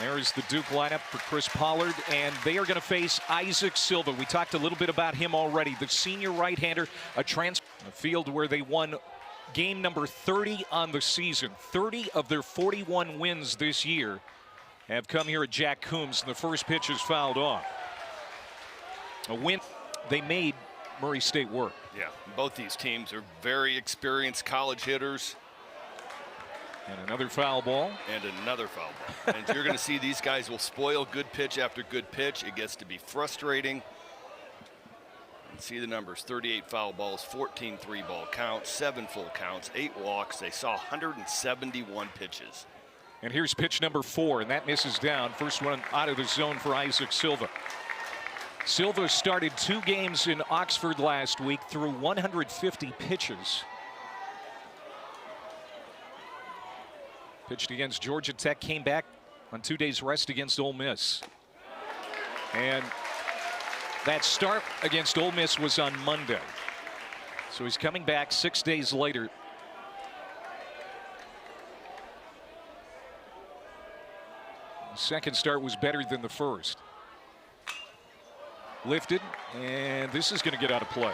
There's the Duke lineup for Chris Pollard, and they are going to face Isaac Silva. We talked a little bit about him already. The senior right-hander, a field where they won game number 30 on the season. 30 of their 41 wins this year have come here at Jack Coombs, and the first pitch is fouled off. A win. They made Murray State work. Yeah, both these teams are very experienced college hitters. And another foul ball. And another foul ball. And you're going to see these guys will spoil good pitch after good pitch. It gets to be frustrating. And see the numbers: 38 foul balls, 14 3-ball counts, 7 full counts, 8 walks. They saw 171 pitches. And here's pitch number 4, and that misses down. First one out of the zone for Isaac Silva. Silva started 2 games in Oxford last week, threw 150 pitches. Pitched against Georgia Tech, came back on 2 days rest against Ole Miss. And that start against Ole Miss was on Monday. So he's coming back 6 days later. The second start was better than the first. Lifted, and this is going to get out of play.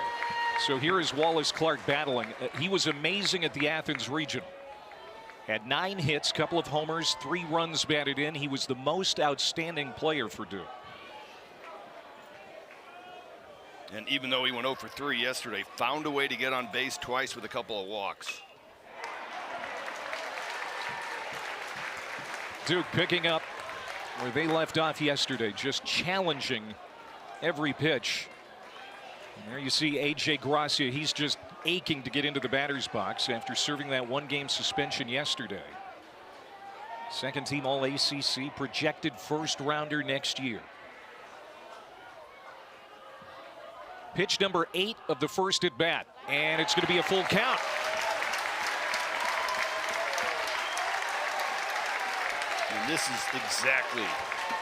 So here is Wallace Clark battling. He was amazing at the Athens Regional. Had 9 hits, couple of homers, 3 runs batted in. He was the most outstanding player for Duke. And even though he went 0 for 3 yesterday, found a way to get on base twice with a couple of walks. Duke picking up where they left off yesterday, just challenging every pitch. And there you see A.J. Gracia. He's just aching to get into the batter's box after serving that 1-game suspension yesterday. Second team All-ACC, projected first rounder next year. Pitch number 8 of the first at bat, and it's going to be a full count. And this is exactly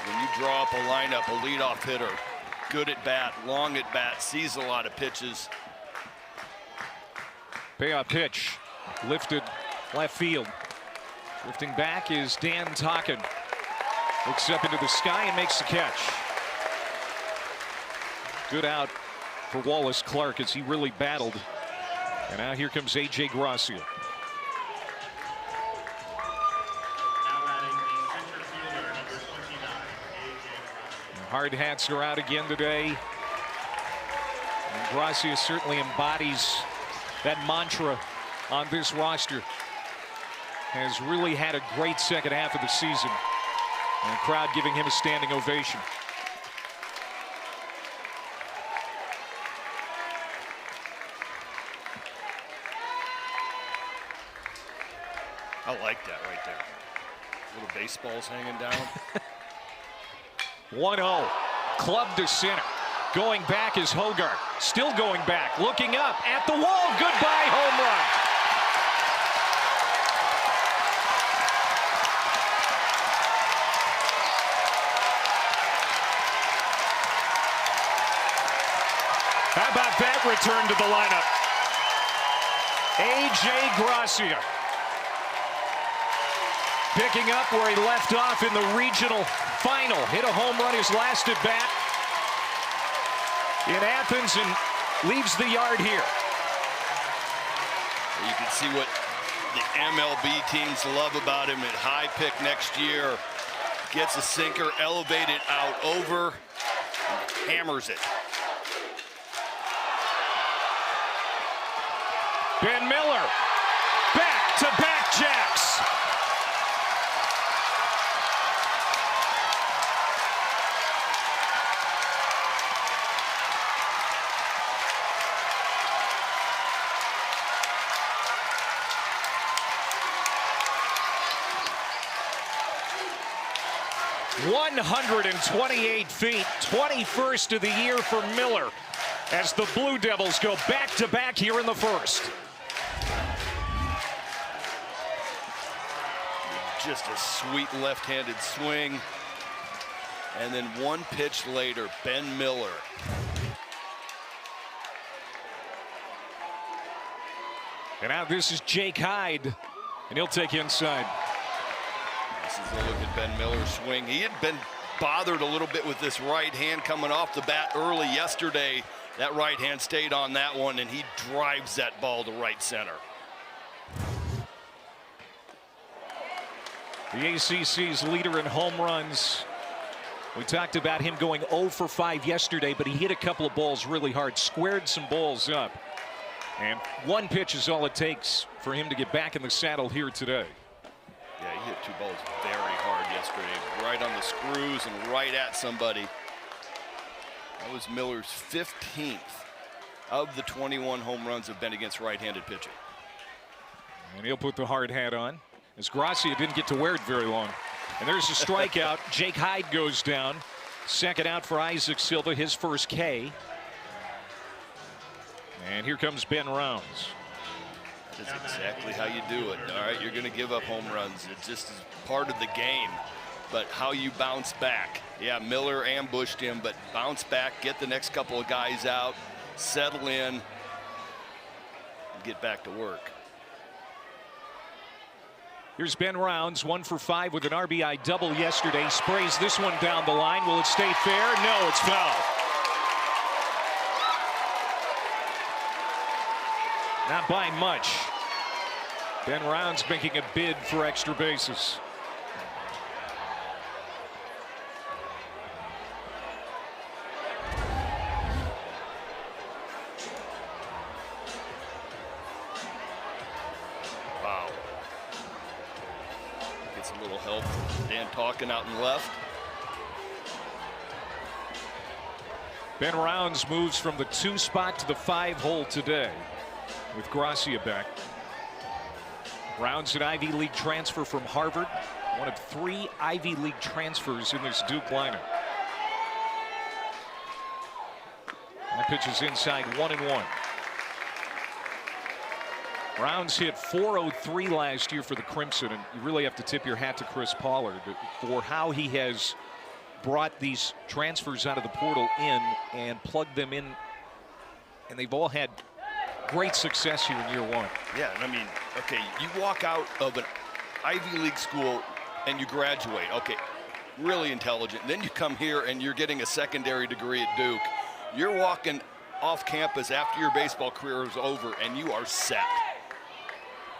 when you draw up a lineup, a leadoff hitter, good at bat, long at bat, sees a lot of pitches. Payoff pitch, lifted left field. Drifting back is Dan Tocken. Looks up into the sky and makes the catch. Good out for Wallace Clark as he really battled. And now here comes A.J. Gracia. Hard hats are out again today. And Gracia certainly embodies that mantra on this roster. Has really had a great second half of the season. And the crowd giving him a standing ovation. I like that right there. Little baseballs hanging down. 1-0, club to center. Going back is Hogarth, still going back, looking up at the wall, goodbye home run. How about that return to the lineup? A.J. Gracia picking up where he left off in the regional final. Hit a home run his last at bat in Athens and leaves the yard here. You can see what the MLB teams love about him at high pick next year. Gets a sinker, elevated out over, hammers it. Ben Miller, back-to-back jacks. .128 feet, 21st of the year for Miller as the Blue Devils go back-to-back here in the first. Just a sweet left-handed swing. And then 1 pitch later, Ben Miller. And now this is Jake Hyde, and he'll take inside. This is a look at Ben Miller's swing. He had been bothered a little bit with this right hand coming off the bat early yesterday. That right hand stayed on that one, and he drives that ball to right center. The ACC's leader in home runs. We talked about him going 0 for 5 yesterday, but he hit a couple of balls really hard, squared some balls up. And one pitch is all it takes for him to get back in the saddle here today. Yeah, he hit 2 balls very hard yesterday, right on the screws and right at somebody. That was Miller's 15th of the 21 home runs have been against right-handed pitching. And he'll put the hard hat on, as Gracia didn't get to wear it very long. And there's a strikeout. Jake Hyde goes down. Second out for Isaac Silva, his first K. And here comes Ben Rounds. That is exactly how you do it. All right, you're going to give up home runs. It just is part of the game. But how you bounce back. Yeah, Miller ambushed him, but bounce back, get the next couple of guys out, settle in, and get back to work. Here's Ben Rounds, 1 for 5 with an RBI double yesterday. Sprays this one down the line. Will it stay fair? No, it's foul. Not by much. Ben Rounds making a bid for extra bases. Wow. Gets a little help. Dan Talkin out and left. Ben Rounds moves from the 2 spot to the 5 hole today, with Gracia back. Rounds an Ivy League transfer from Harvard, one of 3 Ivy League transfers in this Duke lineup. That pitch is inside, 1-1. Rounds hit .403 last year for the Crimson, and you really have to tip your hat to Chris Pollard for how he has brought these transfers out of the portal in and plugged them in, and they've all had great success here in year 1. Yeah, and I mean, okay, you walk out of an Ivy League school and you graduate, okay, really intelligent. Then you come here and you're getting a secondary degree at Duke. You're walking off campus after your baseball career is over and you are set.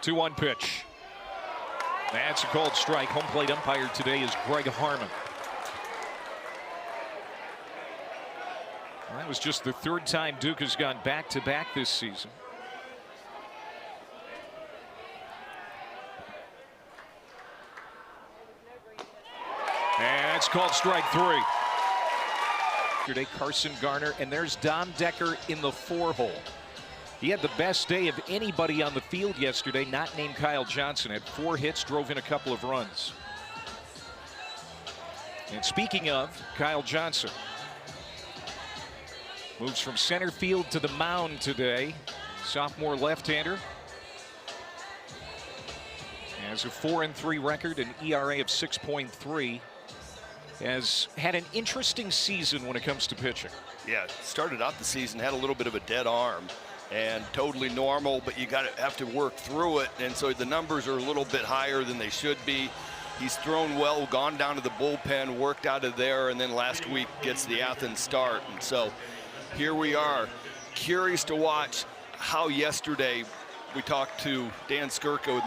2-1 pitch. That's a called strike. Home plate umpire today is Greg Harmon. That was just the 3rd time Duke has gone back-to-back this season. And that's called strike 3. Yesterday, Carson Garner, and there's Dom Decker in the 4 hole. He had the best day of anybody on the field yesterday, not named Kyle Johnson. Had 4 hits, drove in a couple of runs. And speaking of Kyle Johnson, moves from center field to the mound today. Sophomore left-hander. Has a 4-3 record, an ERA of 6.3. Has had an interesting season when it comes to pitching. Yeah, started out the season, had a little bit of a dead arm, and totally normal, but you have to work through it, and so the numbers are a little bit higher than they should be. He's thrown well, gone down to the bullpen, worked out of there, and then last week gets the Athens start. And so here we are, curious to watch how yesterday we talked to Dan Skirka with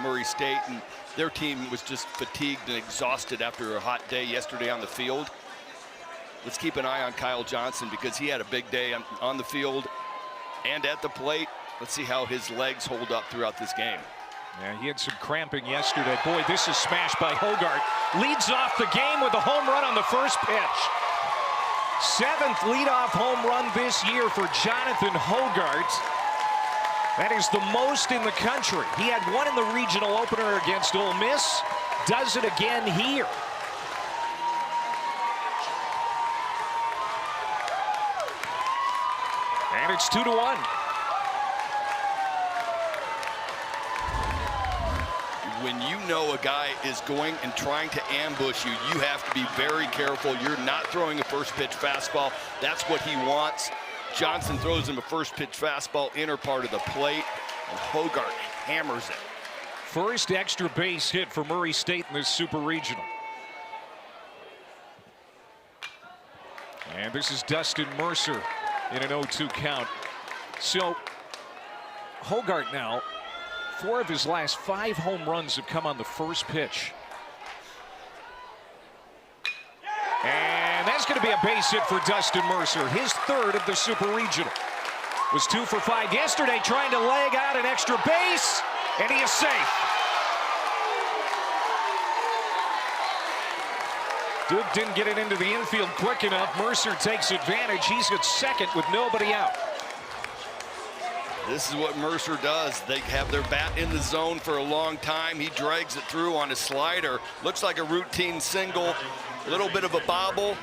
Murray State, and their team was just fatigued and exhausted after a hot day yesterday on the field. Let's keep an eye on Kyle Johnson because he had a big day on the field and at the plate. Let's see how his legs hold up throughout this game. Yeah, he had some cramping yesterday. Boy, this is smashed by Hogart. Leads off the game with a home run on the first pitch. 7th leadoff home run this year for Jonathan Hogart. That is the most in the country. He had 1 in the regional opener against Ole Miss. Does it again here. And it's 2-1. When you know a guy is going and trying to ambush you, you have to be very careful. You're not throwing a first pitch fastball. That's what he wants. Johnson throws him a first pitch fastball, inner part of the plate, and Hogart hammers it. First extra base hit for Murray State in this Super Regional. And this is Dustin Mercer in an 0-2 count. So Hogarth now, 4 of his last 5 home runs have come on the first pitch. And that's going to be a base hit for Dustin Mercer, his 3rd of the Super Regional. Was 2 for 5 yesterday, trying to leg out an extra base, and he is safe. Duke didn't get it into the infield quick enough. Mercer takes advantage. He's at second with nobody out. This is what Mercer does. They have their bat in the zone for a long time. He drags it through on a slider. Looks like a routine single. A little bit of a bobble.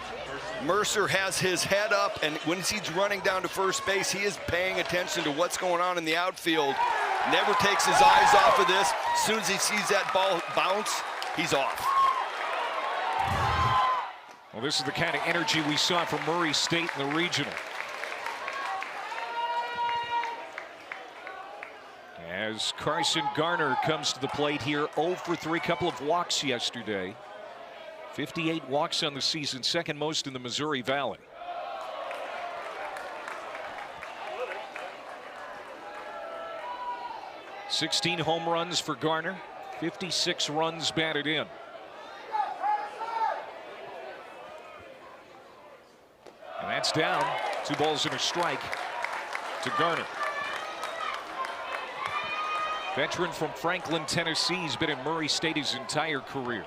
Mercer has his head up, and when he's running down to first base, he is paying attention to what's going on in the outfield. Never takes his eyes off of this. As soon as he sees that ball bounce, he's off. Well, this is the kind of energy we saw from Murray State in the regional. As Carson Garner comes to the plate here, 0 for 3, couple of walks yesterday. 58 walks on the season, 2nd most in the Missouri Valley. $16 home runs for Garner, 56 runs batted in. And that's down. 2 balls and a strike to Garner. Veteran from Franklin, Tennessee. He's been in Murray State his entire career.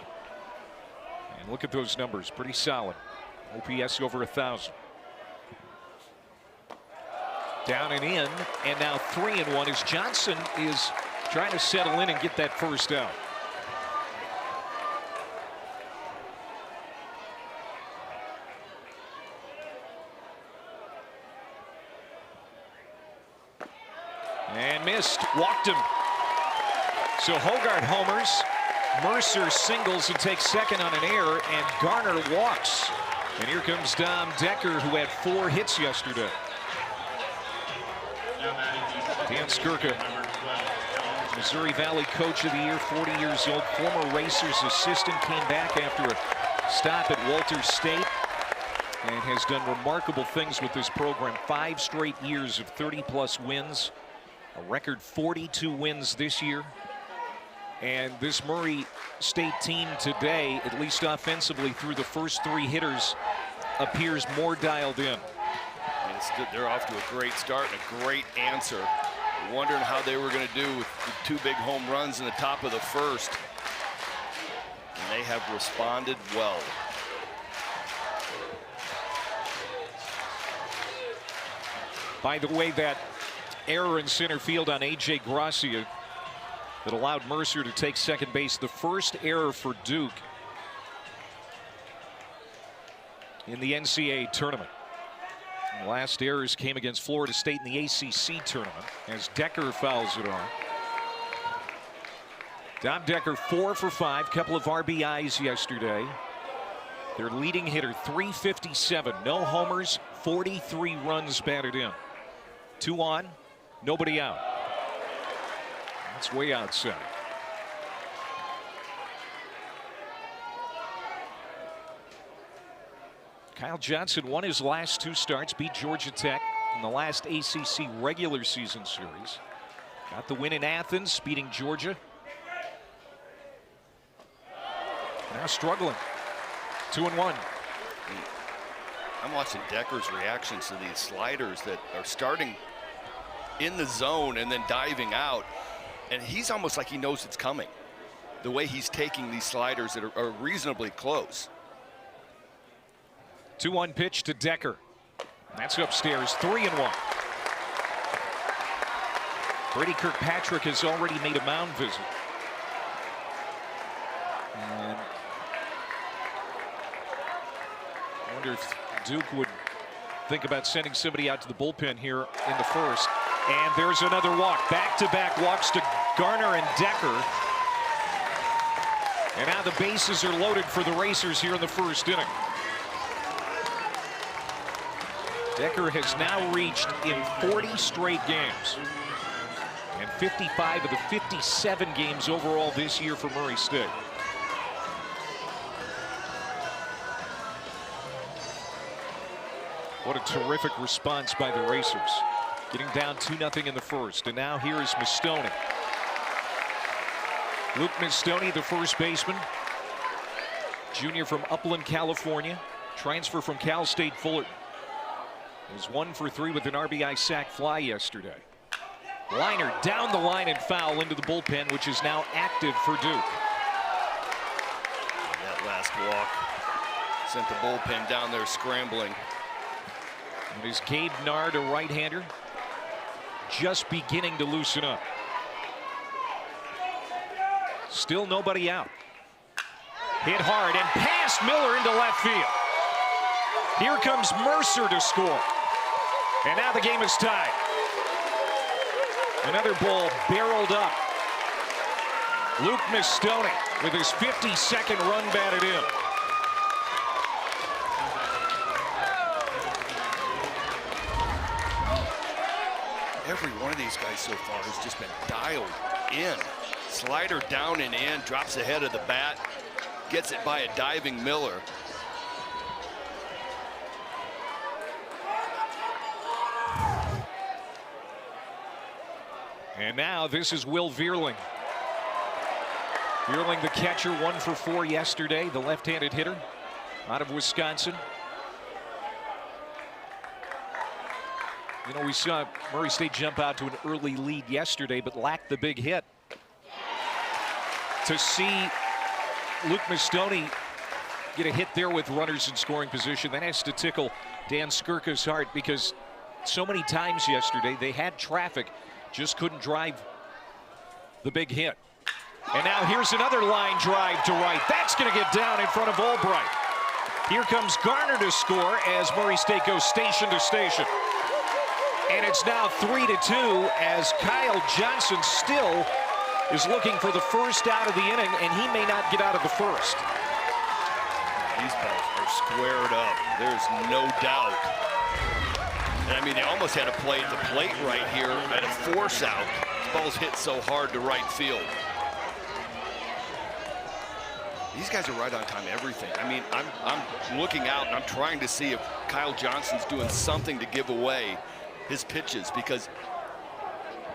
And look at those numbers, pretty solid. OPS over 1,000. Down and in, and now 3-1 as Johnson is trying to settle in and get that first out. And missed, walked him. So Hogarth homers, Mercer singles and takes second on an error, and Garner walks. And here comes Dom Decker, who had 4 hits yesterday. Dan Skirka, Missouri Valley Coach of the Year, 40 years old, former Racers assistant, came back after a stop at Walters State and has done remarkable things with this program. 5 straight years of 30-plus wins, a record 42 wins this year. And this Murray State team today, at least offensively through the first 3 hitters, appears more dialed in. They're off to a great start and a great answer. Wondering how they were going to do with the 2 big home runs in the top of the first. And they have responded well. By the way, that error in center field on A.J. Gracia that allowed Mercer to take second base, the first error for Duke in the NCAA tournament. The last errors came against Florida State in the ACC tournament as Decker fouls it off. Dom Decker 4 for 5, couple of RBIs yesterday. Their leading hitter, 357, no homers, 43 runs batted in. 2 on, nobody out. That's way outside. Kyle Johnson won his last 2 starts, beat Georgia Tech in the last ACC regular season series. Got the win in Athens, beating Georgia. Now struggling. 2-1. I'm watching Decker's reactions to these sliders that are starting in the zone and then diving out. And he's almost like he knows it's coming. The way he's taking these sliders that are reasonably close. 2-1 pitch to Decker. That's upstairs, 3-1. Brady Kirkpatrick has already made a mound visit. And I wonder if Duke would think about sending somebody out to the bullpen here in the first. And there's another walk. Back-to-back walks to Garner and Decker. And now the bases are loaded for the Racers here in the first inning. Decker has now reached in 40 straight games and 55 of the 57 games overall this year for Murray State. What a terrific response by the Racers. Getting down 2-0 in the first, and now here is Mastoni. Luke Mastoni, the first baseman, junior from Upland, California, transfer from Cal State Fullerton. He was 1 for 3 with an RBI sac fly yesterday. Liner down the line and foul into the bullpen, which is now active for Duke. That last walk sent the bullpen down there scrambling. And is Gabe Nard, a right-hander, just beginning to loosen up. Still nobody out. Hit hard and past Miller into left field. Here comes Mercer to score. And now the game is tied. Another ball barreled up. Luke Mastoni with his 52nd run batted in. Every one of these guys so far has just been dialed in. Slider down and in, drops ahead of the bat, gets it by a diving Miller. And now this is Will Vierling. Vierling, the catcher, 1 for 4 yesterday, the left-handed hitter out of Wisconsin. You know, we saw Murray State jump out to an early lead yesterday, but lacked the big hit. To see Luke Mastoni get a hit there with runners in scoring position, that has to tickle Dan Skirka's heart, because so many times yesterday they had traffic, just couldn't drive the big hit. And now here's another line drive to right. That's going to get down in front of Albright. Here comes Garner to score as Murray State goes station to station. And it's now 3-2 as Kyle Johnson still is looking for the first out of the inning, and he may not get out of the first. These balls are squared up. There's no doubt. And I mean, they almost had to play at the plate right here at a force out. The ball's hit so hard to right field. These guys are right on time everything. I mean, I'm looking out and I'm trying to see if Kyle Johnson's doing something to give away his pitches, because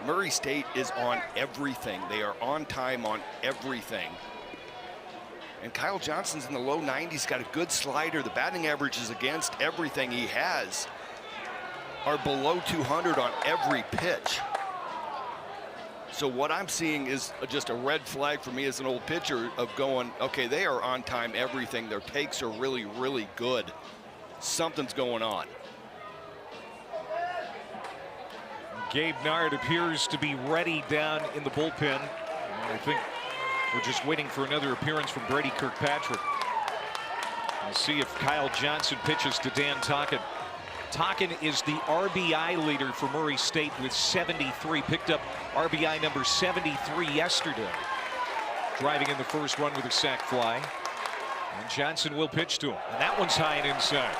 Murray State is on everything. They are on time on everything. And Kyle Johnson's in the low 90s, got a good slider. The batting averages against everything he has are below 200 on every pitch. So what I'm seeing is just a red flag for me as an old pitcher of going, okay, they are on time everything. Their takes are really, really good. Something's going on. Gabe Nard appears to be ready down in the bullpen. I think we're just waiting for another appearance from Brady Kirkpatrick. We'll see if Kyle Johnson pitches to Dan Tocken. Tocken is the RBI leader for Murray State with 73. Picked up RBI number 73 yesterday, driving in the first run with a sac fly. And Johnson will pitch to him. And that one's high and inside.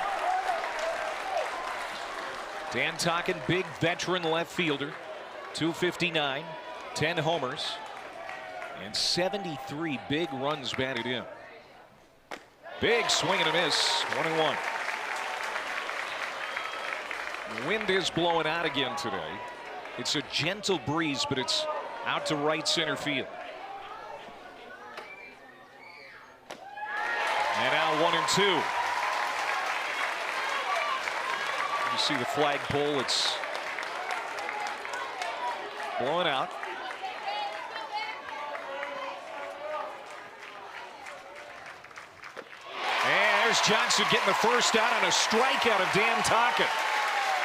Dan Tocken, big veteran left fielder, 259, 10 homers, and 73 big runs batted in. Big swing and a miss, 1-1. The wind is blowing out again today. It's a gentle breeze, but it's out to right center field. And now 1-2. You see the flagpole, it's blowing out. And there's Johnson getting the first out on a strikeout of Dan Tocken.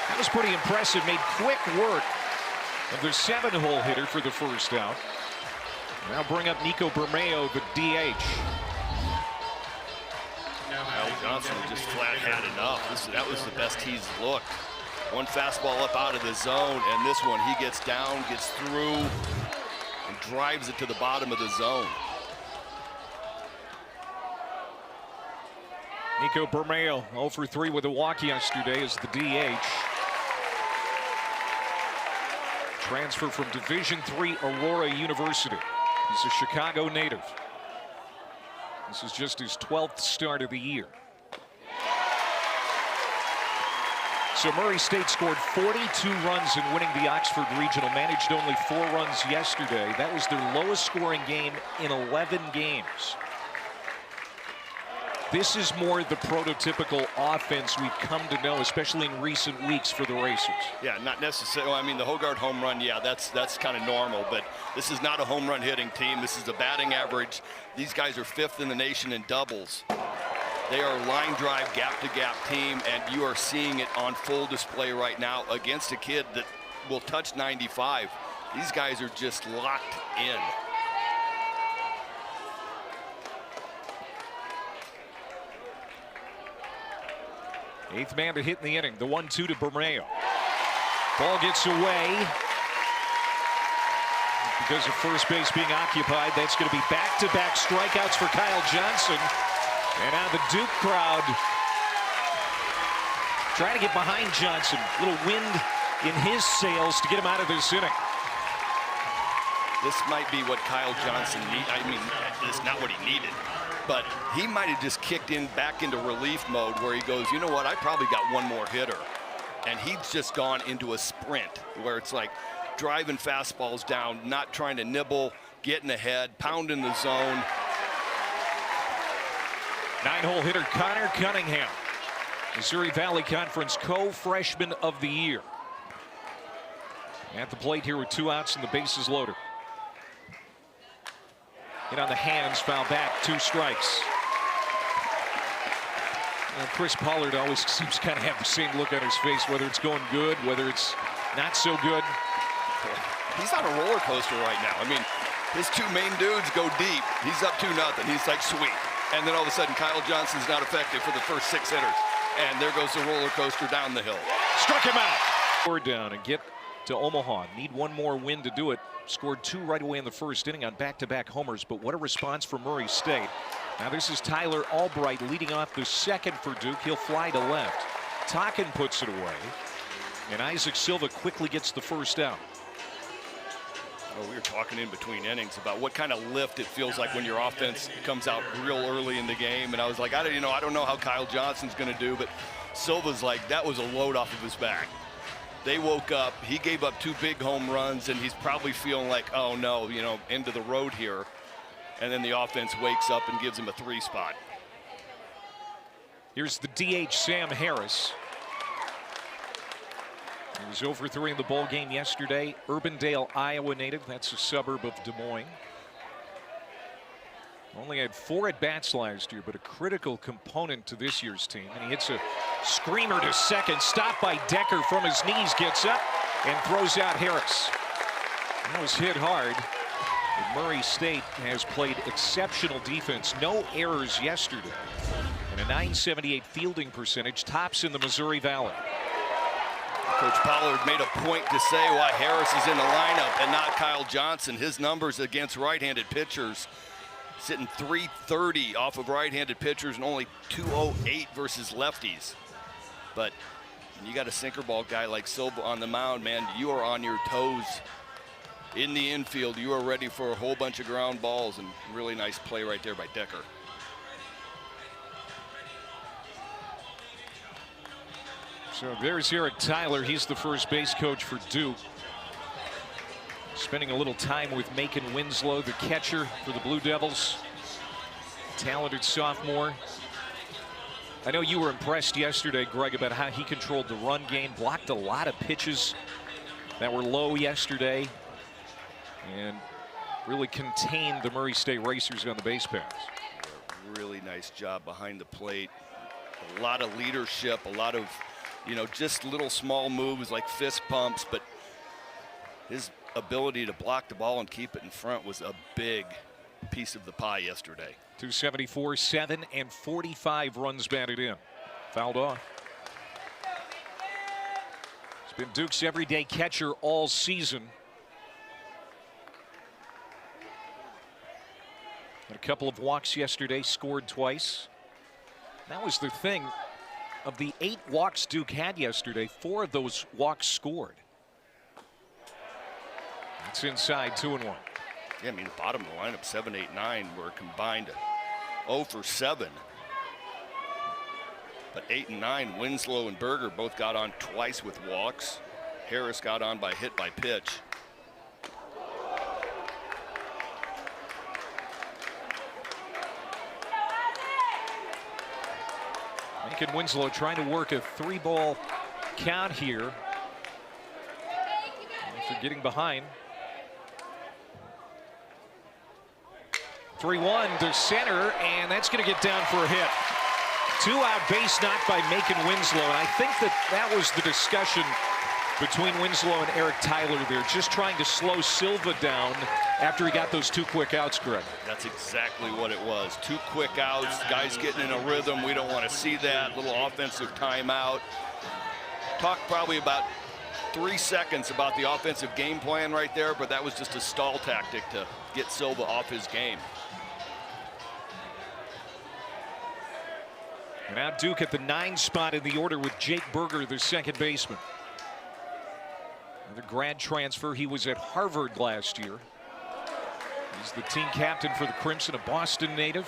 That was pretty impressive. Made quick work of the 7-hole hitter for the first out. Now bring up Nico Bermeo, the DH. Kyle Johnson just flat had enough. That was the best he's looked. One fastball up out of the zone, and this one he gets down, gets through, and drives it to the bottom of the zone. Nico Bermeo 0 for 3 with a walk yesterday as the DH. transfer from Division III Aurora University. He's a Chicago native. This is just his 12th start of the year. So Murray State scored 42 runs in winning the Oxford Regional, managed only 4 runs yesterday. That was their lowest scoring game in 11 games. This is more the prototypical offense we've come to know, especially in recent weeks for the Racers. Yeah, not necessarily. I mean, the Hogard home run, yeah, that's kind of normal, but this is not a home run hitting team. This is a batting average. These guys are 5th in the nation in doubles. They are a line drive, gap-to-gap team, and you are seeing it on full display right now against a kid that will touch 95. These guys are just locked in. Eighth man to hit in the inning. The 1-2 to Bermeo. Ball gets away. Because of first base being occupied, that's going to be back-to-back strikeouts for Kyle Johnson. And now the Duke crowd trying to get behind Johnson. A little wind in his sails to get him out of this inning. This might be what Kyle Johnson needed. I mean, it's not what he needed, but he might have just kicked in back into relief mode where he goes, you know what, I probably got one more hitter. And he's just gone into a sprint where it's like driving fastballs down, not trying to nibble, getting ahead, pounding the zone. 9-hole hitter Connor Cunningham, Missouri Valley Conference co-freshman of the year. At the plate here with 2 outs and the bases loaded. Hit on the hands, foul back, 2 strikes. And Chris Pollard always seems to kind of have the same look on his face, whether it's going good, whether it's not so good. He's on a roller coaster right now. I mean, his 2 main dudes go deep. He's up 2-0. He's like, sweet. And then all of a sudden, Kyle Johnson's not effective for the first 6 hitters. And there goes the roller coaster down the hill. Struck him out. Score down and get to Omaha. Need one more win to do it. Scored 2 right away in the first inning on back-to-back homers, but what a response from Murray State. Now this is Tyler Albright leading off the second for Duke. He'll fly to left. Tocken puts it away, and Isaac Silva quickly gets the first out. Oh, we were talking in between innings about what kind of lift it feels like when your offense comes out real early in the game, and I was like, I don't know how Kyle Johnson's going to do, but Silva's like, that was a load off of his back. They woke up, he gave up 2 big home runs, and he's probably feeling like, oh no, end of the road here. And then the offense wakes up and gives him a 3 spot. Here's the DH Sam Harris. He was over 3 in the ball game yesterday. Urbandale, Iowa native. That's a suburb of Des Moines. Only had 4 at-bats last year, but a critical component to this year's team. And he hits a screamer to second. Stopped by Decker from his knees. Gets up and throws out Harris. That was hit hard. But Murray State has played exceptional defense. No errors yesterday. And a .978 fielding percentage. Tops in the Missouri Valley. Coach Pollard made a point to say why Harris is in the lineup and not Kyle Johnson. His numbers against right-handed pitchers sitting .330 off of right-handed pitchers and only .208 versus lefties. But when you got a sinker ball guy like Silva on the mound, man, you are on your toes in the infield. You are ready for a whole bunch of ground balls, and really nice play right there by Decker. So there's Eric Tyler. He's the first base coach for Duke. Spending a little time with Macon Winslow, the catcher for the Blue Devils. Talented sophomore. I know you were impressed yesterday, Greg, about how he controlled the run game, blocked a lot of pitches that were low yesterday, and really contained the Murray State Racers on the base paths. Really nice job behind the plate. A lot of leadership, a lot of, just little small moves like fist pumps, but his ability to block the ball and keep it in front was a big piece of the pie yesterday. 274, 7 and 45 runs batted in. Fouled off. He's been Duke's everyday catcher all season. Had a couple of walks yesterday, scored twice. That was the thing. Of the 8 walks Duke had yesterday, 4 of those walks scored. It's inside, 2-1. Yeah, I mean, the bottom of the lineup, 7, 8, 9, were combined 0 for 7. But 8 and 9, Winslow and Berger both got on twice with walks. Harris got on by hit by pitch. Lincoln Winslow trying to work a 3-ball count here after getting behind. 3-1 to center, and that's going to get down for a hit. 2-out base knock by Macon Winslow, and I think that was the discussion between Winslow and Eric Tyler there, just trying to slow Silva down after he got those 2 quick outs, Greg. That's exactly what it was. 2 quick outs, guys getting in a rhythm. We don't want to see that. Little offensive timeout. Talked probably about 3 seconds about the offensive game plan right there, but that was just a stall tactic to get Silva off his game. And now Duke at the 9 spot in the order with Jake Berger, the second baseman. Another grad transfer. He was at Harvard last year. He's the team captain for the Crimson, a Boston native.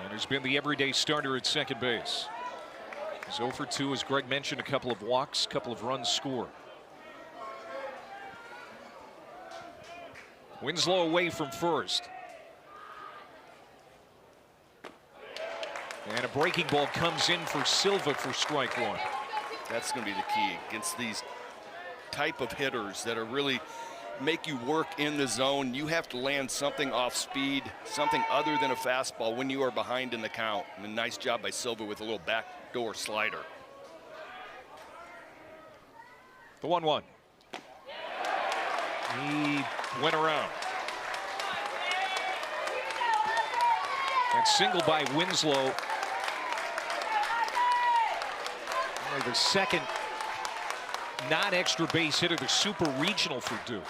And has been the everyday starter at second base. He's 0 for 2, as Greg mentioned, a couple of walks, a couple of runs scored. Winslow away from first. And a breaking ball comes in for Silva for strike 1. That's going to be the key against these type of hitters that are really make you work in the zone. You have to land something off speed, something other than a fastball when you are behind in the count. And a nice job by Silva with a little backdoor slider. The 1-1. He went around. That single by Winslow. The second not extra base hit of the super regional for Duke.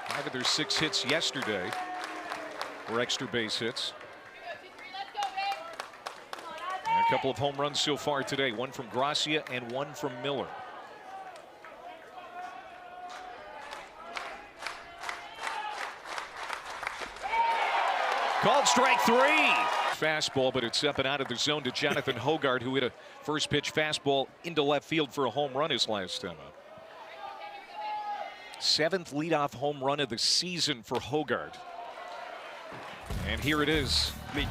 5 of their 6 hits yesterday were extra base hits. And a couple of home runs so far today, 1 from Gracia and 1 from Miller. Called strike 3. Fastball, but it's up and out of the zone to Jonathan Hogard, who hit a first pitch fastball into left field for a home run his last time out. 7th leadoff home run of the season for Hogard. And here it is. I mean,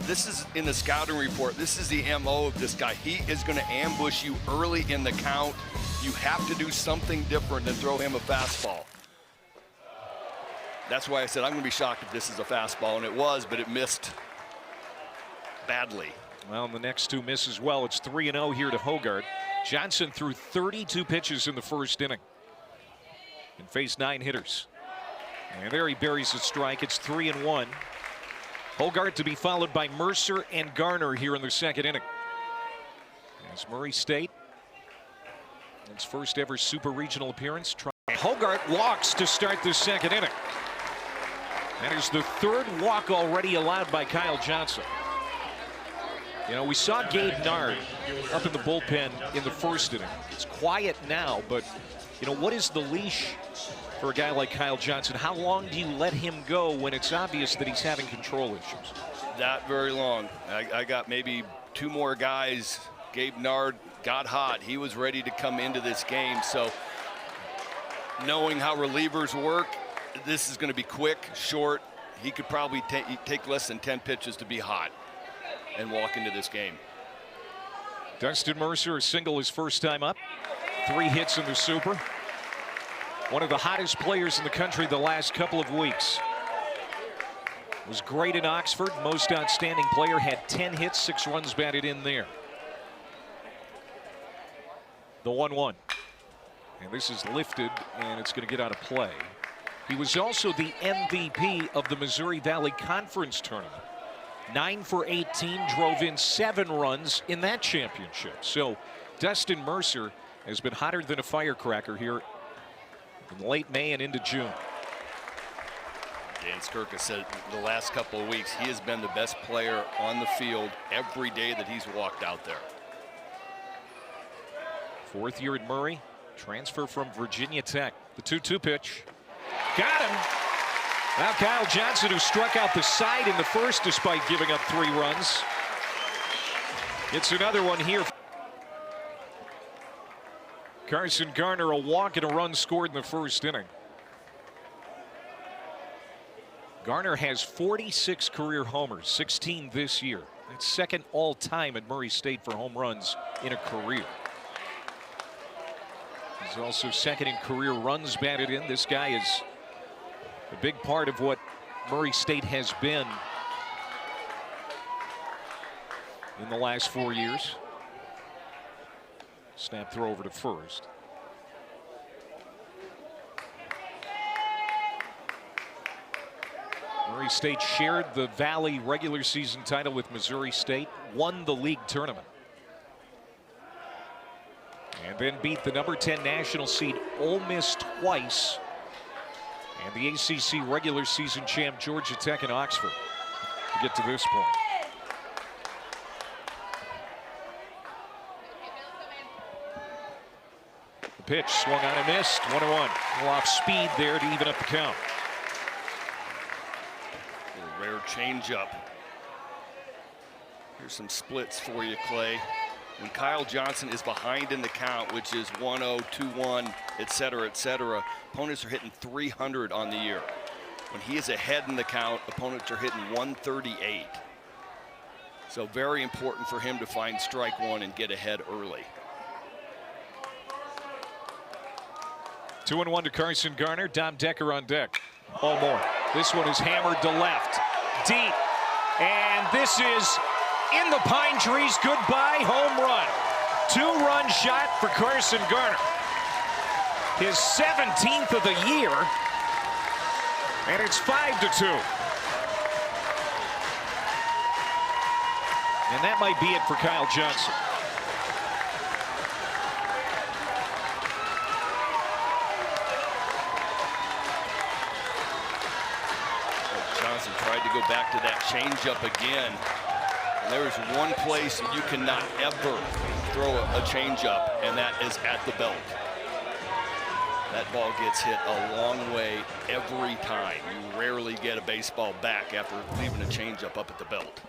this is in the scouting report. This is the MO of this guy. He is going to ambush you early in the count. You have to do something different than throw him a fastball. That's why I said I'm going to be shocked if this is a fastball, and it was, but it missed badly. Well, the next 2 miss as well. It's 3-0 here to Hogard. Johnson threw 32 pitches in the first inning and faced 9 hitters. And there he buries a strike. It's 3-1. Hogard to be followed by Mercer and Garner here in the second inning. As Murray State, its first ever super regional appearance. Hogard walks to start the second inning. That is the 3rd walk already allowed by Kyle Johnson. You know, we saw Gabe Nard up in the bullpen in the first inning. It's quiet now, but, you know, what is the leash for a guy like Kyle Johnson? How long do you let him go when it's obvious that he's having control issues? Not very long. I got maybe 2 more guys. Gabe Nard got hot. He was ready to come into this game. So knowing how relievers work, this is going to be quick, short. He could probably take less than 10 pitches to be hot and walk into this game. Dustin Mercer, a single his first time up. 3 hits in the super. One of the hottest players in the country the last couple of weeks. Was great in Oxford. Most outstanding player. Had 10 hits, 6 runs batted in there. The 1-1. And this is lifted, and it's going to get out of play. He was also the MVP of the Missouri Valley Conference Tournament. 9 for 18, drove in 7 runs in that championship. So Dustin Mercer has been hotter than a firecracker here in late May and into June. Dan Skirka said the last couple of weeks he has been the best player on the field every day that he's walked out there. 4th year at Murray, Transfer from Virginia Tech. The 2-2 pitch. Got him. Now Kyle Johnson, who struck out the side in the first despite giving up 3 runs. It's another one here. Carson Garner, a walk and a run scored in the first inning. Garner has 46 career homers, 16 this year. That's second all-time at Murray State for home runs in a career. He's also second in career runs batted in. This guy is a big part of what Murray State has been in the last 4 years. Snap throw over to first. Murray State shared the Valley regular season title with Missouri State, won the league tournament, and then beat the number 10 national seed Ole Miss twice, and the ACC regular season champ Georgia Tech and Oxford to get to this point. The pitch swung on and missed. 1-1. A little off speed there to even up the count. A rare changeup. Here's some splits for you, Clay. When Kyle Johnson is behind in the count, which is 1-0, 2-1, etc., opponents are hitting 300 on the year. When he is ahead in the count, opponents are hitting 138. So very important for him to find strike one and get ahead early. 2-1 to Carson Garner. Dom Decker on deck. Oh, more. This one is hammered to left. Deep. And this is in the pine trees. Goodbye home run. 2-run shot for Carson Garner. His 17th of the year. And it's 5-2. And that might be it for Kyle Johnson. Johnson tried to go back to that changeup again. And there is one place you cannot ever throw a changeup, and that is at the belt. That ball gets hit a long way every time. You rarely get a baseball back after leaving a changeup up at the belt.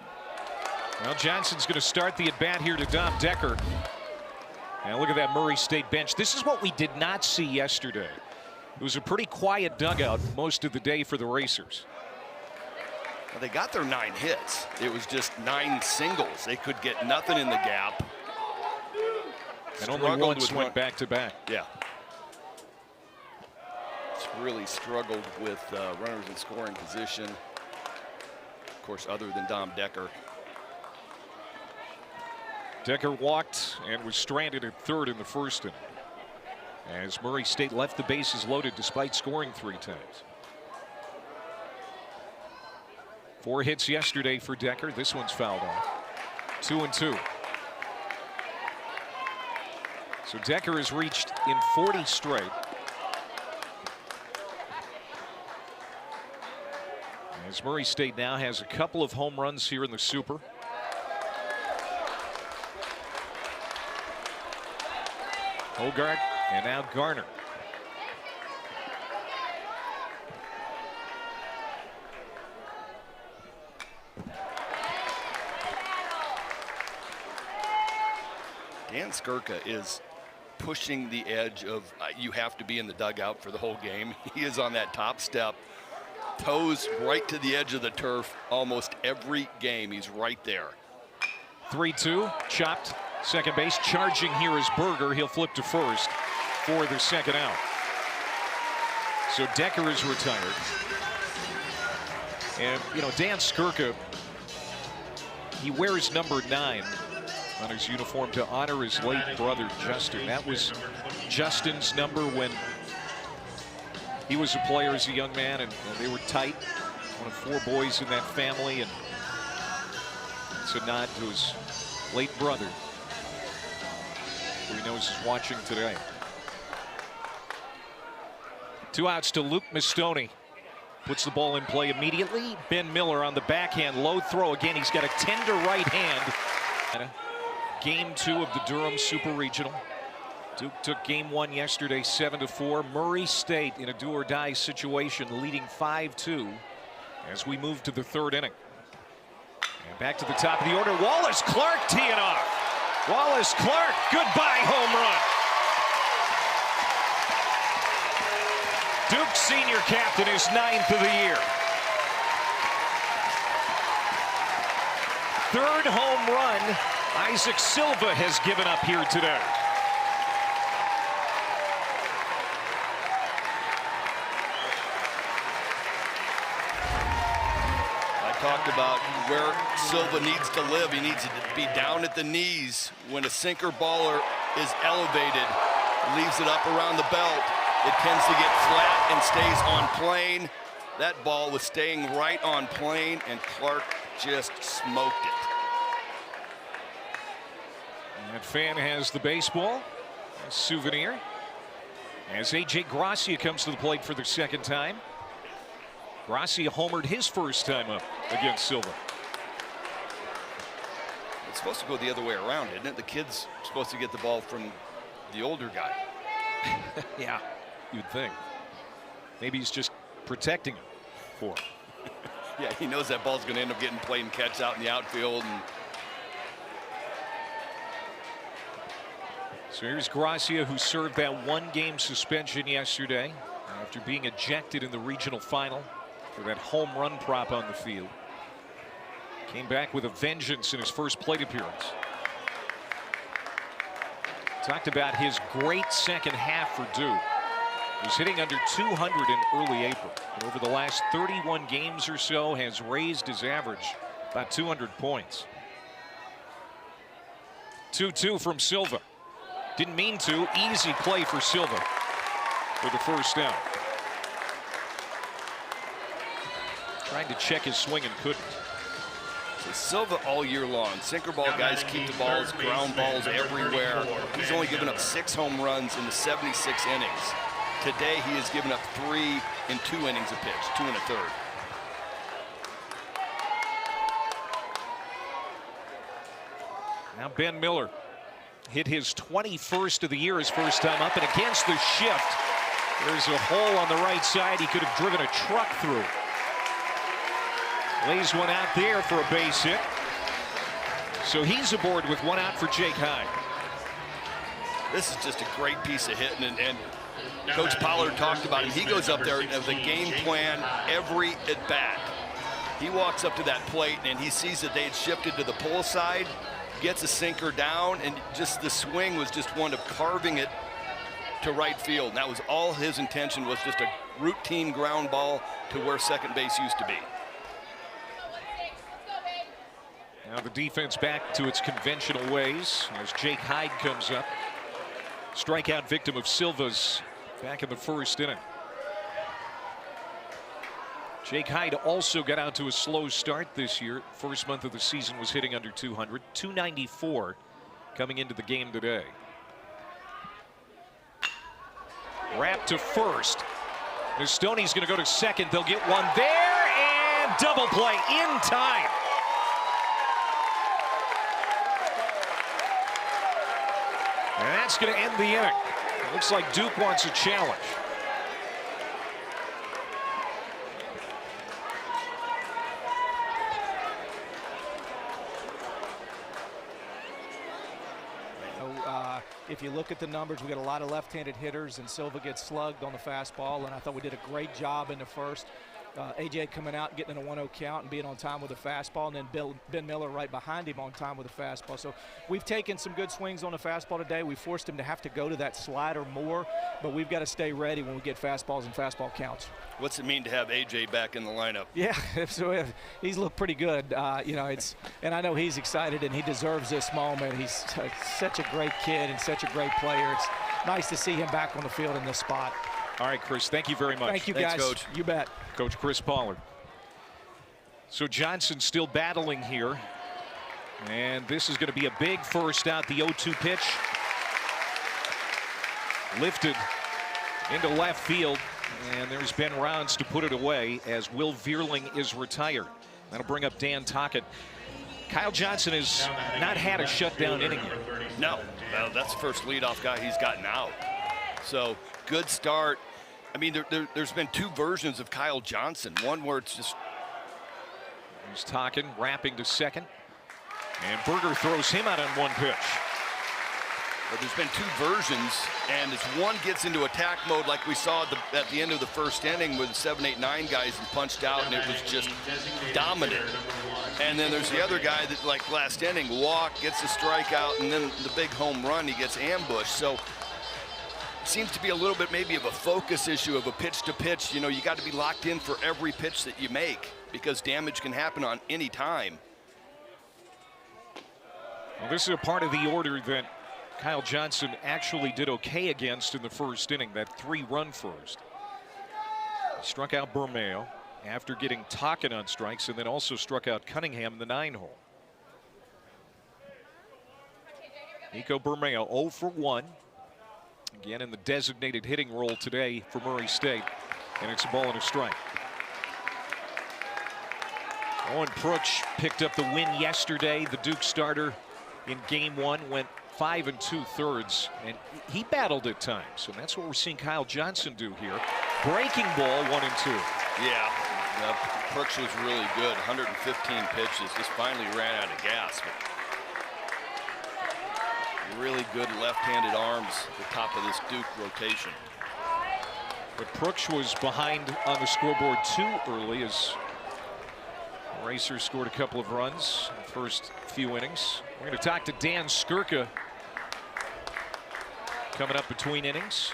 Well, Johnson's going to start the at-bat here to Dom Decker. And look at that Murray State bench. This is what we did not see yesterday. It was a pretty quiet dugout most of the day for the Racers. Well, they got their 9 hits. It was just 9 singles. They could get nothing in the gap. And only once went back-to-back. Yeah. It's really struggled with runners in scoring position. Of course, other than Dom Decker. Decker walked and was stranded at third in the first inning, as Murray State left the bases loaded despite scoring 3 times. 4 hits yesterday for Decker. This one's fouled off. 2-2. So Decker has reached in 40 straight. As Murray State now has a couple of home runs here in the Super. Hogart and now Garner. Dan Skirka is pushing the edge of you have to be in the dugout for the whole game. He is on that top step, toes right to the edge of the turf almost every game. He's right there. 3-2, chopped. Second base, charging here is Berger. He'll flip to first for the second out. So Decker is retired. And, you know, Dan Skirka, he wears number 9 on his uniform to honor his late brother, Justin. That was Justin's number when he was a player as a young man, and they were tight. One of 4 boys in that family, and it's a nod to his late brother, who he knows is watching today. 2 outs to Luke Mastoni. Puts the ball in play immediately. Ben Miller on the backhand, low throw. Again, he's got a tender right hand. Game 2 of the Durham Super Regional. Duke took game one yesterday 7-4. Murray State in a do-or-die situation leading 5-2 as we move to the third inning. And back to the top of the order, Wallace Clark teeing off. Wallace Clark, goodbye home run. Duke's senior captain is 9th of the year. Third home run Isaac Silva has given up here today. Talked about where Silva needs to live. He needs to be down at the knees. When a sinker baller is elevated, leaves it up around the belt, it tends to get flat and stays on plane. That ball was staying right on plane, and Clark just smoked it. That fan has the baseball, a souvenir, as A.J. Gracia comes to the plate for the second time. Gracia homered his first time up against Silva. It's supposed to go the other way around, isn't it? The kid's supposed to get the ball from the older guy. Yeah, you'd think. Maybe he's just protecting him for him. Yeah, he knows that ball's going to end up getting played and catch out in the outfield. And so here's Gracia, who served that one-game suspension yesterday after being ejected in the regional final for that home run prop on the field. Came back with a vengeance in his first plate appearance. Talked about his great second half for Duke. He was hitting under 200 in early April, but over the last 31 games or so has raised his average about 200 points. 2-2 from Silva. Didn't mean to. Easy play for Silva for the first down. Trying to check his swing and couldn't. So Silva all year long. Sinker ball guys keep the balls, ground balls everywhere. He's only given up 6 home runs in the 76 innings. Today he has given up 3 in 2 innings of pitch, 2 1/3. Now Ben Miller hit his 21st of the year, his first time up, and against the shift, there's a hole on the right side he could have driven a truck through. Lays one out there for a base hit. So he's aboard with one out for Jake Hyde. This is just a great piece of hitting, and Coach Pollard talked about it. He goes up there of the game plan every at bat. He walks up to that plate and he sees that they had shifted to the pull side, gets a sinker down, and just the swing was just one of carving it to right field. And that was all his intention, was just a routine ground ball to where second base used to be. Now the defense back to its conventional ways as Jake Hyde comes up. Strikeout victim of Silva's back in the first inning. Jake Hyde also got out to a slow start this year. First month of the season was hitting under 200, 294 coming into the game today. Wrap to first. Stoney's going to go to second. They'll get one there, and double play in time. And that's going to end the inning. It looks like Duke wants a challenge. If you look at the numbers, we got a lot of left-handed hitters, and Silva gets slugged on the fastball, and I thought we did a great job in the first. AJ coming out and getting in a 1-0 count and being on time with a fastball, and then Ben Miller right behind him on time with a fastball. So we've taken some good swings on the fastball today. We forced him to have to go to that slider more, but we've got to stay ready when we get fastballs and fastball counts. What's it mean to have AJ back in the lineup? Yeah, so he's looked pretty good. You know, and I know he's excited and he deserves this moment. He's such a great kid and such a great player. It's nice to see him back on the field in this spot. All right, Chris, thank you very much. Thank you, Thanks, guys. Coach. You bet. Coach Chris Pollard. So Johnson still battling here. And this is going to be a big first out. The 0-2 pitch. Lifted into left field. And there's Ben Rounds to put it away as Will Vierling is retired. That'll bring up Dan Tockett. Kyle Johnson has not had a shutdown inning yet. No, Well, that's the first leadoff guy he's gotten out. So good start. I mean, there's been two versions of Kyle Johnson. One where it's just. He's talking, wrapping to second. And Berger throws him out on one pitch. But there's been two versions, and as one gets into attack mode like we saw at the end of the first inning with 7, 8, 9 guys and punched out, and it was just dominant. And then there's the other guy that, like last inning, walked, gets a strikeout, and then the big home run, he gets ambushed. So it seems to be a little bit maybe of a focus issue of a pitch to pitch. You know, you got to be locked in for every pitch that you make because damage can happen on any time. Well, this is a part of the order that Kyle Johnson actually did okay against in the first inning, that 3-run first. He struck out Bermeo after getting Tocken on strikes, and then also struck out Cunningham in the 9-hole. Nico Bermeo 0 for 1. Again in the designated hitting role today for Murray State, and it's a ball and a strike. Owen Prooch picked up the win yesterday. The Duke starter in game 1 went 5 2/3, and he battled at times, and that's what we're seeing Kyle Johnson do here. Breaking ball 1 and 2. Yeah, Prooch was really good. 115 pitches, just finally ran out of gas. But really good left-handed arms at the top of this Duke rotation. But Prooch was behind on the scoreboard too early as the Racers scored a couple of runs in the first few innings. We're going to talk to Dan Skirka coming up between innings.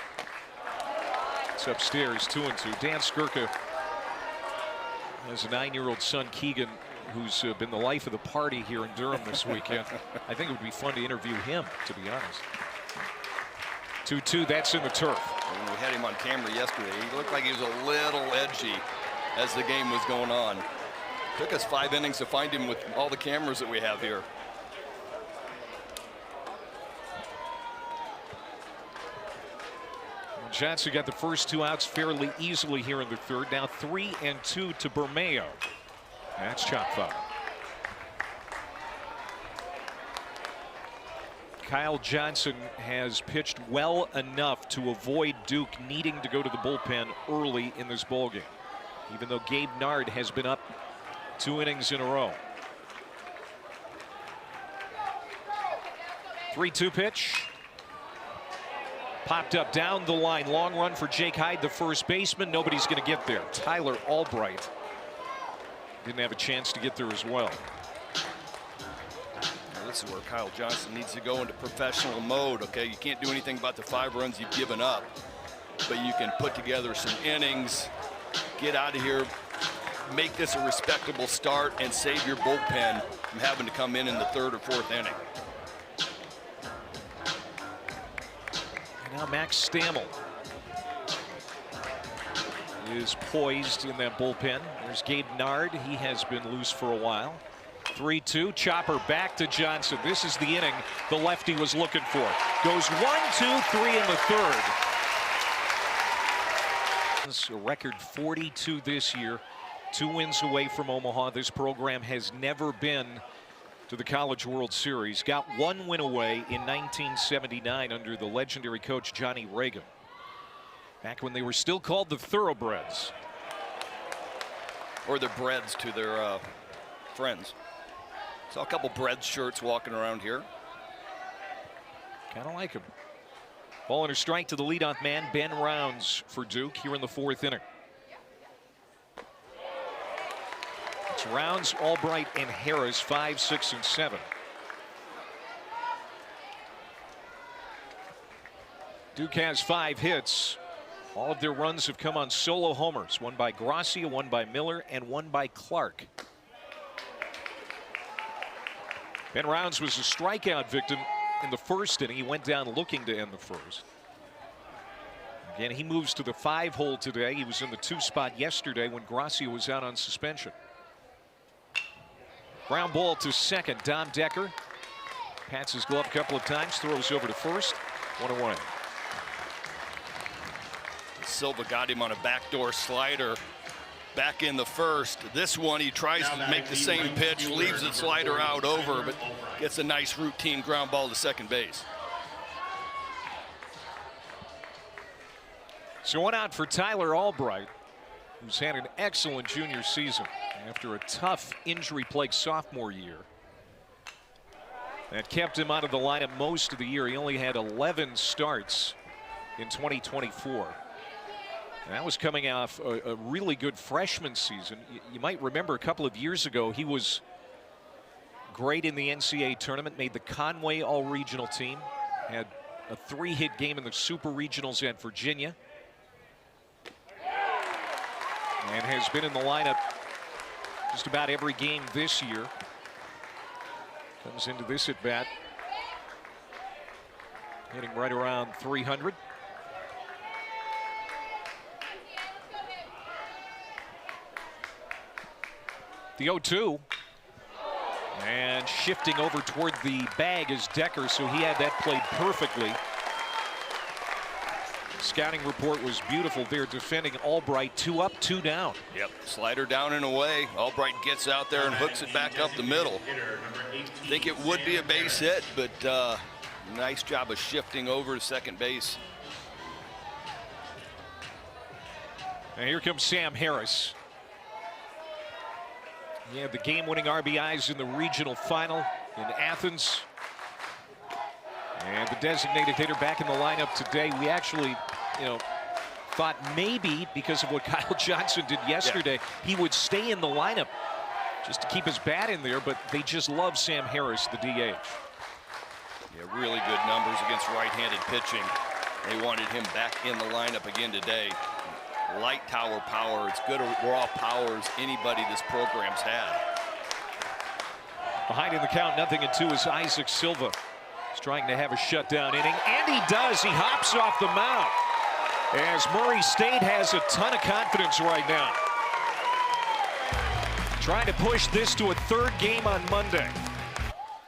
It's upstairs, 2 and 2. Dan Skirka has a 9-year-old son, Keegan, who's been the life of the party here in Durham this weekend. I think it would be fun to interview him, to be honest. 2-2, that's in the turf. When we had him on camera yesterday, he looked like he was a little edgy as the game was going on. Took us 5 innings to find him with all the cameras that we have here. Johnson got the first 2 outs fairly easily here in the third. Now 3 and 2 to Bermeo. That's chop foul. Kyle Johnson has pitched well enough to avoid Duke needing to go to the bullpen early in this ballgame, even though Gabe Nard has been up 2 innings in a row. 3-2 pitch. Popped up down the line. Long run for Jake Hyde, the first baseman. Nobody's going to get there. Tyler Albright didn't have a chance to get there as well. Now this is where Kyle Johnson needs to go into professional mode. Okay, you can't do anything about the 5 runs you've given up, but you can put together some innings, get out of here, make this a respectable start, and save your bullpen from having to come in the 3rd or 4th inning. Now Max Stammel is poised in that bullpen. There's Gabe Nard. He has been loose for a while. 3-2. Chopper back to Johnson. This is the inning the lefty was looking for. Goes 1, 2, 3 in the 3rd. A record 42 this year. 2 wins away from Omaha. This program has never been to the College World Series. Got 1 win away in 1979 under the legendary coach Johnny Reagan, back when they were still called the Thoroughbreds. Or the Breads to their friends. Saw a couple Breads shirts walking around here. Kind of like him. Ball and a strike to the leadoff man, Ben Rounds for Duke here in the 4th inning. It's Rounds, Albright, and Harris, 5, 6, and 7. Duke has 5 hits. All of their runs have come on solo homers. One by Gracia, one by Miller, and one by Clark. Ben Rounds was a strikeout victim in the first inning. He went down looking to end the first. Again, he moves to the 5-hole today. He was in the 2 spot yesterday when Gracia was out on suspension. Ground ball to second. Dom Decker pats his glove a couple of times, throws over to first. 1 away. Silva got him on a backdoor slider back in the first. This one he tries to make the same pitch, leaves the slider out over, but gets a nice routine ground ball to second base. So one out for Tyler Albright, who's had an excellent junior season after a tough injury-plagued sophomore year that kept him out of the lineup most of the year. He only had 11 starts in 2024. And that was coming off a really good freshman season. You might remember a couple of years ago, he was great in the NCAA tournament, made the Conway All-Regional team, had a 3-hit game in the Super Regionals at Virginia, and has been in the lineup just about every game this year. Comes into this at bat hitting right around 300. The 0-2. And shifting over toward the bag is Decker, so he had that played perfectly. Scouting report was beautiful there, defending Albright. 2 up, 2 down. Yep, slider down and away. Albright gets out there and hooks it back up the middle. Think it would be a base hit, but nice job of shifting over to second base. And here comes Sam Harris. He had the game-winning RBIs in the regional final in Athens. And the designated hitter back in the lineup today. We actually, thought maybe because of what Kyle Johnson did yesterday, he would stay in the lineup just to keep his bat in there, but they just love Sam Harris, the DH. Yeah, really good numbers against right-handed pitching. They wanted him back in the lineup again today. Light tower power, as good a raw power as anybody this program's had. Behind in the count, 0-2 is Isaac Silva. He's trying to have a shutdown inning, and he does. He hops off the mound as Murray State has a ton of confidence right now. Trying to push this to a 3rd game on Monday.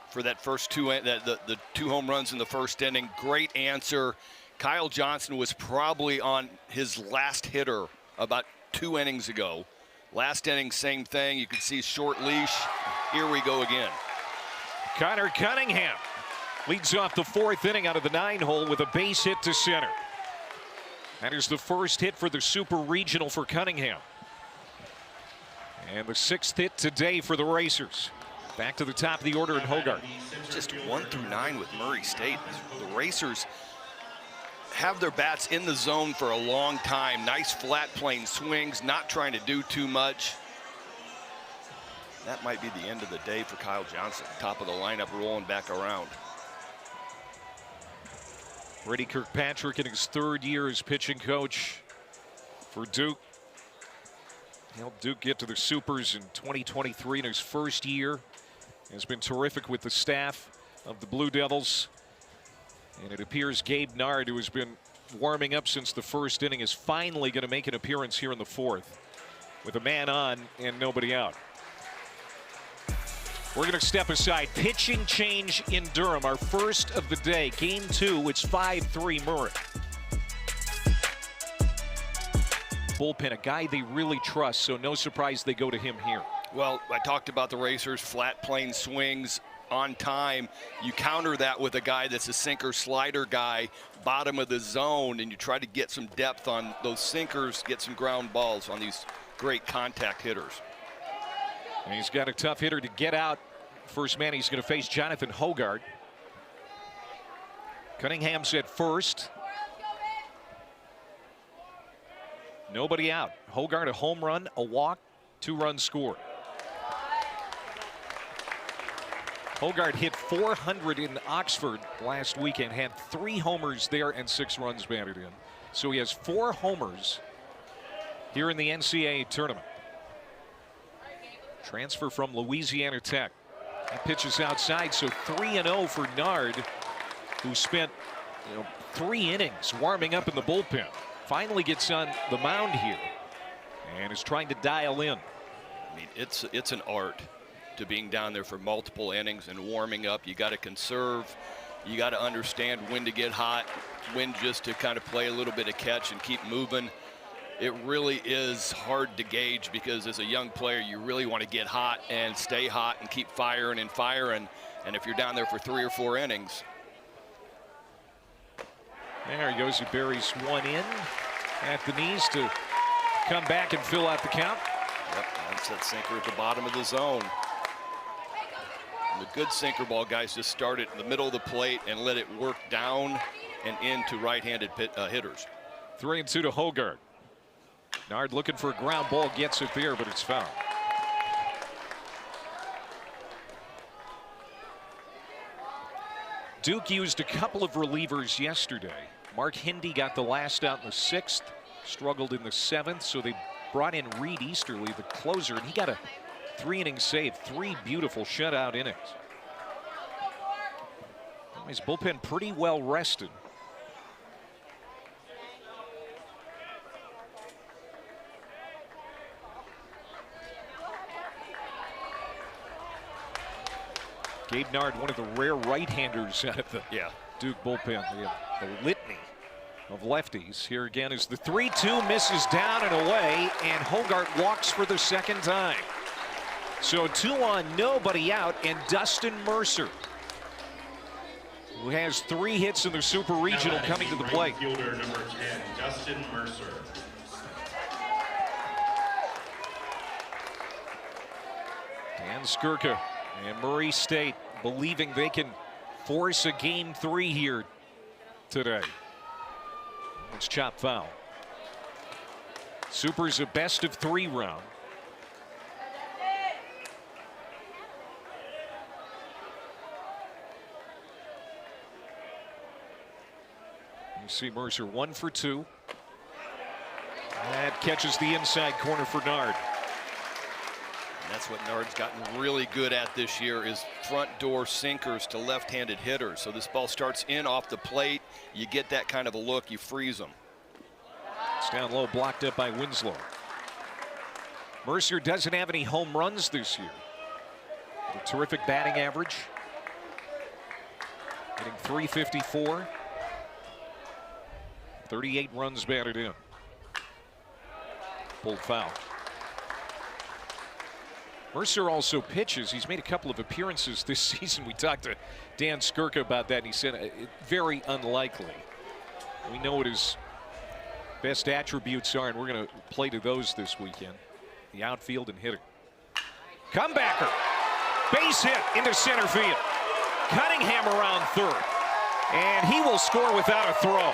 For that first the 2 home runs in the first inning, great answer. Kyle Johnson was probably on his last hitter about 2 innings ago. Last inning, same thing. You can see short leash. Here we go again. Connor Cunningham leads off the 4th inning out of the 9-hole with a base hit to center. That is the first hit for the Super Regional for Cunningham. And the 6th hit today for the Racers. Back to the top of the order in Hogarth. Just 1 through 9 with Murray State. The Racers have their bats in the zone for a long time. Nice flat plane swings, not trying to do too much. That might be the end of the day for Kyle Johnson. Top of the lineup, rolling back around. Brady Kirkpatrick in his 3rd year as pitching coach for Duke. Helped Duke get to the Supers in 2023 in his 1st year. Has been terrific with the staff of the Blue Devils. And it appears Gabe Nard, who has been warming up since the 1st inning, is finally going to make an appearance here in the 4th with a man on and nobody out. We're going to step aside. Pitching change in Durham, our first of the day. Game 2, it's 5-3 Murray. Bullpen, a guy they really trust, so no surprise they go to him here. Well, I talked about the Racers, flat plane swings on time. You counter that with a guy that's a sinker slider guy, bottom of the zone, and you try to get some depth on those sinkers, get some ground balls on these great contact hitters. And he's got a tough hitter to get out. First man he's going to face, Jonathan Hogarth. Cunningham's at first. Nobody out. Hogarth, a home run, a walk, 2 runs scored. Hogarth hit 400 in Oxford last weekend, had 3 homers there and 6 runs batted in. So he has 4 homers here in the NCAA tournament. Transfer from Louisiana Tech. He pitches outside, so 3-0 for Nard, who spent 3 innings warming up in the bullpen. Finally gets on the mound here and is trying to dial in. I mean, it's an art to being down there for multiple innings and warming up. You got to conserve. You got to understand when to get hot, when just to kind of play a little bit of catch and keep moving. It really is hard to gauge because as a young player, you really want to get hot and stay hot and keep firing and firing. And if you're down there for 3 or 4 innings. There he goes. He buries one in. at the knees to come back and fill out the count. Yep, that's that sinker at the bottom of the zone. And the good sinker ball guys just start it in the middle of the plate and let it work down and into right-handed hitters. 3-2 to Hogard. Nard looking for a ground ball, gets it there, but it's foul. Duke used a couple of relievers yesterday. Mark Hindy got the last out in the 6th, struggled in the 7th, so they brought in Reed Easterly, the closer, and he got a 3-inning save, 3 beautiful shutout innings. His bullpen pretty well rested. Gabe Nard, one of the rare right-handers out of the Duke bullpen. They have a litany of lefties. Here again is the 3-2, misses down and away, and Hogart walks for the second time. So 2 on, nobody out, and Dustin Mercer, who has 3 hits in the Super Regional, coming to the plate. Fielder number 10, Dustin Mercer. Dan Skirka and Murray State believing they can force a game 3 here today. It's chopped foul. Super's a best of 3 round. You see Mercer 1 for 2. That catches the inside corner for Nard. And that's what Nard's gotten really good at this year, is front door sinkers to left-handed hitters. So this ball starts in off the plate. You get that kind of a look, you freeze them. It's down low, blocked up by Winslow. Mercer doesn't have any home runs this year. A terrific batting average. Hitting .354. 38 runs batted in. Pulled foul. Mercer also pitches. He's made a couple of appearances this season. We talked to Dan Skirka about that, and he said very unlikely. We know what his best attributes are, and we're going to play to those this weekend. The outfield and hitting. Comebacker. Base hit into center field. Cunningham around third. And he will score without a throw.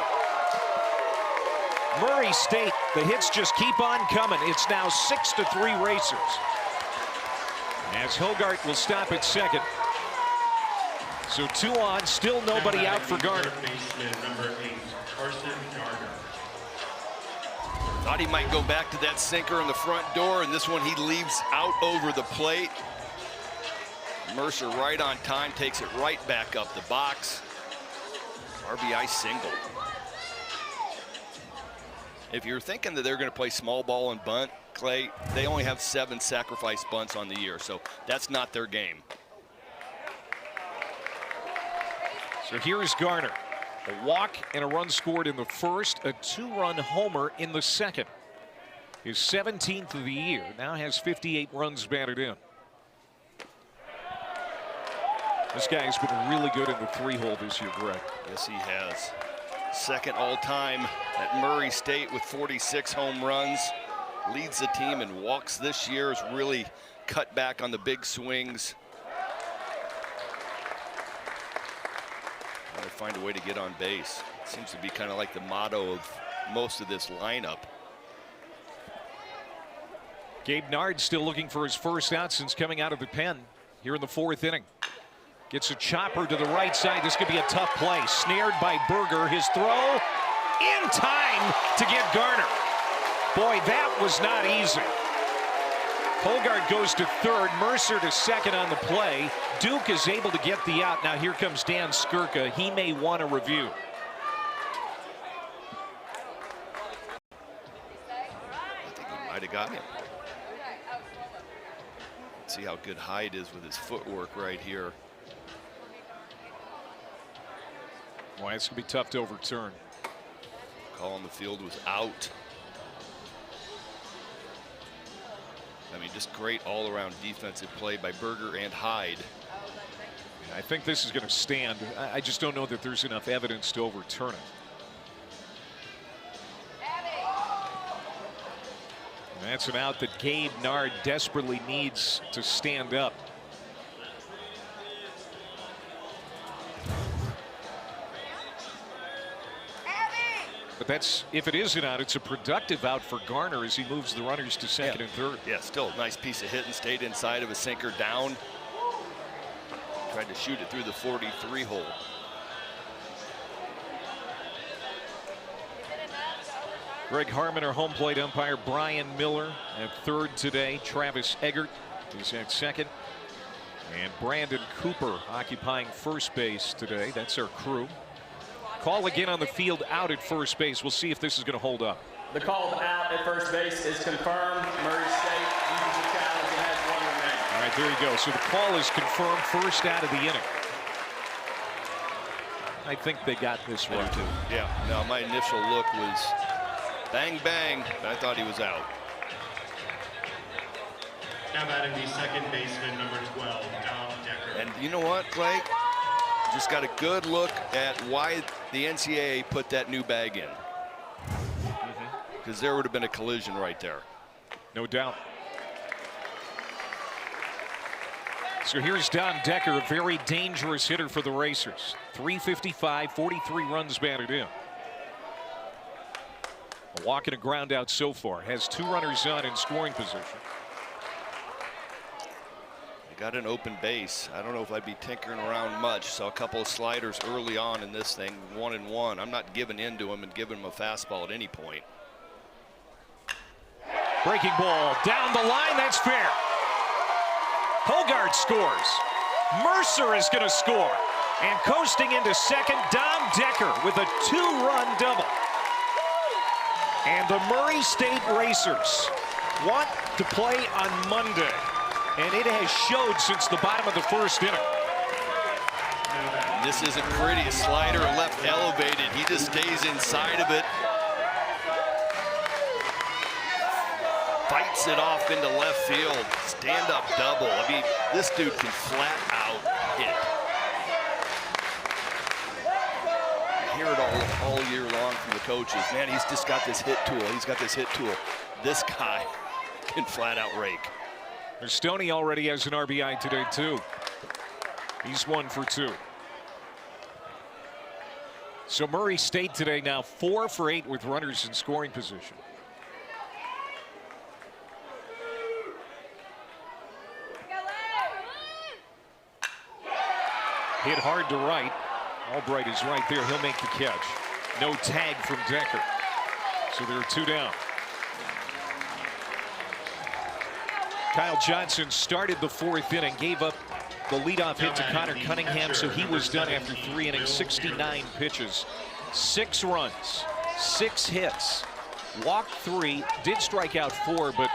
Murray State, the hits just keep on coming. It's now 6-3 Racers. As Hogart will stop at second. So 2 on, still nobody out for Garner. Number 8, Carson Garner. Thought he might go back to that sinker in the front door, and this one he leaves out over the plate. Mercer right on time, takes it right back up the box. RBI single. If you're thinking that they're going to play small ball and bunt, Clay, they only have 7 sacrifice bunts on the year, so that's not their game. So here is Garner. A walk and a run scored in the first, a 2-run homer in the second. His 17th of the year, now has 58 runs batted in. This guy's been really good in the 3-hole this year, Greg. Yes, he has. Second all-time at Murray State with 46 home runs. Leads the team in walks this year, has really cut back on the big swings. Got to find a way to get on base. Seems to be kind of like the motto of most of this lineup. Gabe Nard still looking for his first out since coming out of the pen here in the 4th inning. Gets a chopper to the right side. This could be a tough play. Snared by Berger. His throw in time to get Garner. Boy, that was not easy. Hogart goes to third. Mercer to second on the play. Duke is able to get the out. Now here comes Dan Skirka. He may want a review. I think he might have got him. See how good Hyde is with his footwork right here. Boy, it's going to be tough to overturn. Call on the field was out. I mean, just great all-around defensive play by Berger and Hyde. I think this is going to stand. I just don't know that there's enough evidence to overturn it. That's an out that Gabe Nard desperately needs to stand up. But that's, if it is an out, it's a productive out for Garner as he moves the runners to second and third. Yeah, still a nice piece of hitting, stayed inside of a sinker down. Tried to shoot it through the 43 hole. Greg Harmon, our home plate umpire. Brian Miller at third today. Travis Eggert is at second. And Brandon Cooper occupying first base today. That's our crew. Call again on the field out at first base. We'll see if this is going to hold up. The call out at first base is confirmed. Murray State uses the challenge and has one remaining. All right, there you go. So the call is confirmed, first out of the inning. I think they got this right. Yeah, no, my initial look was bang, bang. I thought he was out. Now batting the second baseman, number 12, Dom Decker. And you know what, Clay? Just got a good look at why the NCAA put that new bag in. Because there would have been a collision right there. No doubt. So here's Dom Decker, a very dangerous hitter for the Racers. 355, 43 runs batted in. A walk and a ground out so far. Has 2 runners on in scoring position. Got an open base. I don't know if I'd be tinkering around much. Saw a couple of sliders early on in this thing, 1-1. I'm not giving in to him and giving him a fastball at any point. Breaking ball down the line. That's fair. Hogard scores. Mercer is going to score. And coasting into second, Dom Decker with a 2-run double. And the Murray State Racers want to play on Monday. And it has showed since the bottom of the first inning. This isn't pretty. A slider left elevated. He just stays inside of it. Fights it off into left field. Stand-up double. I mean, this dude can flat out hit. You hear it all year long from the coaches. Man, he's just got this hit tool. He's got this hit tool. This guy can flat out rake. Stoney already has an RBI today, too. He's 1 for 2. So Murray State today now 4 for 8 with runners in scoring position. Hit hard to right. Albright is right there. He'll make the catch. No tag from Decker. So there are 2 down. Kyle Johnson started the 4th inning, gave up the leadoff hit to Connor Cunningham, so he was done after 3 innings, 69 pitches, 6 runs, 6 hits, walked 3, did strike out 4, but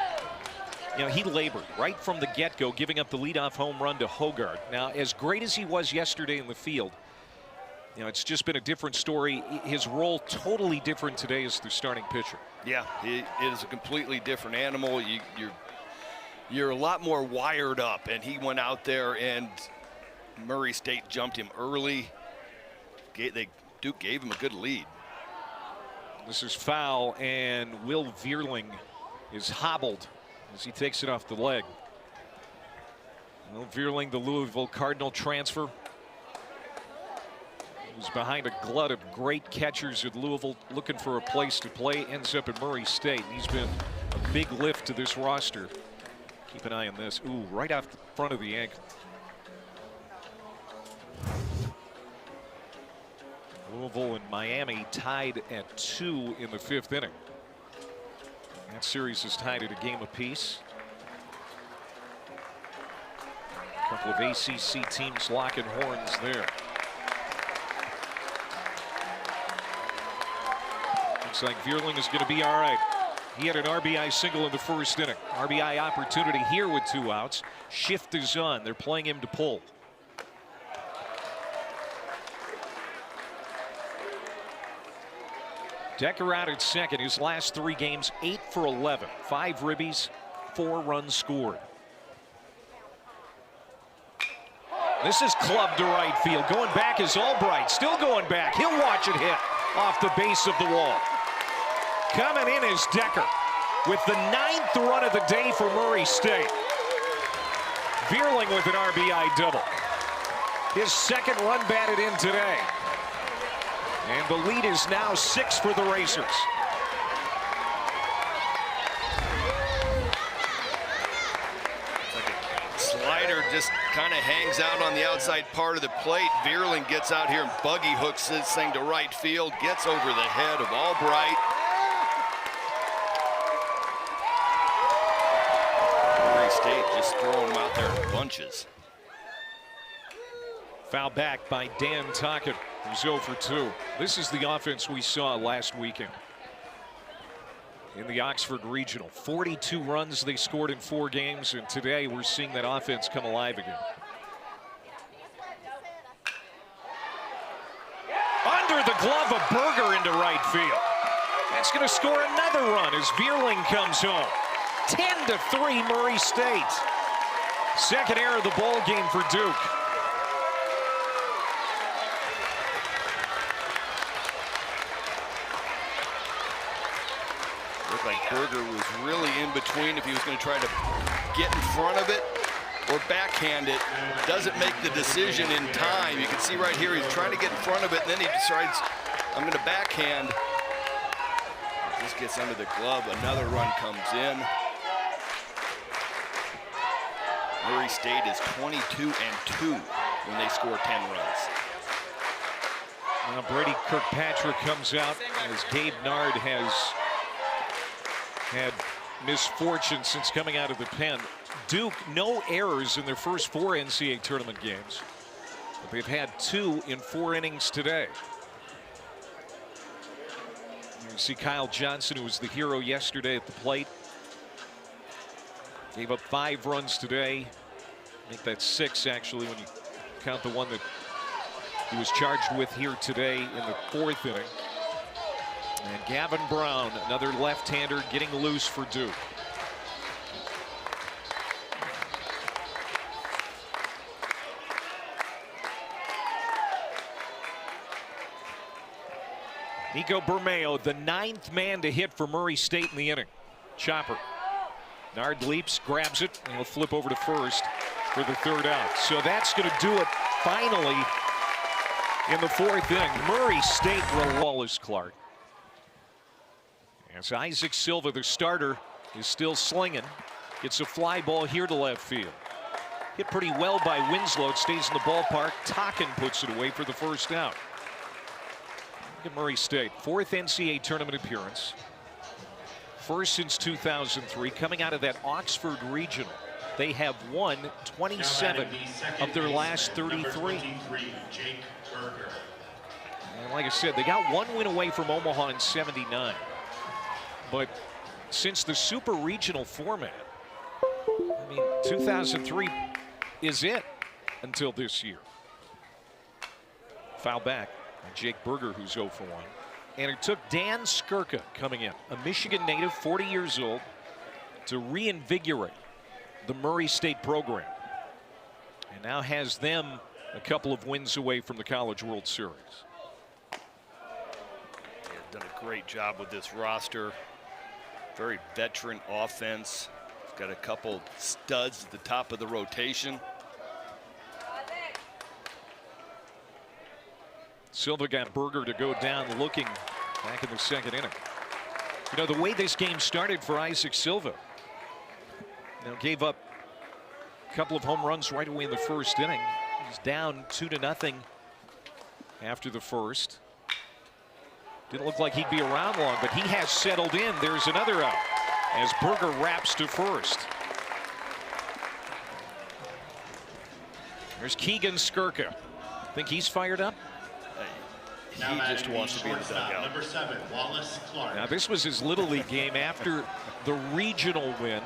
you know, he labored right from the get-go, giving up the leadoff home run to Hogard. Now, as great as he was yesterday in the field, you know, it's just been a different story. His role totally different today as the starting pitcher. Yeah, it is a completely different animal. You're a lot more wired up, and he went out there and Murray State jumped him early. Duke gave him a good lead. This is foul, and Will Vierling is hobbled as he takes it off the leg. Will Vierling, the Louisville Cardinal transfer, was behind a glut of great catchers at Louisville looking for a place to play, ends up at Murray State. He's been a big lift to this roster. Keep an eye on this. Ooh, right off the front of the ankle. Louisville and Miami tied at 2 in the 5th inning. That series is tied at a game apiece. A couple of ACC teams locking horns there. Looks like Vierling is going to be all right. He had an RBI single in the 1st inning. RBI opportunity here with 2 outs. Shift is on. They're playing him to pull. Decker out at second. His last 3 games, 8 for 11. 5 ribbies, 4 runs scored. This is clubbed to right field. Going back is Albright. Still going back. He'll watch it hit off the base of the wall. Coming in is Decker. with the 9th run of the day for Murray State. Vierling with an RBI double. His 2nd run batted in today. And the lead is now 6 for the Racers. Slider just kind of hangs out on the outside part of the plate. Vierling gets out here and buggy hooks this thing to right field, gets over the head of Albright. Murray State just throwing them out there in bunches. Foul back by Dan Tockett, who's 0 for 2. This is the offense we saw last weekend in the Oxford Regional. 42 runs they scored in 4 games, and today we're seeing that offense come alive again. Under the glove of Berger into right field. That's going to score another run as Vierling comes home. 10-3 Murray State. 2nd error of the ball game for Duke. Looked like Berger was really in between if he was going to try to get in front of it or backhand it. Doesn't make the decision in time. You can see right here he's trying to get in front of it, and then he decides, I'm going to backhand. Just gets under the glove. Another run comes in. Murray State is 22-2 when they score 10 runs. Now Brady Kirkpatrick comes out as Gabe Nard has had misfortune since coming out of the pen. Duke, no errors in their first 4 NCAA tournament games, but they've had 2 in 4 innings today. You see Kyle Johnson, who was the hero yesterday at the plate, gave up 5 runs today. I think that's 6 actually when you count the one that he was charged with here today in the 4th inning. And Gavin Brown, another left-hander, getting loose for Duke. Nico Bermeo, the 9th man to hit for Murray State in the inning. Chopper. Nard leaps, grabs it, and he'll flip over to first for the 3rd out. So that's going to do it finally in the 4th inning. Murray State Wallace Clark. As Isaac Silva, the starter, is still slinging. Gets a fly ball here to left field. Hit pretty well by Winslow. It stays in the ballpark. Tocken puts it away for the 1st out. Look at Murray State. 4th NCAA tournament appearance. 1st since 2003. Coming out of that Oxford Regional, they have won 27 of their last 33. And like I said, they got 1 win away from Omaha in '79. But since the super regional format, I mean, 2003 is it until this year. Foul back by Jake Berger, who's 0 for 1. And it took Dan Skirka coming in, a Michigan native, 40 years old, to reinvigorate the Murray State program. And now has them a couple of wins away from the College World Series. They've done a great job with this roster. Very veteran offense. Got a couple studs at the top of the rotation. Silva got Berger to go down looking back in the 2nd inning. You know, the way this game started for Isaac Silva, you know, gave up a couple of home runs right away in the 1st inning. He's down 2-0 after the 1st. Didn't look like he'd be around long, but he has settled in. There's another out as Berger wraps to 1st. There's Keegan Skirka. Think he's fired up? He just wants to be in the dugout. Number 7, Wallace Clark. Now this was his Little League game after the regional win.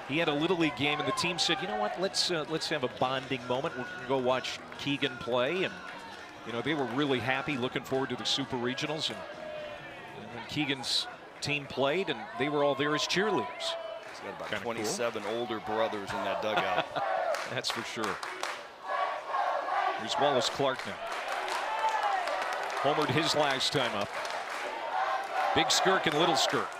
He had a Little League game, and the team said, you know what, let's have a bonding moment. We're going to go watch Keegan play. And you know, they were really happy, looking forward to the Super Regionals. And when Keegan's team played, and they were all there as cheerleaders. He's got about Kinda 27 older brothers in that dugout. That's for sure. Here's Wallace Clark now. Homered his last time up. Big Skirk and Little Skirk.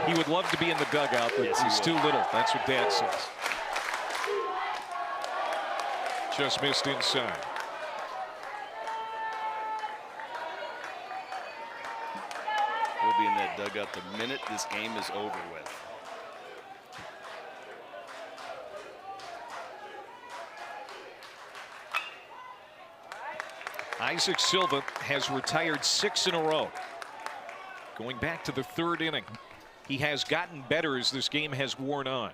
He would love to be in the dugout, but Yes, he's too little. That's what Dad says. Just missed inside. He'll be in that dugout the minute this game is over with. Isaac Silva has retired 6 in a row. Going back to the 3rd inning. He has gotten better as this game has worn on.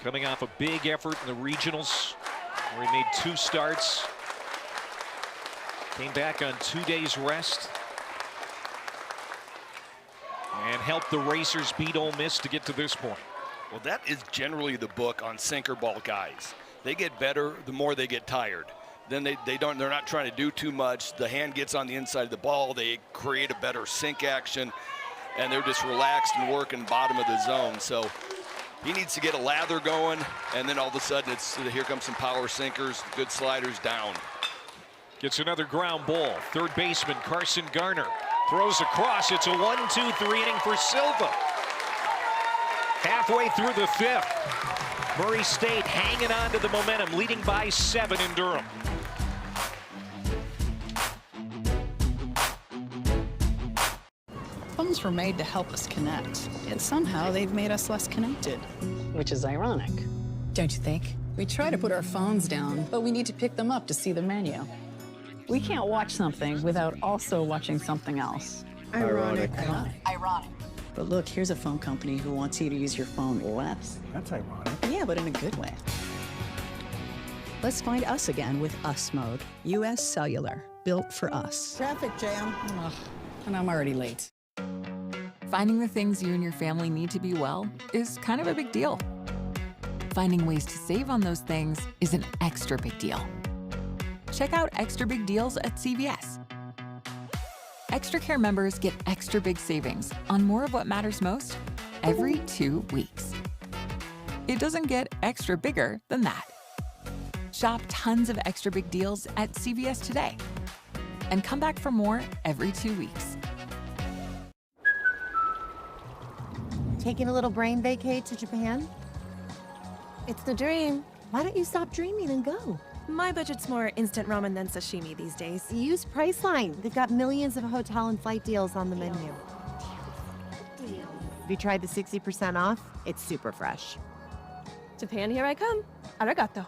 Coming off a big effort in the regionals, where he made 2 starts. Came back on 2 days rest. And helped the Racers beat Ole Miss to get to this point. Well, that is generally the book on sinker ball guys. They get better the more they get tired. Then they're not trying to do too much. The hand gets on the inside of the ball. They create a better sink action, and they're just relaxed and working bottom of the zone. So he needs to get a lather going, and then all of a sudden here comes some power sinkers, good sliders down. Gets another ground ball. 3rd baseman Carson Garner throws across. It's a 1-2-3 inning for Silva. Halfway through the 5th. Murray State hanging on to the momentum, leading by 7 in Durham. Phones were made to help us connect, yet somehow they've made us less connected. Which is ironic. Don't you think? We try to put our phones down, but we need to pick them up to see the menu. We can't watch something without also watching something else. Ironic. But look, here's a phone company who wants you to use your phone less. That's ironic. Yeah, but in a good way. Let's find us again with Us Mode. U.S. Cellular, built for us. Traffic jam. Ugh, and I'm already late. Finding the things you and your family need to be well is kind of a big deal. Finding ways to save on those things is an extra big deal. Check out extra big deals at CVS. Extra Care members get extra big savings on more of what matters most every 2 weeks. It doesn't get extra bigger than that. Shop tons of extra big deals at CVS today and come back for more every 2 weeks. Taking a little brain vacay to Japan? It's the dream. Why don't you stop dreaming and go? My budget's more instant ramen than sashimi these days. Use Priceline. They've got millions of hotel and flight deals on the menu. Have you tried the 60% off? It's super fresh. Japan, here I come. Arigato.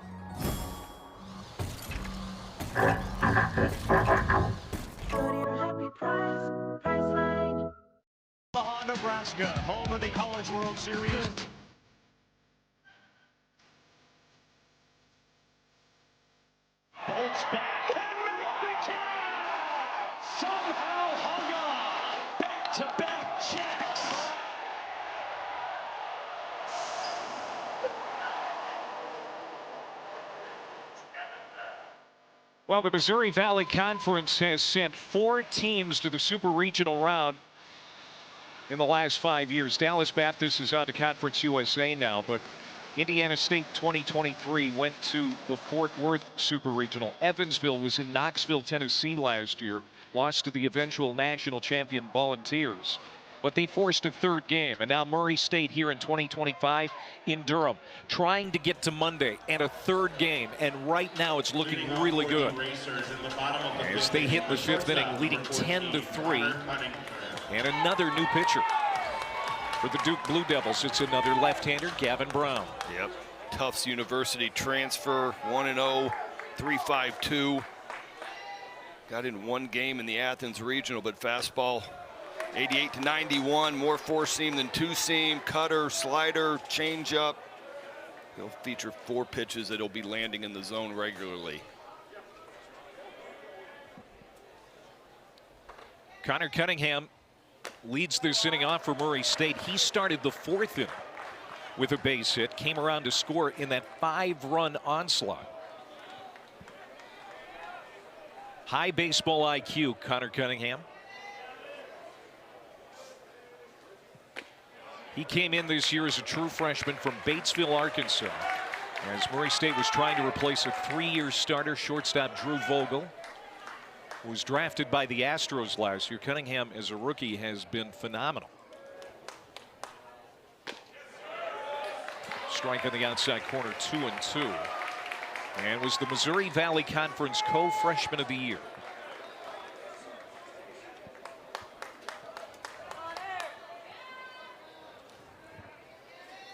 Omaha, Nebraska, home of the College World Series. Bolts back and make the catch! Somehow hung on. Back-to-back checks. Well, the Missouri Valley Conference has sent 4 teams to the Super Regional round in the last 5 years. Dallas Baptist is on to Conference USA now, but Indiana State 2023 went to the Fort Worth Super Regional. Evansville was in Knoxville, Tennessee last year, lost to the eventual national champion Volunteers. But they forced a 3rd game, and now Murray State here in 2025 in Durham, trying to get to Monday and a 3rd game, and right now it's looking really good. As they hit the 5th inning, leading 10-3, and another new pitcher. For the Duke Blue Devils, it's another left-hander, Gavin Brown. Yep. Tufts University transfer, 1-0, 3.52. Got in 1 game in the Athens Regional, but fastball 88 to 91, more 4-seam than 2-seam, cutter, slider, changeup. He'll feature 4 pitches that he'll be landing in the zone regularly. Connor Cunningham leads this inning off for Murray State. He started the 4th inning with a base hit, came around to score in that 5-run onslaught. High baseball IQ, Connor Cunningham. He came in this year as a true freshman from Batesville, Arkansas, as Murray State was trying to replace a 3-year starter, shortstop Drew Vogel. was drafted by the Astros last year. Cunningham, as a rookie, has been phenomenal. Strike on the outside corner, 2-2. And was the Missouri Valley Conference co-freshman of the year.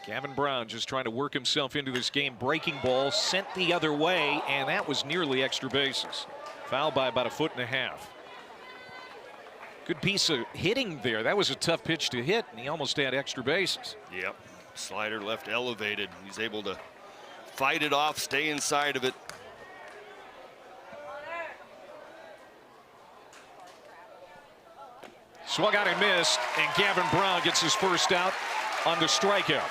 Gavin Brown just trying to work himself into this game. Breaking ball sent the other way, and that was nearly extra bases. Fouled by about 1.5 feet. Good piece of hitting there. That was a tough pitch to hit, and he almost had extra bases. Yep. Slider left elevated. He's able to fight it off, stay inside of it. Swung out and missed, and Gavin Brown gets his first out on the strikeout.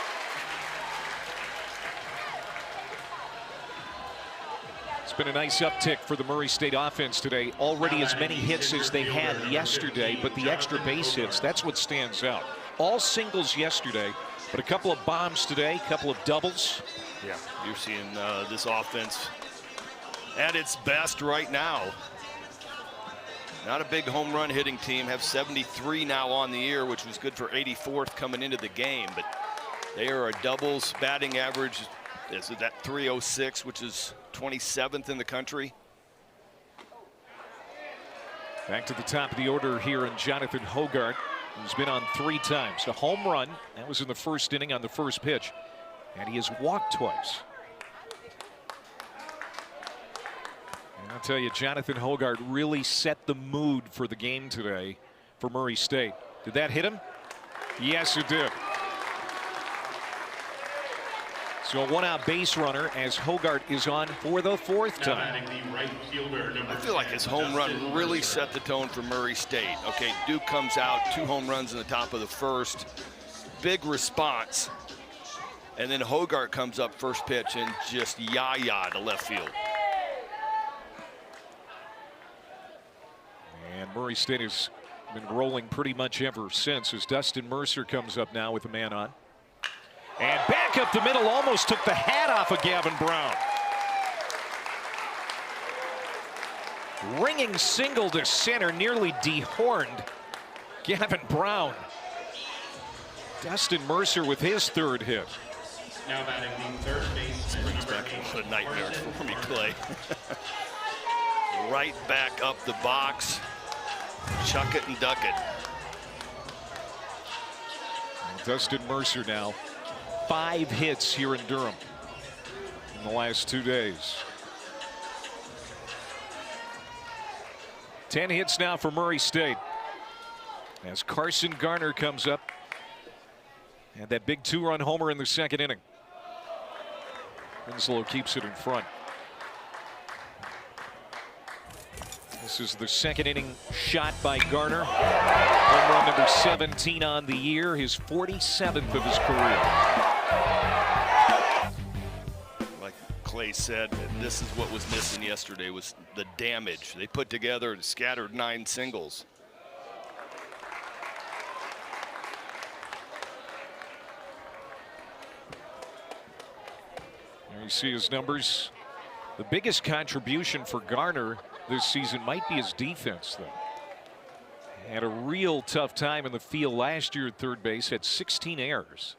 It's been a nice uptick for the Murray State offense today. Already as many hits as they had yesterday, but the extra base hits, that's what stands out. All singles yesterday, but a couple of bombs today, a couple of doubles. Yeah, you're seeing this offense at its best right now. Not a big home run hitting team, have 73 now on the year, which was good for 84th coming into the game, but they are a doubles batting average. Is that 306, which is 27th in the country. Back to the top of the order here in Jonathan Hogart, who's been on 3 times. A home run, that was in the first inning on the first pitch, and he has walked twice. And I'll tell you, Jonathan Hogart really set the mood for the game today for Murray State. Did that hit him? Yes, it did. So a 1-out base runner as Hogart is on for the 4th time. I feel like his home run really set the tone for Murray State. Okay, Duke comes out, 2 home runs in the top of the first. Big response. And then Hogart comes up first pitch and just yah-yah to left field. And Murray State has been rolling pretty much ever since as Dustin Mercer comes up now with a man on. And back up the middle, almost took the hat off of Gavin Brown. Ringing single to center, nearly dehorned Gavin Brown. Dustin Mercer with his 3rd hit. Now batting the third base. Brings back a nightmare for me, Clay. Right back up the box. Chuck it and duck it. Dustin Mercer now 5 hits here in Durham in the last 2 days. 10 hits now for Murray State as Carson Garner comes up, and that big 2-run homer in the 2nd inning. Winslow keeps it in front. This is the 2nd inning shot by Garner. Home run number 17 on the year, his 47th of his career. Like Clay said, this is what was missing yesterday, was the damage. They put together and scattered 9 singles. There you see his numbers. The biggest contribution for Garner this season might be his defense, though. Had a real tough time in the field last year at third base, had 16 errors.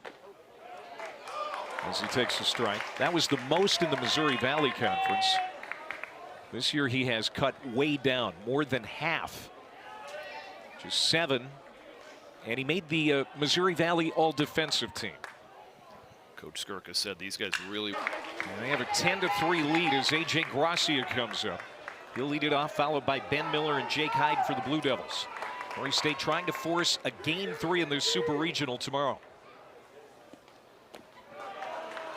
As he takes a strike. That was the most in the Missouri Valley Conference. This year he has cut way down, more than half. Just 7. And he made the Missouri Valley all-defensive team. Coach Skirka said these guys really... And they have a 10-3 lead as A.J. Gracia comes up. He'll lead it off, followed by Ben Miller and Jake Hyde for the Blue Devils. Murray State trying to force a Game 3 in their Super Regional tomorrow.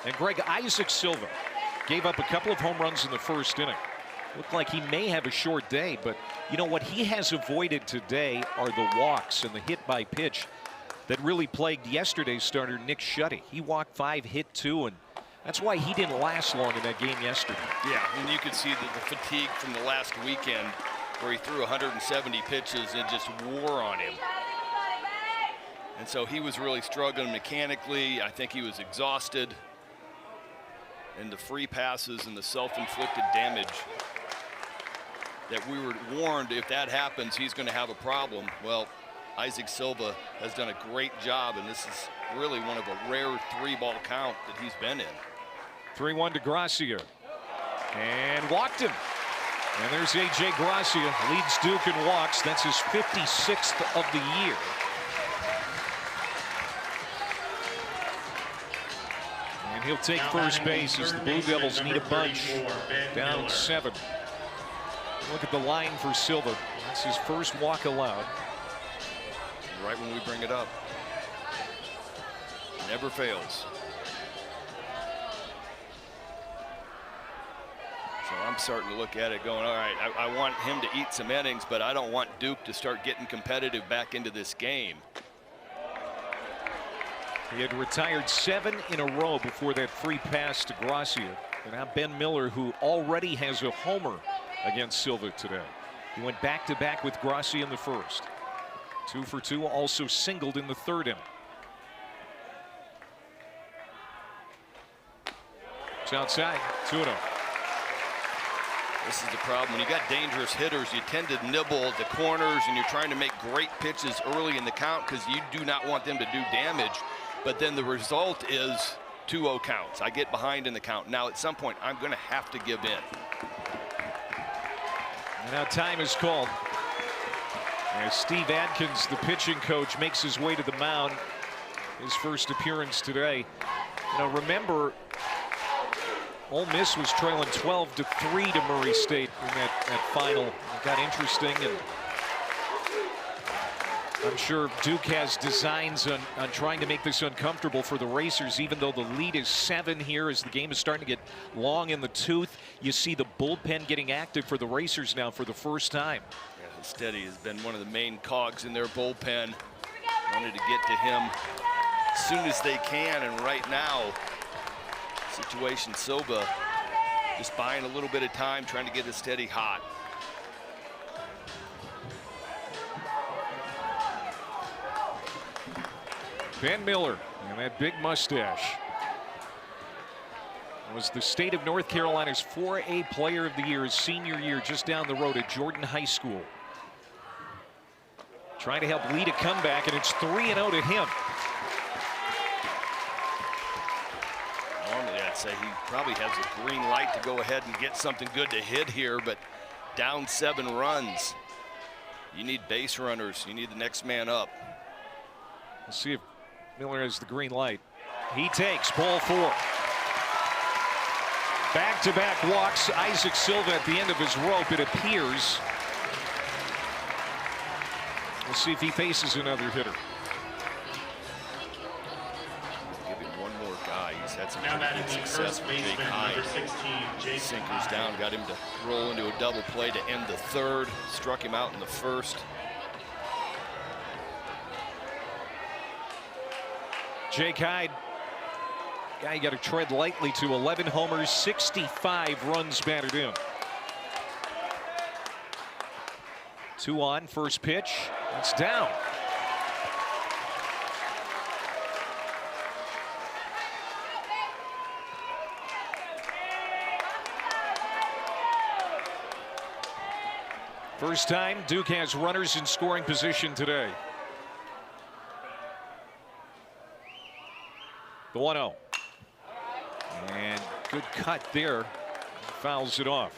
And Greg Isaac Silva gave up a couple of home runs in the first inning. Looked like he may have a short day, but you know what he has avoided today are the walks and the hit by pitch that really plagued yesterday's starter Nick Schutte. He walked 5, hit 2, and that's why he didn't last long in that game yesterday. Yeah, and you could see the fatigue from the last weekend where he threw 170 pitches and just wore on him. And so he was really struggling mechanically. I think he was exhausted. And the free passes and the self-inflicted damage that we were warned if that happens, he's going to have a problem. Well, Isaac Silva has done a great job, and this is really one of a rare 3-ball count that he's been in. 3-1 to Gracia. And walked him. And there's A.J. Gracia, leads Duke in walks. That's his 56th of the year. And he'll take first base as the Blue Devils need a bunch. Down 7. Look at the line for Silva. That's his first walk allowed. Right when we bring it up. Never fails. So I'm starting to look at it going, all right, I want him to eat some innings, but I don't want Duke to start getting competitive back into this game. He had retired 7 in a row before that free pass to Gracia. And now Ben Miller, who already has a homer against Silva today. He went back-to-back with Gracia in the first. 2 for 2, also singled in the third inning. It's outside, 2-0. This is the problem. When you got dangerous hitters, you tend to nibble at the corners, and you're trying to make great pitches early in the count because you do not want them to do damage. But then the result is 2-0 counts. I get behind in the count. Now, at some point, I'm going to have to give in. And now time is called. As Steve Adkins, the pitching coach, makes his way to the mound. His first appearance today. You know, remember, Ole Miss was trailing 12-3 to Murray State in that final. It got interesting, and I'm sure Duke has designs on trying to make this uncomfortable for the Racers, even though the lead is 7 here as the game is starting to get long in the tooth. You see the bullpen getting active for the Racers now for the first time. Yeah, Steady has been one of the main cogs in their bullpen. Wanted to get to him as soon as they can, and right now, situation Silva just buying a little bit of time, trying to get Steady hot. Ben Miller and that big mustache was the state of North Carolina's 4A Player of the Year his senior year, just down the road at Jordan High School. Trying to help lead a comeback, and it's 3-0 to him. Normally, I'd say he probably has a green light to go ahead and get something good to hit here, but down 7 runs. You need base runners. You need the next man up. Let's see if Miller has the green light. He takes ball 4. Back-to-back walks. Isaac Silva at the end of his rope, it appears. We'll see if he faces another hitter. Give him one more guy. He's had some good success with Jake Hyde. Sinkers down, got him to roll into a double play to end the third. Struck him out in the first. Jake Hyde, guy you got to tread lightly to. 11 homers, 65 runs batted in. 2 on, first pitch. It's down. First time Duke has runners in scoring position today. The 1-0. And good cut there. Fouls it off.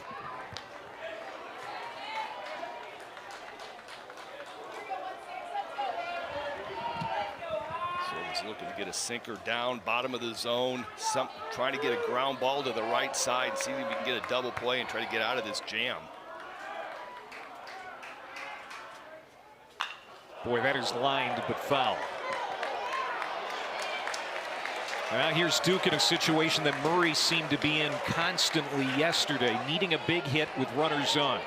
So he's looking to get a sinker down, bottom of the zone. Trying to get a ground ball to the right side. See if he can get a double play and try to get out of this jam. Boy, that is lined but foul. Now here's Duke in a situation that Murray seemed to be in constantly yesterday, needing a big hit with runners on.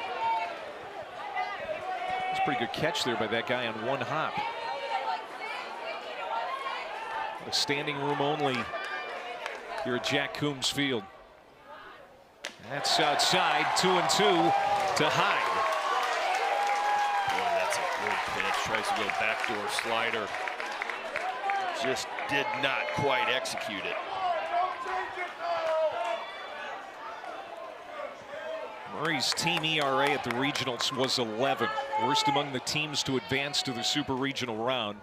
It's a pretty good catch there by that guy on one hop. A standing room only here at Jack Coombs Field. That's outside, 2-2 to Hyde. Boy, that's a good pitch. Tries to go backdoor slider. Just did not quite execute it. Murray's team ERA at the regionals was 11, worst among the teams to advance to the super regional round.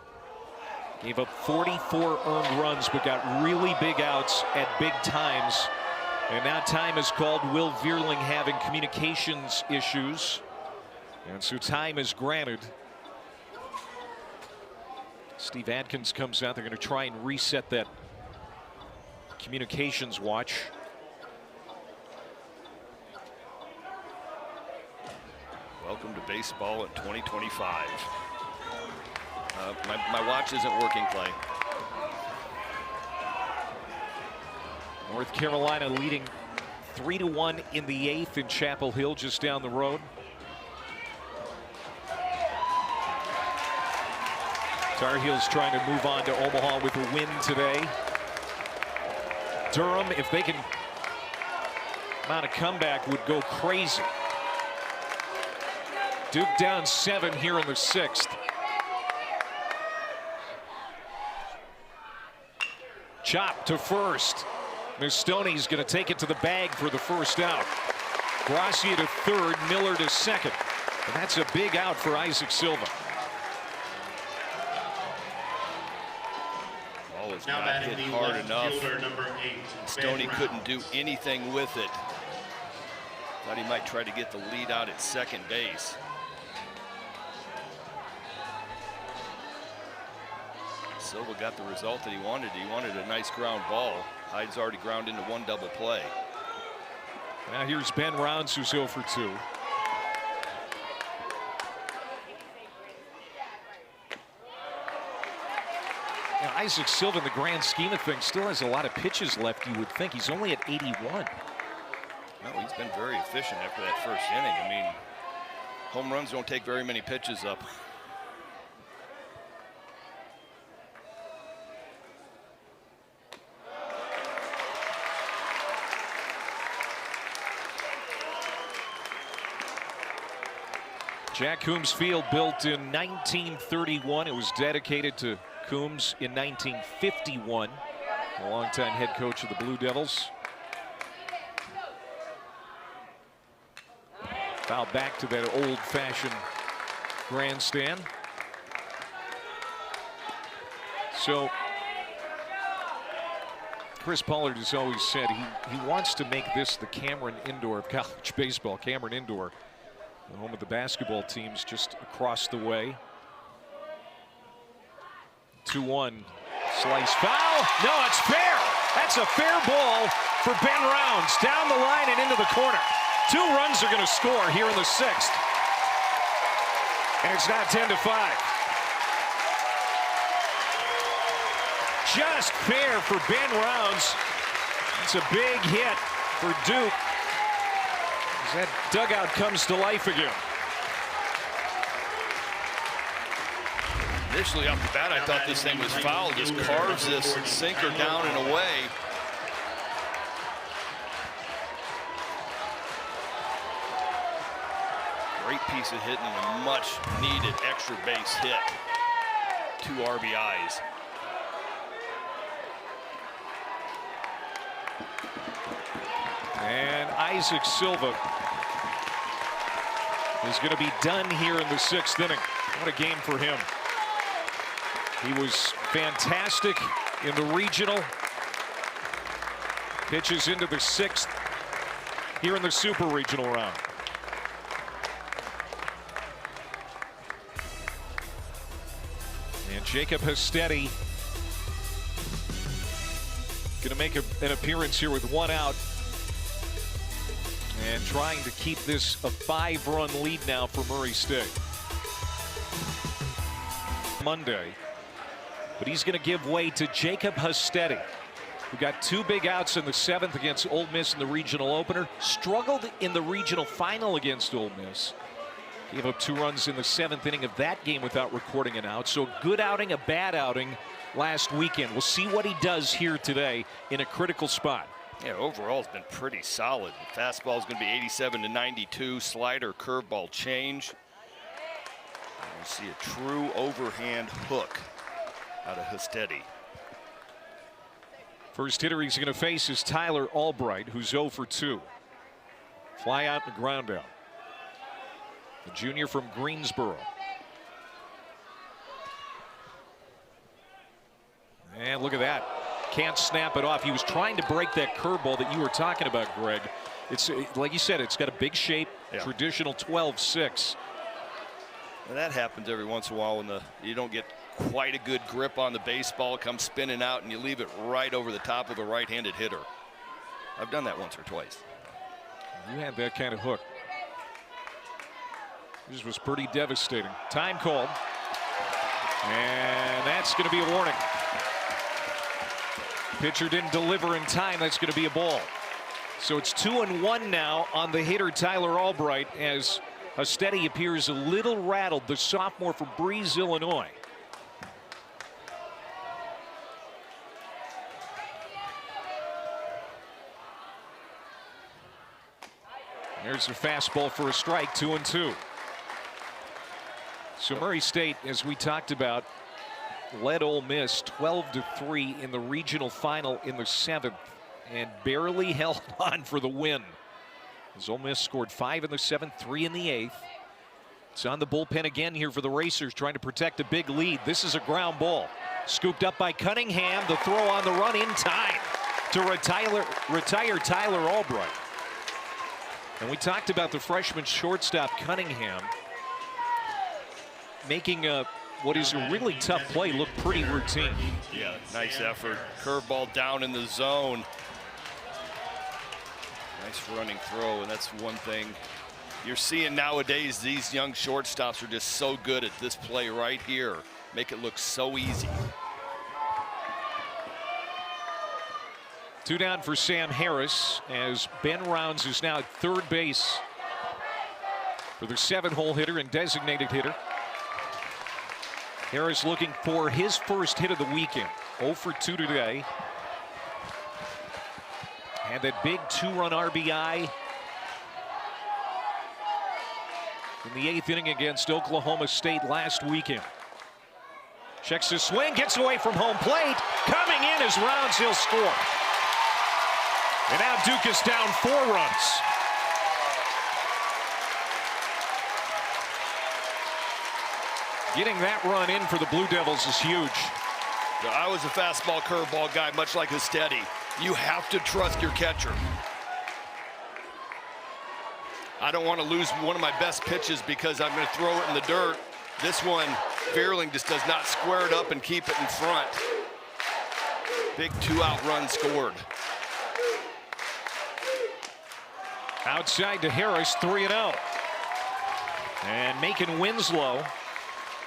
Gave up 44 earned runs, but got really big outs at big times. And now time is called. Will Vierling having communications issues, and so time is granted. Steve Adkins comes out. They're going to try and reset that communications watch. Welcome to baseball in 2025. My watch isn't working, Clay. North Carolina leading 3-1 in the 8th in Chapel Hill, just down the road. Tar Heels trying to move on to Omaha with a win today. Durham, if they can mount a comeback, would go crazy. Duke down 7 here in the 6th. Chop to first. Stoney's going to take it to the bag for the first out. Gracia to third, Miller to second. And that's a big out for Isaac Silva. Ball is not hit hard enough. Stoney couldn't do anything with it. Thought he might try to get the lead out at second base. Silva got the result that he wanted. He wanted a nice ground ball. Hyde's already ground into one double play. Now here's Ben Rounds, who's 0 for 2. Now, Isaac Silva, in the grand scheme of things, still has a lot of pitches left, you would think. He's only at 81. No, he's been very efficient after that first inning. I mean, home runs don't take very many pitches up. Jack Coombs Field, built in 1931. It was dedicated to Coombs in 1951. A longtime head coach of the Blue Devils. Foul back to that old-fashioned grandstand. So Chris Pollard has always said he wants to make this the Cameron Indoor of college baseball. Cameron Indoor, the home of the basketball teams, just across the way. 2-1, slice foul. No, it's fair. That's a fair ball for Ben Rounds, down the line and into the corner. 2 runs are going to score here in the 6th. And it's now 10-5. Just fair for Ben Rounds. It's a big hit for Duke. That dugout comes to life again. Initially off the bat, I thought this thing was foul. Just carves this sinker down and away. Great piece of hitting and a much needed extra base hit. 2 RBIs. And Isaac Silva is going to be done here in the 6th inning. What a game for him. He was fantastic in the regional. Pitches into the 6th here in the super regional round. And Jacob Hestetti going to make an appearance here with 1 out. And trying to keep this a 5-run lead now for Murray State. Monday. But he's going to give way to Jacob Hestetti, who got 2 big outs in the 7th against Ole Miss in the regional opener. Struggled in the regional final against Ole Miss. Gave up 2 runs in the 7th inning of that game without recording an out. So a good outing, a bad outing last weekend. We'll see what he does here today in a critical spot. Yeah, overall it's been pretty solid. The fastball is going to be 87 to 92. Slider, curveball change. We see a true overhand hook out of Hestetti. First hitter he's going to face is Tyler Albright, who's 0 for 2. Fly out and ground out. The junior from Greensboro. And look at that. Can't snap it off. He was trying to break that curveball that you were talking about, Greg. It's like you said, it's got a big shape, traditional 12-6. And that happens every once in a while when you don't get quite a good grip on the baseball, it comes spinning out, and you leave it right over the top of a right-handed hitter. I've done that once or twice. You had that kind of hook. This was pretty devastating. Time called. And that's going to be a warning. Pitcher didn't deliver in time. That's going to be a ball. So it's 2-1 now on the hitter Tyler Albright as Hustedi appears a little rattled, the sophomore from Breeze, Illinois. There's a fastball for a strike, 2-2. So Murray State, as we talked about, led Ole Miss 12-3 in the regional final in the 7th and barely held on for the win. As Ole Miss scored 5 in the 7th, 3 in the 8th. It's on the bullpen again here for the Racers, trying to protect a big lead. This is a ground ball. Scooped up by Cunningham. The throw on the run in time to retire Tyler Albright. And we talked about the freshman shortstop Cunningham making what is a really tough play look pretty routine. Yeah, nice effort. Curveball down in the zone. Nice running throw, and that's one thing you're seeing nowadays. These young shortstops are just so good at this play right here. Make it look so easy. 2 down for Sam Harris as Ben Rounds is now at third base for the 7-hole hitter and designated hitter. Harris looking for his first hit of the weekend. 0 for 2 today. Had that big 2-run RBI in the 8th inning against Oklahoma State last weekend. Checks his swing, gets away from home plate. Coming in is Rounds, he'll score. And now Duke is down 4 runs. Getting that run in for the Blue Devils is huge. I was a fastball curveball guy, much like Hustedi. You have to trust your catcher. I don't want to lose one of my best pitches because I'm going to throw it in the dirt. This one, Fearling just does not square it up and keep it in front. Big 2-out run scored. Outside to Harris, 3-0. And Macon Winslow,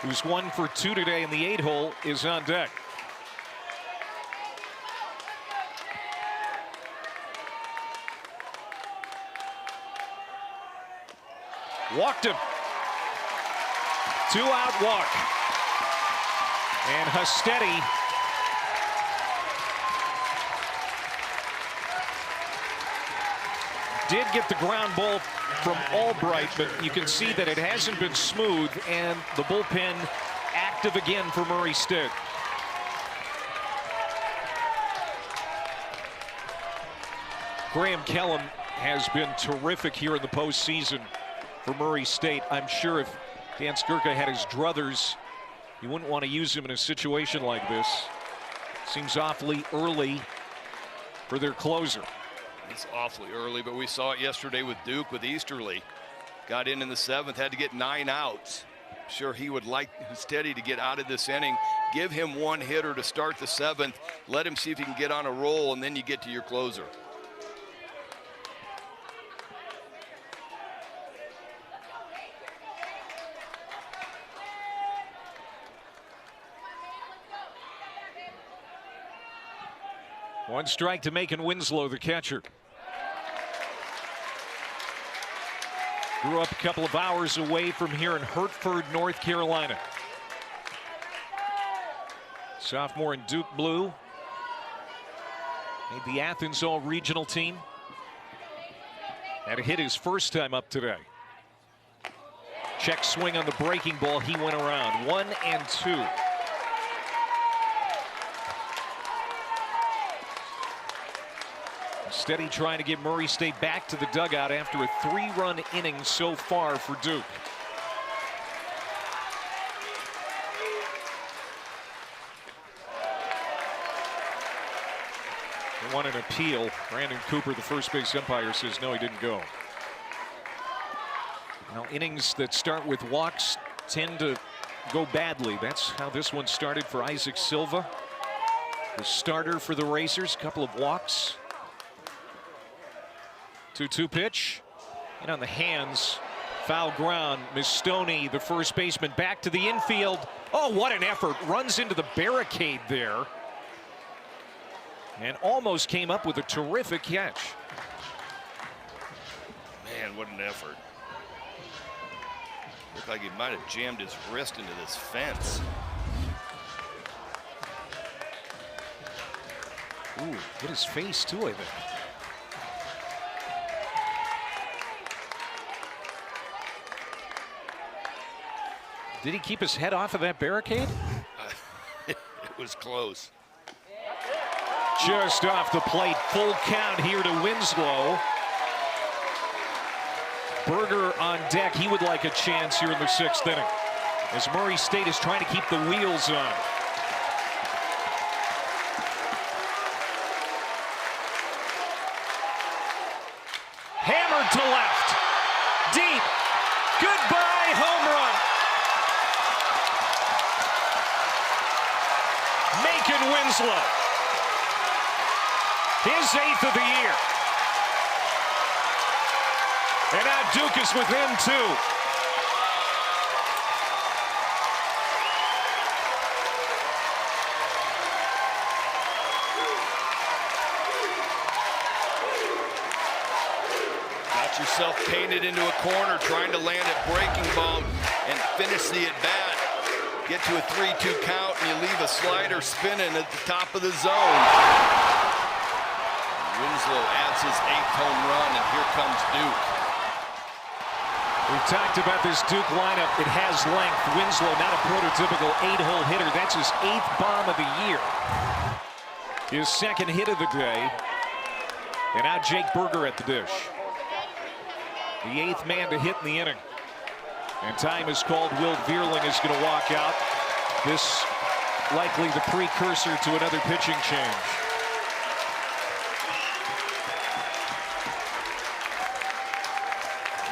who's 1 for 2 today in the 8-hole, is on deck. Walked him. 2-out walk. And Hustedi did get the ground ball from Albright, but you can see that it hasn't been smooth, and the bullpen active again for Murray State. Graham Kellum has been terrific here in the postseason for Murray State. I'm sure if Dan Skirka had his druthers, you wouldn't want to use him in a situation like this. Seems awfully early for their closer. It's awfully early, but we saw it yesterday with Duke with Easterly. Got in the 7th, had to get 9 outs. Sure, he would like Hustedi to get out of this inning. Give him 1 hitter to start the 7th. Let him see if he can get on a roll, and then you get to your closer. One strike to Macon Winslow, the catcher. Grew up a couple of hours away from here in Hertford, North Carolina. Sophomore in Duke blue. Made the Athens All-Regional team. Had a hit his first time up today. Check swing on the breaking ball. He went around. 1-2. Steady trying to get Murray State back to the dugout after a 3-run inning so far for Duke. They want an appeal. Brandon Cooper, the first base umpire, says no, he didn't go. Now, innings that start with walks tend to go badly. That's how this one started for Isaac Silva, the starter for the Racers. A couple of walks. 2-2 pitch. And on the hands, foul ground. Mistoni, the first baseman, back to the infield. Oh, what an effort. Runs into the barricade there. And almost came up with a terrific catch. Man, what an effort. Looked like he might have jammed his wrist into this fence. Ooh, hit his face too, I think. Did he keep his head off of that barricade? It was close. Just off the plate, full count here to Winslow. Berger on deck. He would like a chance here in the 6th inning as Murray State is trying to keep the wheels on. Hammered to left. Deep. Goodbye, home run. Macon Winslow. His 8th of the year. And now Duke is within 2. Got yourself painted into a corner, trying to land a breaking ball and finish the at-bat. Get to a 3-2 count, and you leave a slider spinning at the top of the zone. Winslow adds his 8th home run, and here comes Duke. We've talked about this Duke lineup. It has length. Winslow, not a prototypical 8-hole hitter. That's his 8th bomb of the year. His 2nd hit of the day. And now Jake Berger at the dish. The 8th man to hit in the inning. And time is called. Will Vierling is going to walk out. This likely the precursor to another pitching change.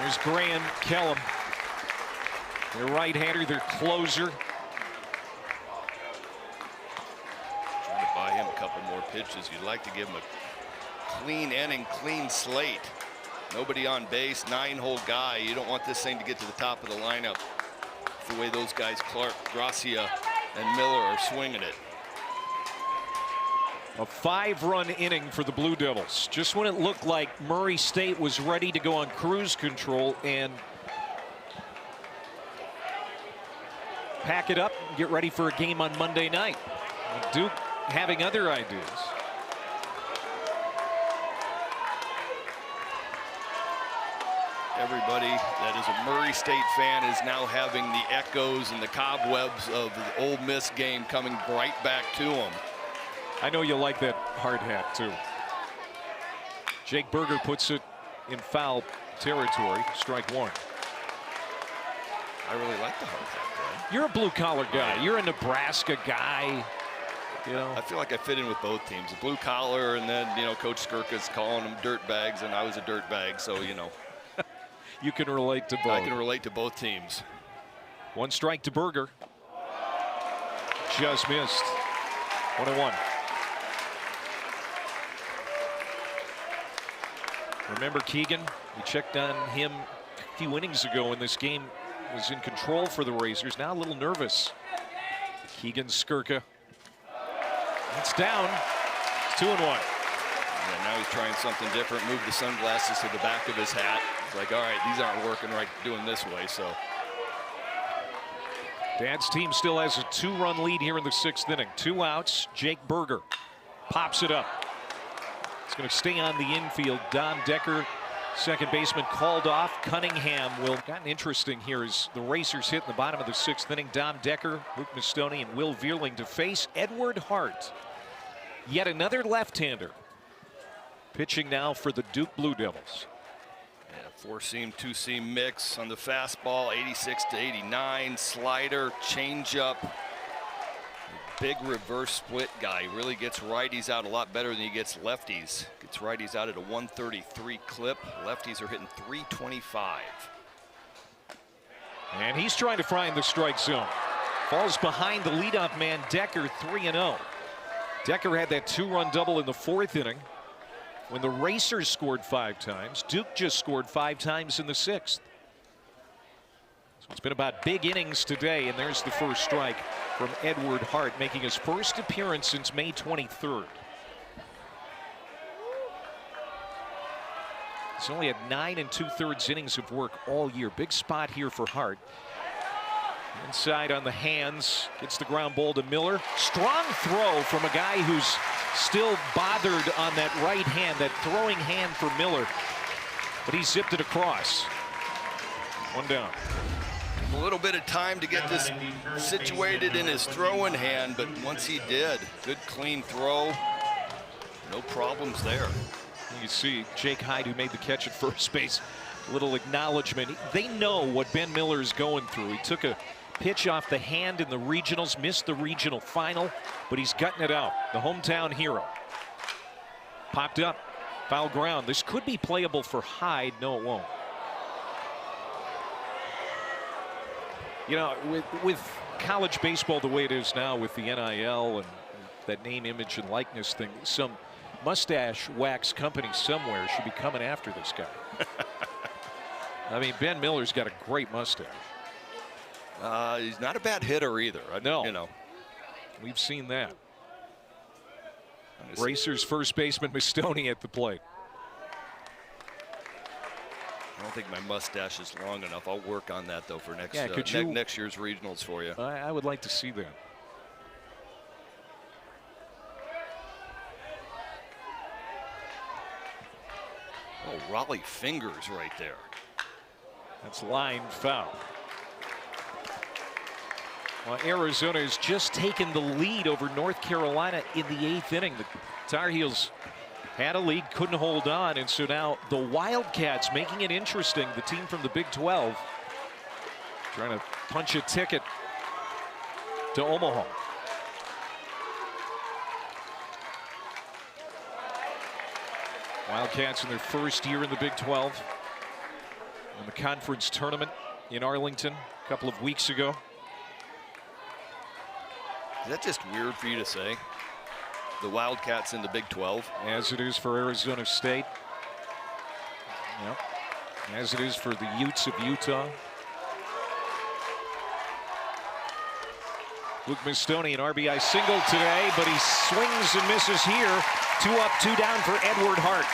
There's Graham Kellum, their right-hander, their closer. Trying to buy him a couple more pitches. You'd like to give him a clean inning, clean slate. Nobody on base, 9-hole guy. You don't want this thing to get to the top of the lineup. The way those guys, Clark, Gracia, and Miller, are swinging it. A 5-run inning for the Blue Devils. Just when it looked like Murray State was ready to go on cruise control and pack it up and get ready for a game on Monday night. Duke having other ideas. Everybody that is a Murray State fan is now having the echoes and the cobwebs of the Ole Miss game coming right back to them. I know you like that hard hat too. Jake Berger puts it in foul territory. Strike 1. I really like the hard hat, though. You're a blue collar guy. You're a Nebraska guy. You know, I feel like I fit in with both teams. The blue collar, and then Coach Skirka's calling them dirt bags, and I was a dirt bag, so you can relate to both. I can relate to both teams. 1 strike to Berger. Just missed. 1-1. Remember Keegan? We checked on him a few innings ago when this game was in control for the Racers. Now a little nervous. Keegan Skirka. It's down. It's 2-1. Yeah, now he's trying something different. Move the sunglasses to the back of his hat. It's like, all right, these aren't working right doing this way. So Dad's team still has a 2-run lead here in the 6th inning. 2 outs. Jake Berger pops it up. It's going to stay on the infield. Don Decker, second baseman, called off. Cunningham will. Gotten interesting here as the Racers hit in the bottom of the 6th inning. Don Decker, Luke Mistoni, and Will Vierling to face Edward Hart. Yet another left-hander. pitching now for the Duke Blue Devils. Yeah, 4-seam, 2-seam mix on the fastball, 86 to 89. Slider, changeup. Big reverse split guy. Really gets righties out a lot better than he gets lefties. Gets righties out at a 133 clip. Lefties are hitting 325. And he's trying to find the strike zone. Falls behind the leadoff man, Decker, 3-0. Decker had that 2-run double in the 4th inning when the Racers scored 5 times. Duke just scored 5 times in the 6th. So it's been about big innings today, and there's the first strike from Edward Hart, making his first appearance since May 23rd. He's only had 9 2/3 innings of work all year. Big spot here for Hart. Inside on the hands, gets the ground ball to Miller. Strong throw from a guy who's still bothered on that right hand, that throwing hand for Miller. But he zipped it across. 1 down. A little bit of time to get this situated in his throwing hand, but once he did, good clean throw. No problems there. You see Jake Hyde, who made the catch at first base, a little acknowledgement. They know what Ben Miller is going through. He took a pitch off the hand in the regionals, missed the regional final, but he's gutting it out. The hometown hero. Popped up, foul ground. This could be playable for Hyde. No, it won't. You know, with college baseball the way it is now, with the NIL and that name, image, and likeness thing, some mustache wax company somewhere should be coming after this guy. I mean, Ben Miller's got a great mustache. He's not a bad hitter either. No. You know. We've seen that. Racers first baseman Mastoni at the plate. I don't think my mustache is long enough. I'll work on that, though, for next next year's regionals for you. I would like to see that. Oh, Raleigh fingers right there. That's line foul. Well, Arizona has just taken the lead over North Carolina in the 8th inning. The Tar Heels had a lead, couldn't hold on, and so now the Wildcats making it interesting. The team from the Big 12 trying to punch a ticket to Omaha. Wildcats in their first year in the Big 12. In the conference tournament in Arlington a couple of weeks ago. Is that just weird for you to say? The Wildcats in the Big 12? As it is for Arizona State. Yep. As it is for the Utes of Utah. Luke Mastoni, an RBI single today, but he swings and misses here. 2 up, 2 down for Edward Hart.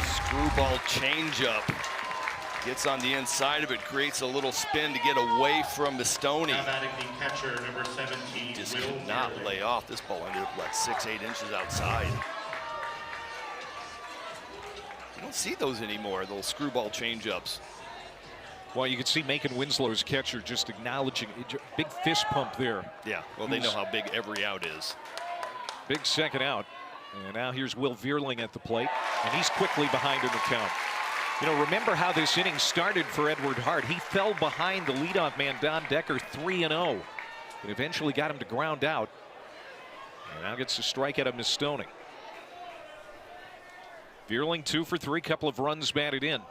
Screwball changeup. Gets on the inside of it, creates a little spin to get away from Mastoni. Catcher, number 17, just could not lay off. This ball ended up like 6-8 inches outside. You don't see those anymore, those screwball changeups. Well, you can see Macon Winslow's catcher just acknowledging big fist pump there. Yeah, well, they know how big every out is. Big second out. And now here's Will Vierling at the plate, and he's quickly behind in the count. You know, remember how this inning started for Edward Hart. He fell behind the leadoff man, Don Decker, 3-0. But eventually got him to ground out. And now gets a strike out of Mastoni. Vierling 2 for 3, couple of runs batted in.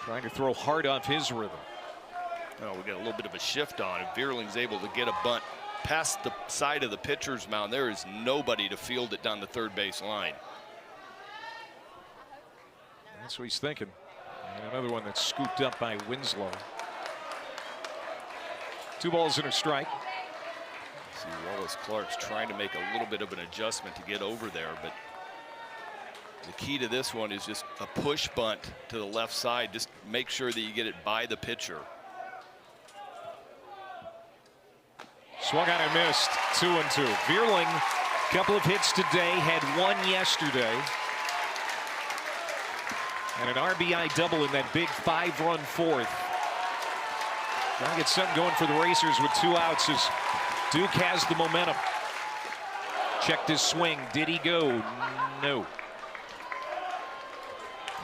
Trying to throw hard off his rhythm. Oh, we got a little bit of a shift on. If Vierling's able to get a bunt past the side of the pitcher's mound, there is nobody to field it down the third base line. That's what he's thinking. And another one that's scooped up by Winslow. 2 balls and a strike. See, Wallace Clark's trying to make a little bit of an adjustment to get over there, but the key to this one is just a push bunt to the left side. Just make sure that you get it by the pitcher. Swung on and missed. 2-2. Vierling, a couple of hits today, had 1 yesterday. And an RBI double in that big 5-run 4th. Trying to get something going for the Racers with 2 outs as Duke has the momentum. Checked his swing. Did he go? No.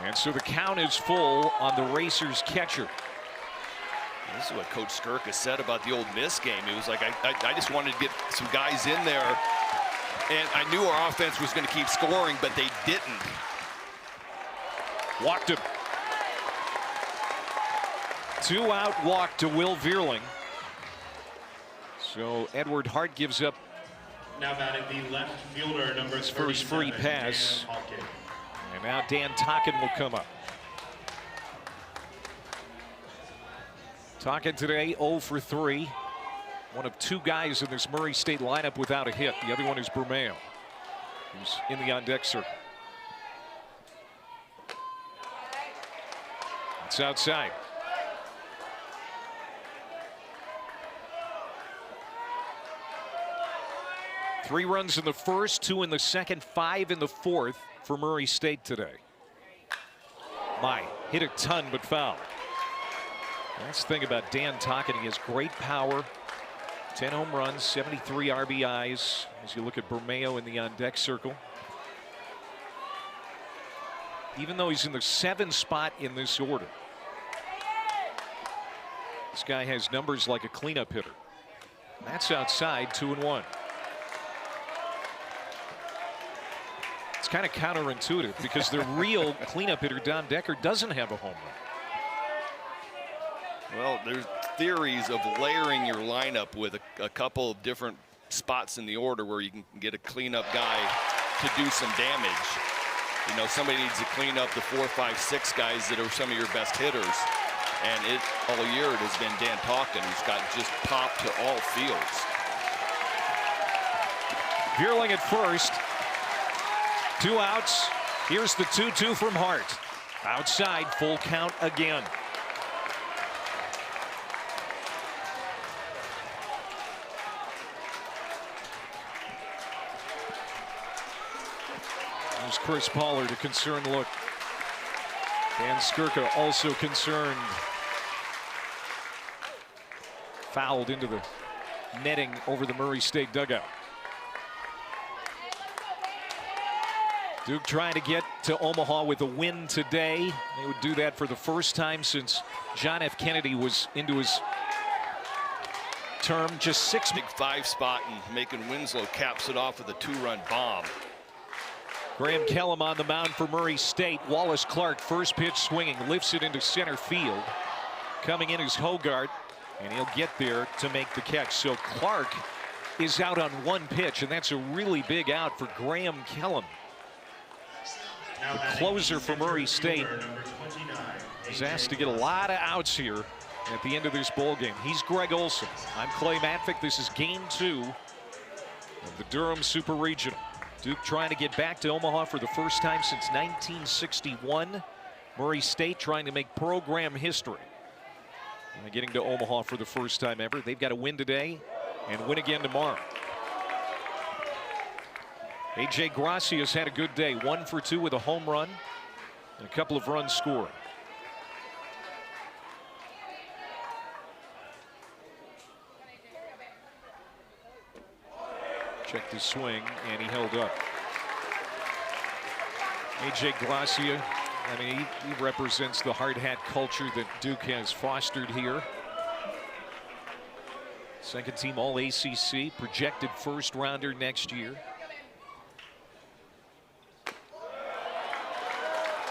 And so the count is full on the Racers catcher. This is what Coach Skirka said about the Old Miss game. He was like, I just wanted to get some guys in there, and I knew our offense was going to keep scoring, but they didn't. Walked him. 2-out walk to Will Vierling. So Edward Hart gives up now batting the left fielder, number his first free pass. Dan. And now Dan Tocken will come up. Tocken today 0 for 3. One of 2 guys in this Murray State lineup without a hit. The other one is Bermeo, who's in the on-deck circle. It's outside. Three runs in the first, 2 in the second, 5 in the fourth for Murray State today. Hit a ton but foul. That's the thing about Dan Tocken. He has great power. 10 home runs, 73 RBIs as you look at Bermeo in the on-deck circle. Even though he's in the 7th spot in this order, this guy has numbers like a cleanup hitter. That's outside, 2-1. It's kind of counterintuitive because the real cleanup hitter, Don Decker, doesn't have a home run. Well, there's theories of layering your lineup with a couple of different spots in the order where you can get a cleanup guy to do some damage. You know, somebody needs to clean up the 4, 5, 6 guys that are some of your best hitters. And all year it has been Dan Tocken, who's got just pop to all fields. Vierling at first. 2 outs. Here's the 2-2 from Hart. Outside, full count again. There's Chris Pollard, a concerned look. Dan Skirka also concerned. Fouled into the netting over the Murray State dugout. Duke trying to get to Omaha with a win today. They would do that for the first time since John F. Kennedy was into his term. Just 6. Big 5 spot, and Macon Winslow caps it off with a 2-run bomb. Graham Kellum on the mound for Murray State. Wallace Clark, first pitch swinging, lifts it into center field. Coming in is Hogart, and he'll get there to make the catch. So Clark is out on 1 pitch, and that's a really big out for Graham Kellum. The closer for Murray State is asked to get a lot of outs here at the end of this ball game. He's Greg Olson. I'm Clay Matvick. This is game 2 of the Durham Super Regional. Duke trying to get back to Omaha for the first time since 1961. Murray State trying to make program history. And getting to Omaha for the first time ever. They've got to win today and win again tomorrow. A.J. Gracia's had a good day. 1 for 2 with a home run and a couple of runs scored. Checked his swing and he held up. A.J. Gracia, I mean, he represents the hard hat culture that Duke has fostered here. Second team All ACC, projected first rounder next year.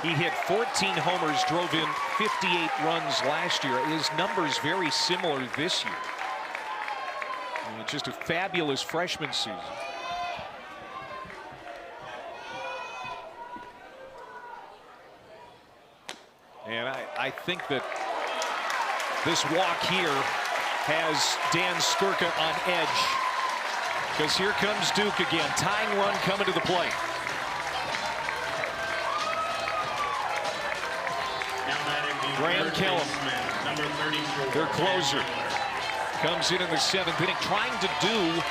He hit 14 homers, drove in 58 runs last year. His numbers very similar this year. I mean, just a fabulous freshman season. And I think that this walk here has Dan Skirka on edge, because here comes Duke again. Tying run coming to the plate. Graham Kellum, their closer, comes in the 7th inning, trying to do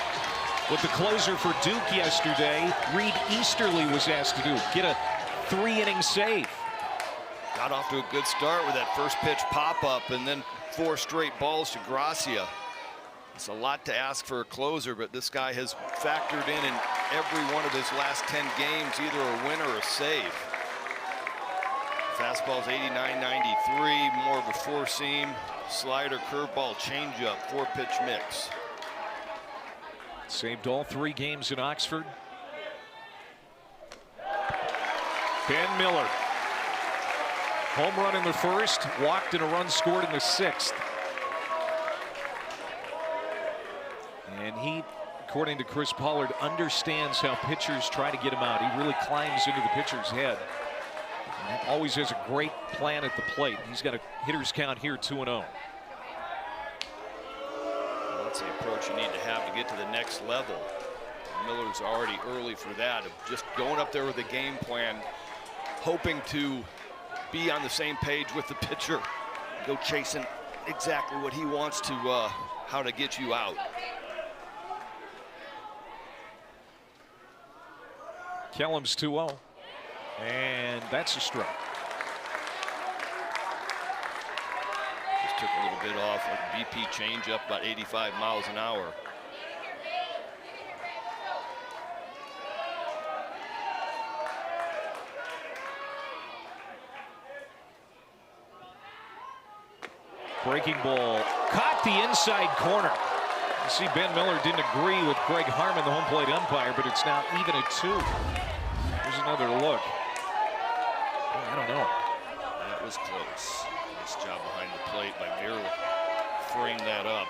what the closer for Duke yesterday, Reed Easterly, was asked to do. Get a 3-inning save. Got off to a good start with that first pitch pop-up, and then 4 straight balls to Gracia. It's a lot to ask for a closer, but this guy has factored in every one of his last 10 games, either a win or a save. Fastball's 89-93, more of a four-seam, slider, curveball, changeup, four-pitch mix. Saved all 3 games in Oxford. Ben Miller. Home run in the first, walked and a run scored in the 6th. And he, according to Chris Pollard, understands how pitchers try to get him out. He really climbs into the pitcher's head. And always has a great plan at the plate. He's got a hitter's count here, 2-0. Well, that's the approach you need to have to get to the next level. Miller's already early for that, of just going up there with a game plan, hoping to be on the same page with the pitcher, go chasing exactly what he wants to, how to get you out. Kellum's 2-0, and that's a strike. Just took a little bit off, a BP change up about 85 miles an hour. Breaking ball, caught the inside corner. You see Ben Miller didn't agree with Greg Harmon, the home plate umpire, but it's now even at 2. Here's another look. Oh, I don't know. That was close. Nice job behind the plate by Veer, freeing that up.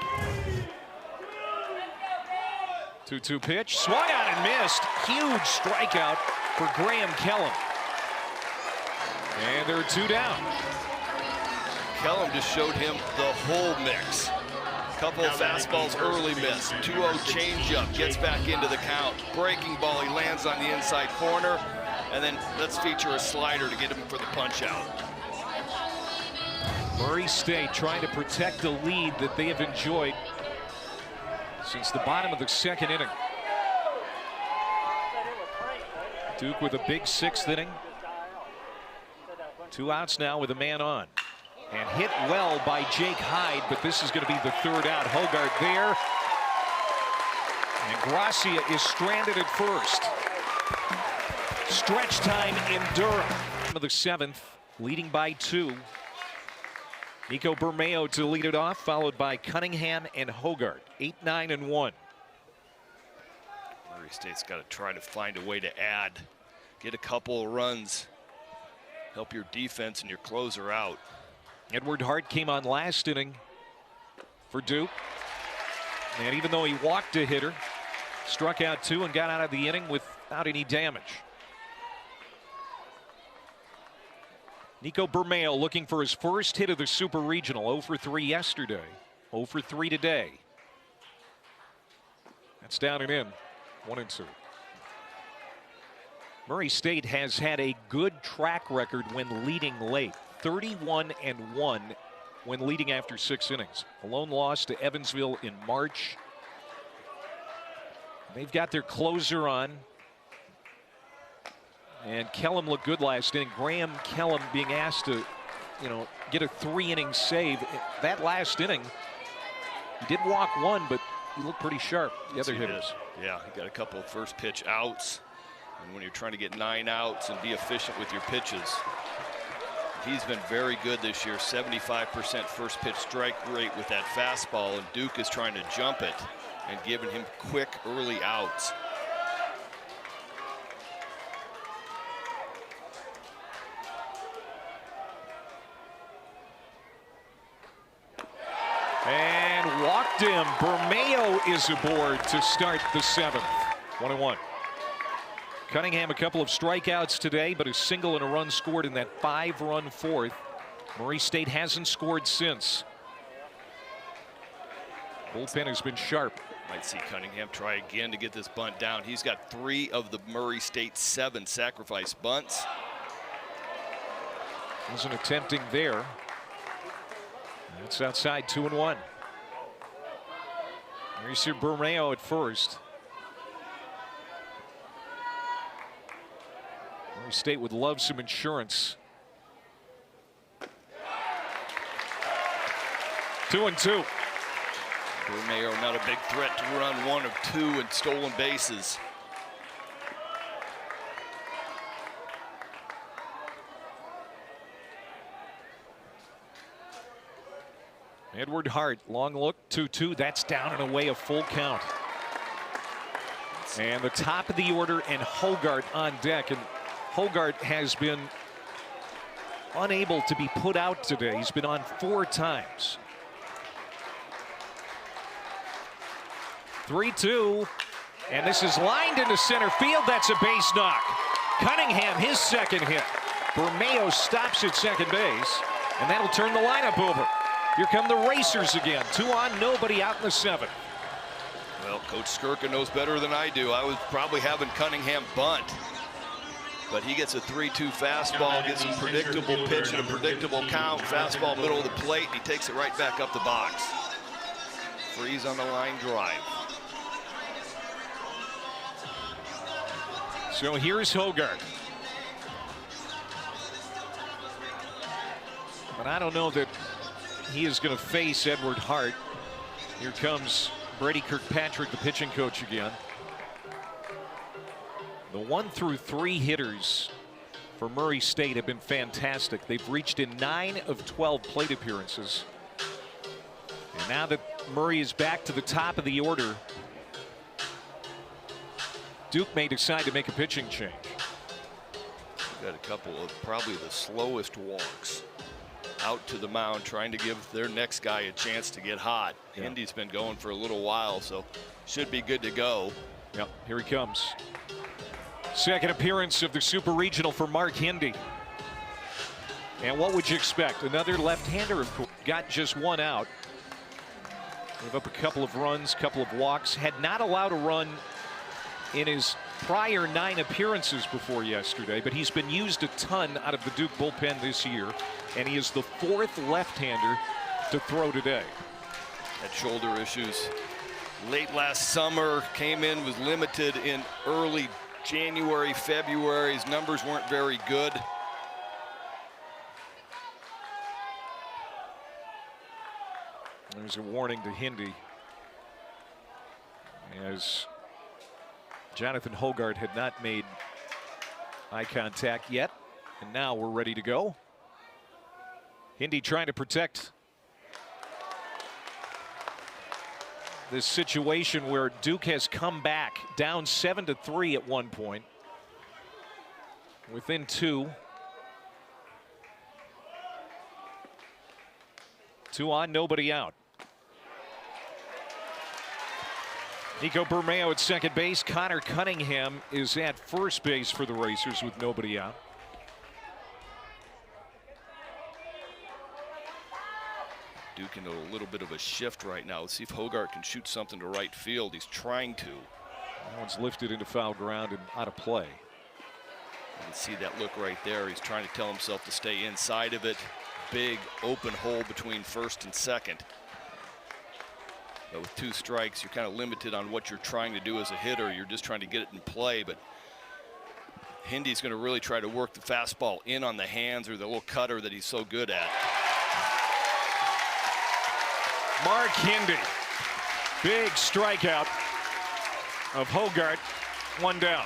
2-2 pitch, swung out and missed. Huge strikeout for Graham Kellum. And there are 2 down. Kellum just showed him the whole mix. Couple of fastballs early miss. 2-0 changeup, gets back into the count. Breaking ball, he lands on the inside corner. And then let's feature a slider to get him for the punch out. Murray State trying to protect the lead that they have enjoyed since the bottom of the 2nd inning. Duke with a big 6th inning. 2 outs now with a man on. And hit well by Jake Hyde, but this is going to be the 3rd out. Hogard there. And Gracia is stranded at first. Stretch time in Durham. Of the 7th, leading by 2. Nico Bermeo to lead it off, followed by Cunningham and Hogard. 8-9 and 1. Murray State's got to try to find a way to add, get a couple of runs, help your defense and your closer out. Edward Hart came on last inning for Duke. And even though he walked a hitter, struck out 2 and got out of the inning without any damage. Nico Bermeo looking for his first hit of the Super Regional. 0 for 3 yesterday, 0 for 3 today. That's down and in, 1-2. Murray State has had a good track record when leading late. 31-1 when leading after 6 innings. A lone loss to Evansville in March. They've got their closer on. And Kellum looked good last inning. Graham Kellum being asked to, get a 3-inning save. That last inning, he did walk 1, but he looked pretty sharp. The other hitters. Yeah, he got a couple of first pitch outs. And when you're trying to get 9 outs and be efficient with your pitches, he's been very good this year. 75% first pitch strike rate with that fastball, and Duke is trying to jump it and giving him quick early outs. And walked him. Bermeo is aboard to start the 7th. 1-1. Cunningham, a couple of strikeouts today, but a single and a run scored in that 5-run 4th. Murray State hasn't scored since. Bullpen has been sharp. Might see Cunningham try again to get this bunt down. He's got 3 of the Murray State 7 sacrifice bunts. Wasn't attempting there. It's outside, 2-1. Here's your Bermeo at first. Murray State would love some insurance. 2-2. Romeo not a big threat to run 1 of 2 in stolen bases. Edward Hart, long look, 2-2. That's down and away, a full count. And the top of the order and Hogart on deck. And Hogart has been unable to be put out today. He's been on 4 times. 3-2. And this is lined into center field. That's a base knock. Cunningham, his second hit. Bermeo stops at second base. And that'll turn the lineup over. Here come the Racers again. 2 on, nobody out in the 7th. Well, Coach Skirka knows better than I do. I was probably having Cunningham bunt. But he gets a 3-2 fastball, gets a predictable pitch and a predictable count. Fastball middle of the plate, and he takes it right back up the box. Freeze on the line drive. So here's Hogart. But I don't know that he is going to face Edward Hart. Here comes Brady Kirkpatrick, the pitching coach again. The 1 through 3 hitters for Murray State have been fantastic. They've reached in 9 of 12 plate appearances. And now that Murray is back to the top of the order, Duke may decide to make a pitching change. Got a couple of probably the slowest walks out to the mound, trying to give their next guy a chance to get hot. Yeah. Indy's been going for a little while, so should be good to go. Yep, here he comes. Second appearance of the Super Regional for Mark Hindy. And what would you expect? Another left-hander, of course. Got just 1 out. Gave up a couple of runs, couple of walks. Had not allowed a run in his prior 9 appearances before yesterday, but he's been used a ton out of the Duke bullpen this year, and he is the 4th left-hander to throw today. Had shoulder issues late last summer, came in, was limited in early January, February. His numbers weren't very good. There's a warning to Hindy, as Jonathan Hogart had not made eye contact yet, and now we're ready to go. Hindy trying to protect this situation where Duke has come back down 7-3 at one point, within 2. 2 on, nobody out. Nico Bermeo at second base. Connor Cunningham is at first base for the Racers with nobody out. Duke in a little bit of a shift right now. Let's see if Hogart can shoot something to right field. He's trying to. That one's lifted into foul ground and out of play. You can see that look right there. He's trying to tell himself to stay inside of it. Big open hole between first and second. But with 2 strikes, you're kind of limited on what you're trying to do as a hitter. You're just trying to get it in play. But Hindy's going to really try to work the fastball in on the hands or the little cutter that he's so good at. Mark Hindy. Big strikeout of Hogart. 1 down.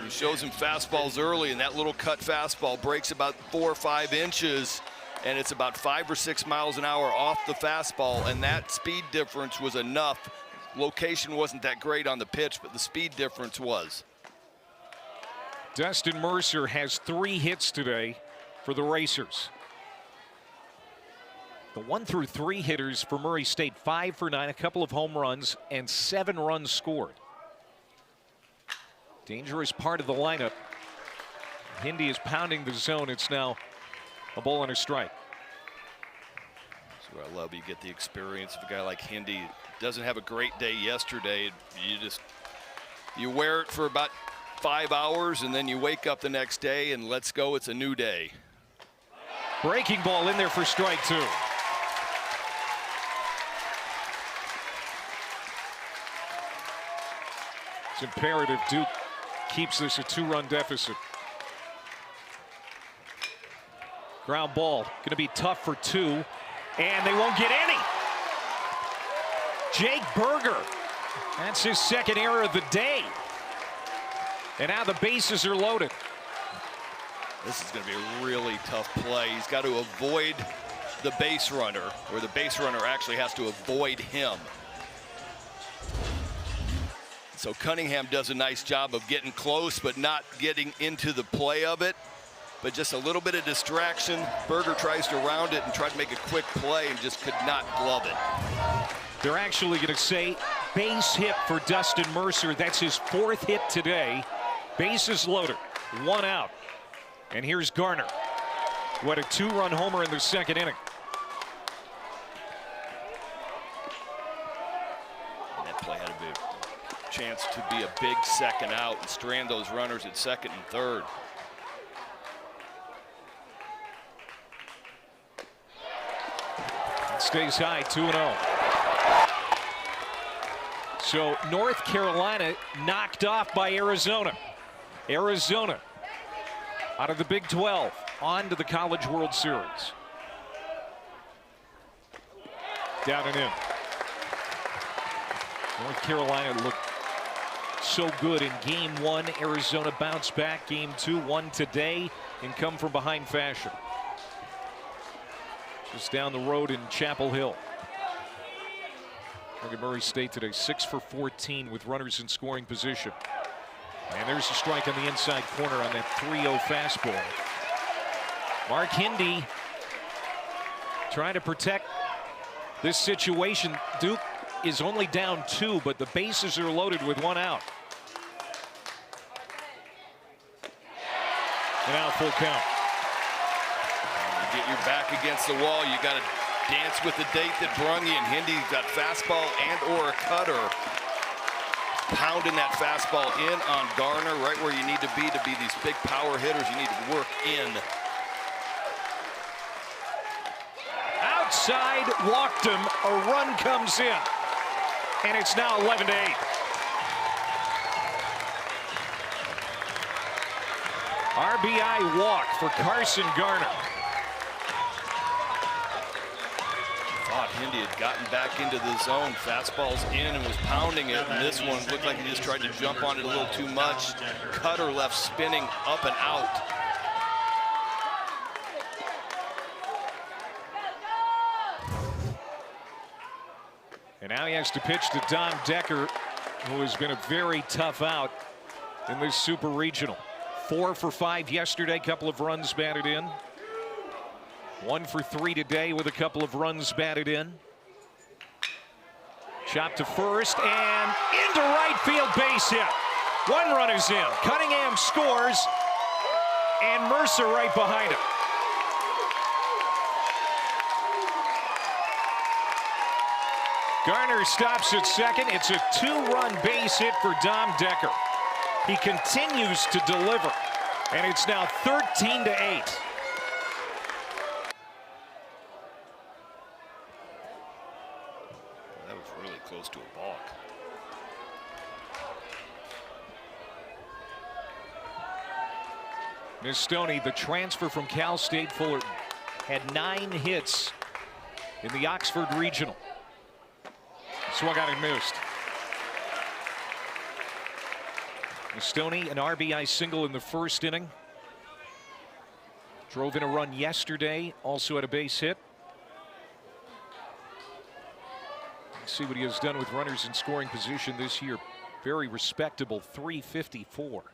He shows him fastballs early, and that little cut fastball breaks about 4 or 5 inches, and it's about 5 or 6 miles an hour off the fastball, and that speed difference was enough. Location wasn't that great on the pitch, but the speed difference was. Dustin Mercer has 3 hits today for the Racers. The 1 through 3 hitters for Murray State, 5 for 9, a couple of home runs, and 7 runs scored. Dangerous part of the lineup. Hindy is pounding the zone. It's now a ball and a strike. That's what I love. You get the experience of a guy like Hindy. Doesn't have a great day yesterday. You wear it for about 5 hours, and then you wake up the next day, and let's go. It's a new day. Breaking ball in there for strike 2. It's imperative Duke keeps this a 2-run deficit. Ground ball, going to be tough for 2, and they won't get any. Jake Berger, that's his second error of the day. And now the bases are loaded. This is going to be a really tough play. He's got to avoid the base runner, or the base runner actually has to avoid him. So Cunningham does a nice job of getting close, but not getting into the play of it. But just a little bit of distraction. Berger tries to round it and try to make a quick play and just could not glove it. They're actually going to say base hit for Dustin Mercer. That's his 4th hit today. Bases loaded, 1 out. And here's Garner, who had a 2-run homer in the second inning. That play had a chance to be a big second out and strand those runners at second and third. It stays high, 2-0. So North Carolina knocked off by Arizona. Arizona out of the Big 12 on to the College World Series. Down and in. North Carolina looked so good in game 1. Arizona bounced back. Game 2, won today in come from behind fashion. Just down the road in Chapel Hill. Look at Murray State today, 6 for 14 with runners in scoring position. And there's a strike on the inside corner on that 3-0 fastball. Mark Hindy trying to protect this situation. Duke is only down 2, but the bases are loaded with 1 out. And now full count. You get your back against the wall, you got to dance with the date that brung you, and Hindy's got fastball and or a cutter. Pounding that fastball in on Garner, right where you need to be these big power hitters. You need to work in. Outside, walked him. A run comes in. And it's now 11-8. RBI walk for Carson Garner. Thought Hindy had gotten back into the zone. Fastball's in and was pounding it. And this one looked like he just tried to jump on it a little too much. Cutter left spinning up and out. And now he has to pitch to Dom Decker, who has been a very tough out in this Super Regional. 4 for 5 yesterday, couple of runs batted in. 1 for 3 today with a couple of runs batted in. Chop to first and into right field, base hit. 1 run is in. Cunningham scores and Mercer right behind him. Garner stops at second. It's a 2-run base hit for Dom Decker. He continues to deliver, and it's now 13-8. Close to a balk. Miss Stoney, the transfer from Cal State Fullerton, had 9 hits in the Oxford Regional. Swung out and missed. Miss Stoney, an RBI single in the first inning. Drove in a run yesterday, also had a base hit. See what he has done with runners in scoring position this year. Very respectable, 354.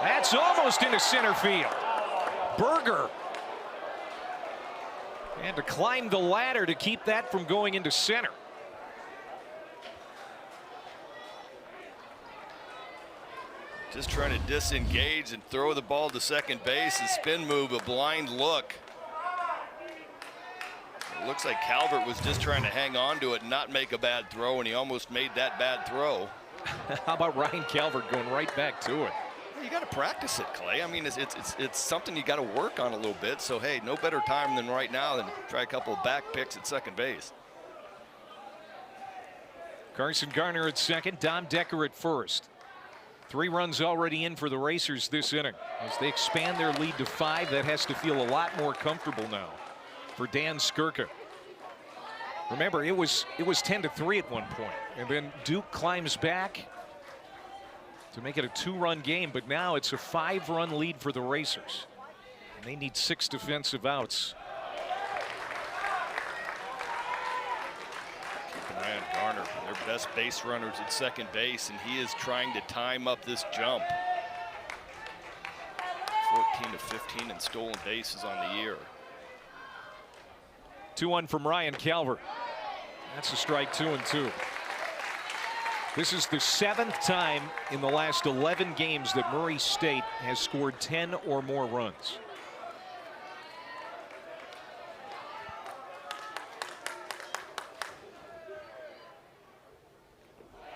That's almost into center field. Berger. And to climb the ladder to keep that from going into center. Just trying to disengage and throw the ball to second base. A spin move, a blind look. It looks like Calvert was just trying to hang on to it and not make a bad throw, and he almost made that bad throw. How about Ryan Calvert going right back to it? You got to practice it, Clay. I mean, it's something you got to work on a little bit. So, hey, no better time than right now than try a couple of back picks at second base. Carson Garner at second, Dom Decker at first. 3 runs already in for the Racers this inning. As they expand their lead to 5, that has to feel a lot more comfortable now for Dan Skirka. Remember, it was 10-3 at one point, and then Duke climbs back to make it a 2-run game, but now it's a 5-run lead for the Racers. And they need 6 defensive outs. Keep an eye on Garner, their best base runners at second base, and he is trying to time up this jump. 14-15 in stolen bases on the year. 2-1 from Ryan Calvert. That's a strike, 2-2. This is the 7th time in the last 11 games that Murray State has scored 10 or more runs.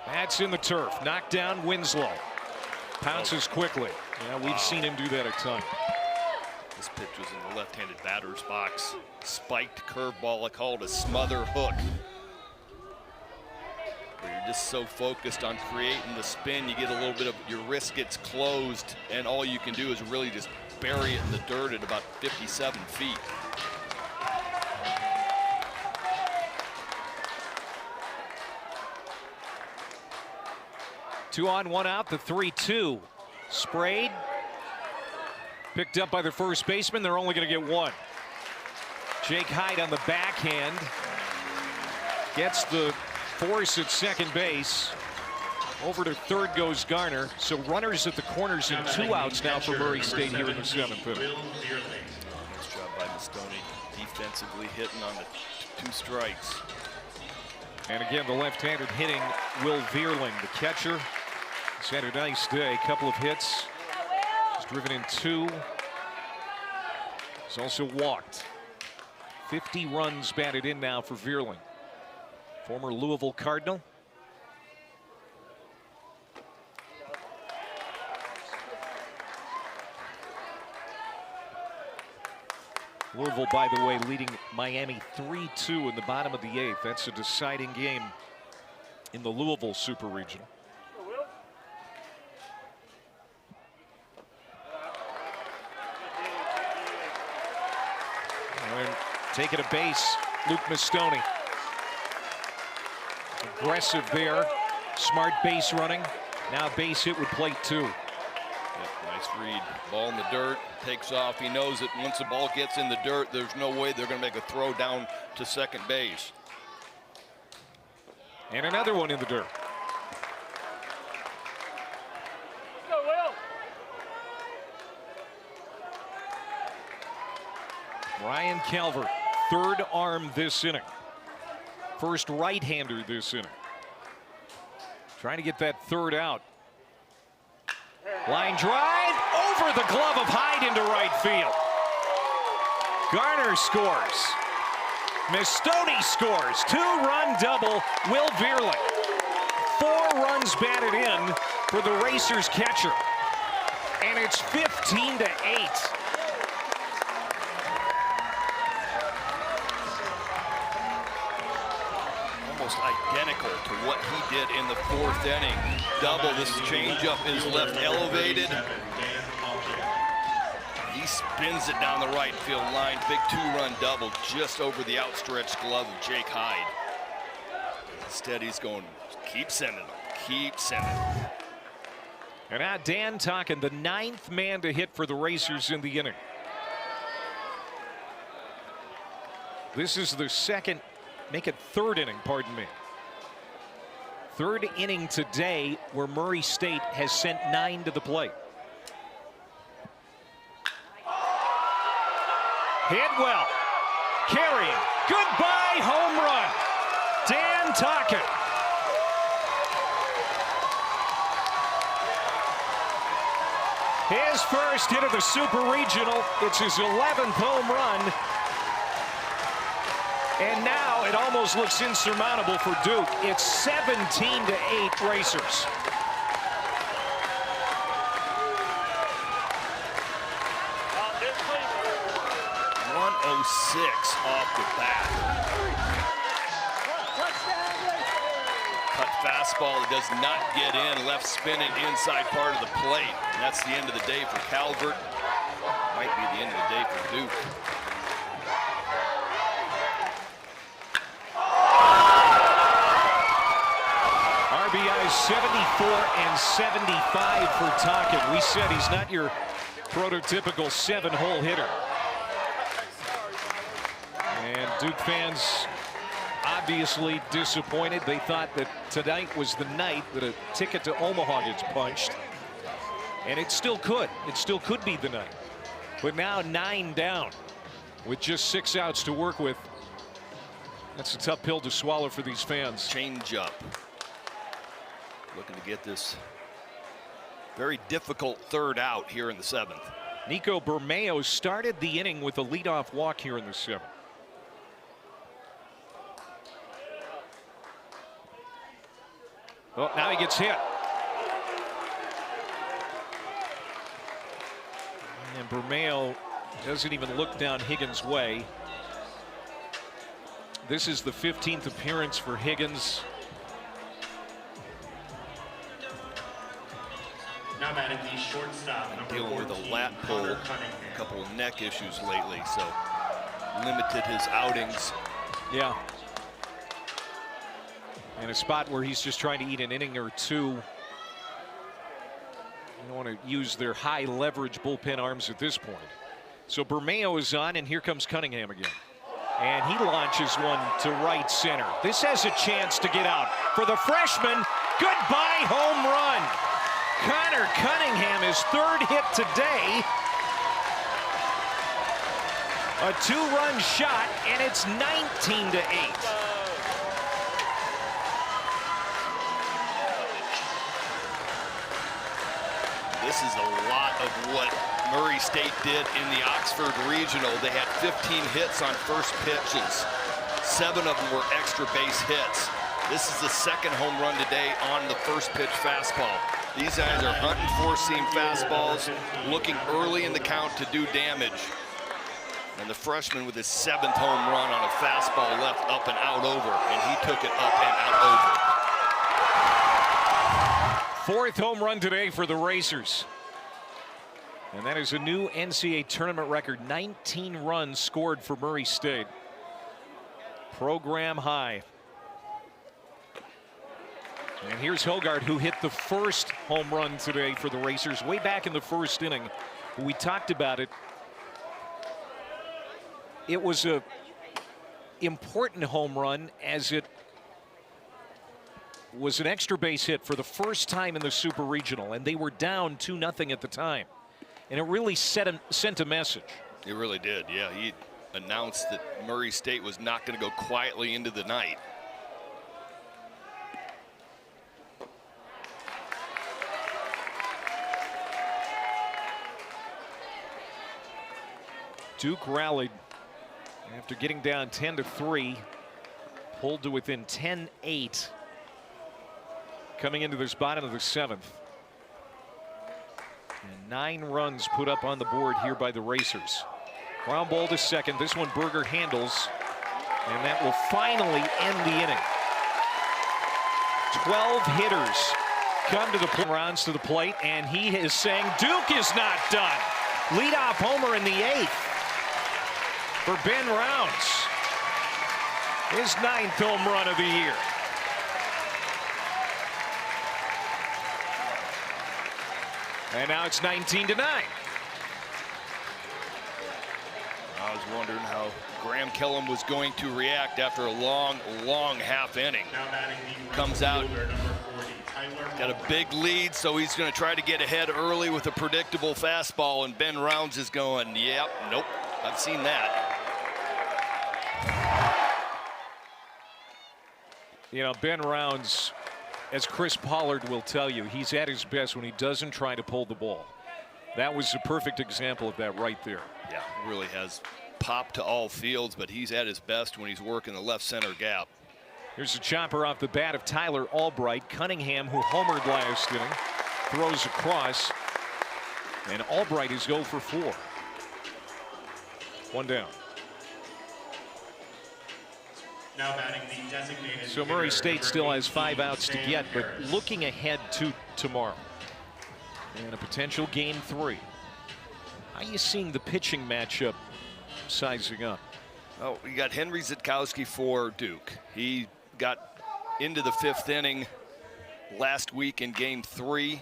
That's in the turf. Knocked down Winslow. Pounces quickly. Yeah, we've seen him do that a ton. This pitch was in the left-handed batter's box. Spiked curveball, I call it a smother hook. Where you're just so focused on creating the spin, you get a little bit of, your wrist gets closed, and all you can do is really just bury it in the dirt at about 57 feet. Two on, 1 out, the 3-2. Sprayed. Picked up by the first baseman. They're only going to get 1. Jake Hyde on the backhand. Gets the force at second base. Over to third goes Garner. So runners at the corners and 2 outs now for Murray State here in the 7th inning. Nice job by Mastoni, defensively hitting on the 2 strikes. And again, the left-handed hitting Will Veerling, the catcher. He's had a nice day. A couple of hits. He's driven in 2. He's also walked. 50 runs batted in now for Veerling. Former Louisville Cardinal. Louisville, by the way, leading Miami 3-2 in the bottom of the 8th. That's a deciding game in the Louisville Super Regional. And taking a base, Luke Mastoni. Aggressive there, smart base running. Now base hit with plate 2. Yep, nice read. Ball in the dirt, takes off. He knows that once the ball gets in the dirt, there's no way they're going to make a throw down to second base. And another one in the dirt. Go, Will. Ryan Calvert, 3rd arm this inning. First right-hander this inning. Trying to get that 3rd out. Line drive over the glove of Hyde into right field. Garner scores. Mastoni scores. 2-run double, Will Veerling. 4 runs batted in for the Racers catcher. And it's 15-8. Almost identical to what he did in the 4th inning. Double, this changeup is left elevated. He spins it down the right field line. Big 2-run double just over the outstretched glove of Jake Hyde. Instead, he's going, keep sending them, keep sending them. And now Dan Tonkin, the 9th man to hit for the Racers in the inning. This is the 2nd, make it 3rd inning, pardon me. 3rd inning today where Murray State has sent 9 to the plate. Hit well. Carrying. Goodbye home run. Dan Tonkin. His first hit of the Super Regional. It's his 11th home run. And now it almost looks insurmountable for Duke. It's 17-8 Racers. 106 off the bat. cut fastball that does not get in, left spinning inside part of the plate. And that's the end of the day for Calvert. Might be the end of the day for Duke. RBIs 74 and 75 for Tocchet. We said he's not your prototypical 7-hole hitter. And Duke fans obviously disappointed. They thought that tonight was the night that a ticket to Omaha gets punched. And it still could. It still could be the night. But now 9 down with just 6 outs to work with. That's a tough pill to swallow for these fans. Change up. Looking to get this very difficult 3rd out here in the 7th. Nico Bermeo started the inning with a leadoff walk here in the 7th. Well, now he gets hit. And Bermeo doesn't even look down Higgins' way. This is the 15th appearance for Higgins. Now batting the shortstop, number Dealing 14, with a lat pull, a couple of neck issues lately, so limited his outings. Yeah. And a spot where he's just trying to eat an inning or two. You don't want to use their high leverage bullpen arms at this point. So Bermeo is on, and here comes Cunningham again. And he launches one to right center. This has a chance to get out for the freshman. Goodbye home run. Connor Cunningham, his 3rd hit today. A 2-run shot, and it's 19-8. This is a lot of what Murray State did in the Oxford Regional. They had 15 hits on first pitches. 7 of them were extra base hits. This is the 2nd home run today on the first pitch fastball. These guys are hunting 4-seam fastballs, looking early in the count to do damage. And the freshman with his 7th home run on a fastball left up and out over, and he took it up and out over. 4th home run today for the Racers. And that is a new NCAA tournament record. 19 runs scored for Murray State. Program high. And here's Hogard, who hit the 1st home run today for the Racers way back in the 1st inning. We talked about it. It was a important home run, as it was an extra base hit for the first time in the Super Regional, and they were down 2-0 at the time. And it really sent a message. It really did, yeah. He announced that Murray State was not going to go quietly into the night. Duke rallied after getting down 10-3, pulled to within 10-8 coming into this bottom of the 7th. And 9 runs put up on the board here by the Racers. Ground ball to second. This one Berger handles, and that will finally end the inning. 12 hitters come to the rounds to the plate, and he is saying Duke is not done. Leadoff homer in the 8th for Ben Rounds. His 9th home run of the year. And now it's 19-9. I was wondering how Graham Kellum was going to react after a long, long half inning. Comes out, got a big lead, so he's going to try to get ahead early with a predictable fastball, and Ben Rounds is going, yep, nope, I've seen that. You know, Ben Rounds, as Chris Pollard will tell you, he's at his best when he doesn't try to pull the ball. That was a perfect example of that right there. Yeah, really has pop to all fields, but he's at his best when he's working the left center gap. Here's a chopper off the bat of Tyler Albright. Cunningham, who homered last inning, throws across, and Albright is 0 for 4. 1 down. Now batting the designated. So Murray State still has 5 outs to get, but looking ahead to tomorrow and a potential game 3. How are you seeing the pitching matchup sizing up? Oh, we got Henry Zitkowski for Duke. He got into the 5th inning last week in game 3.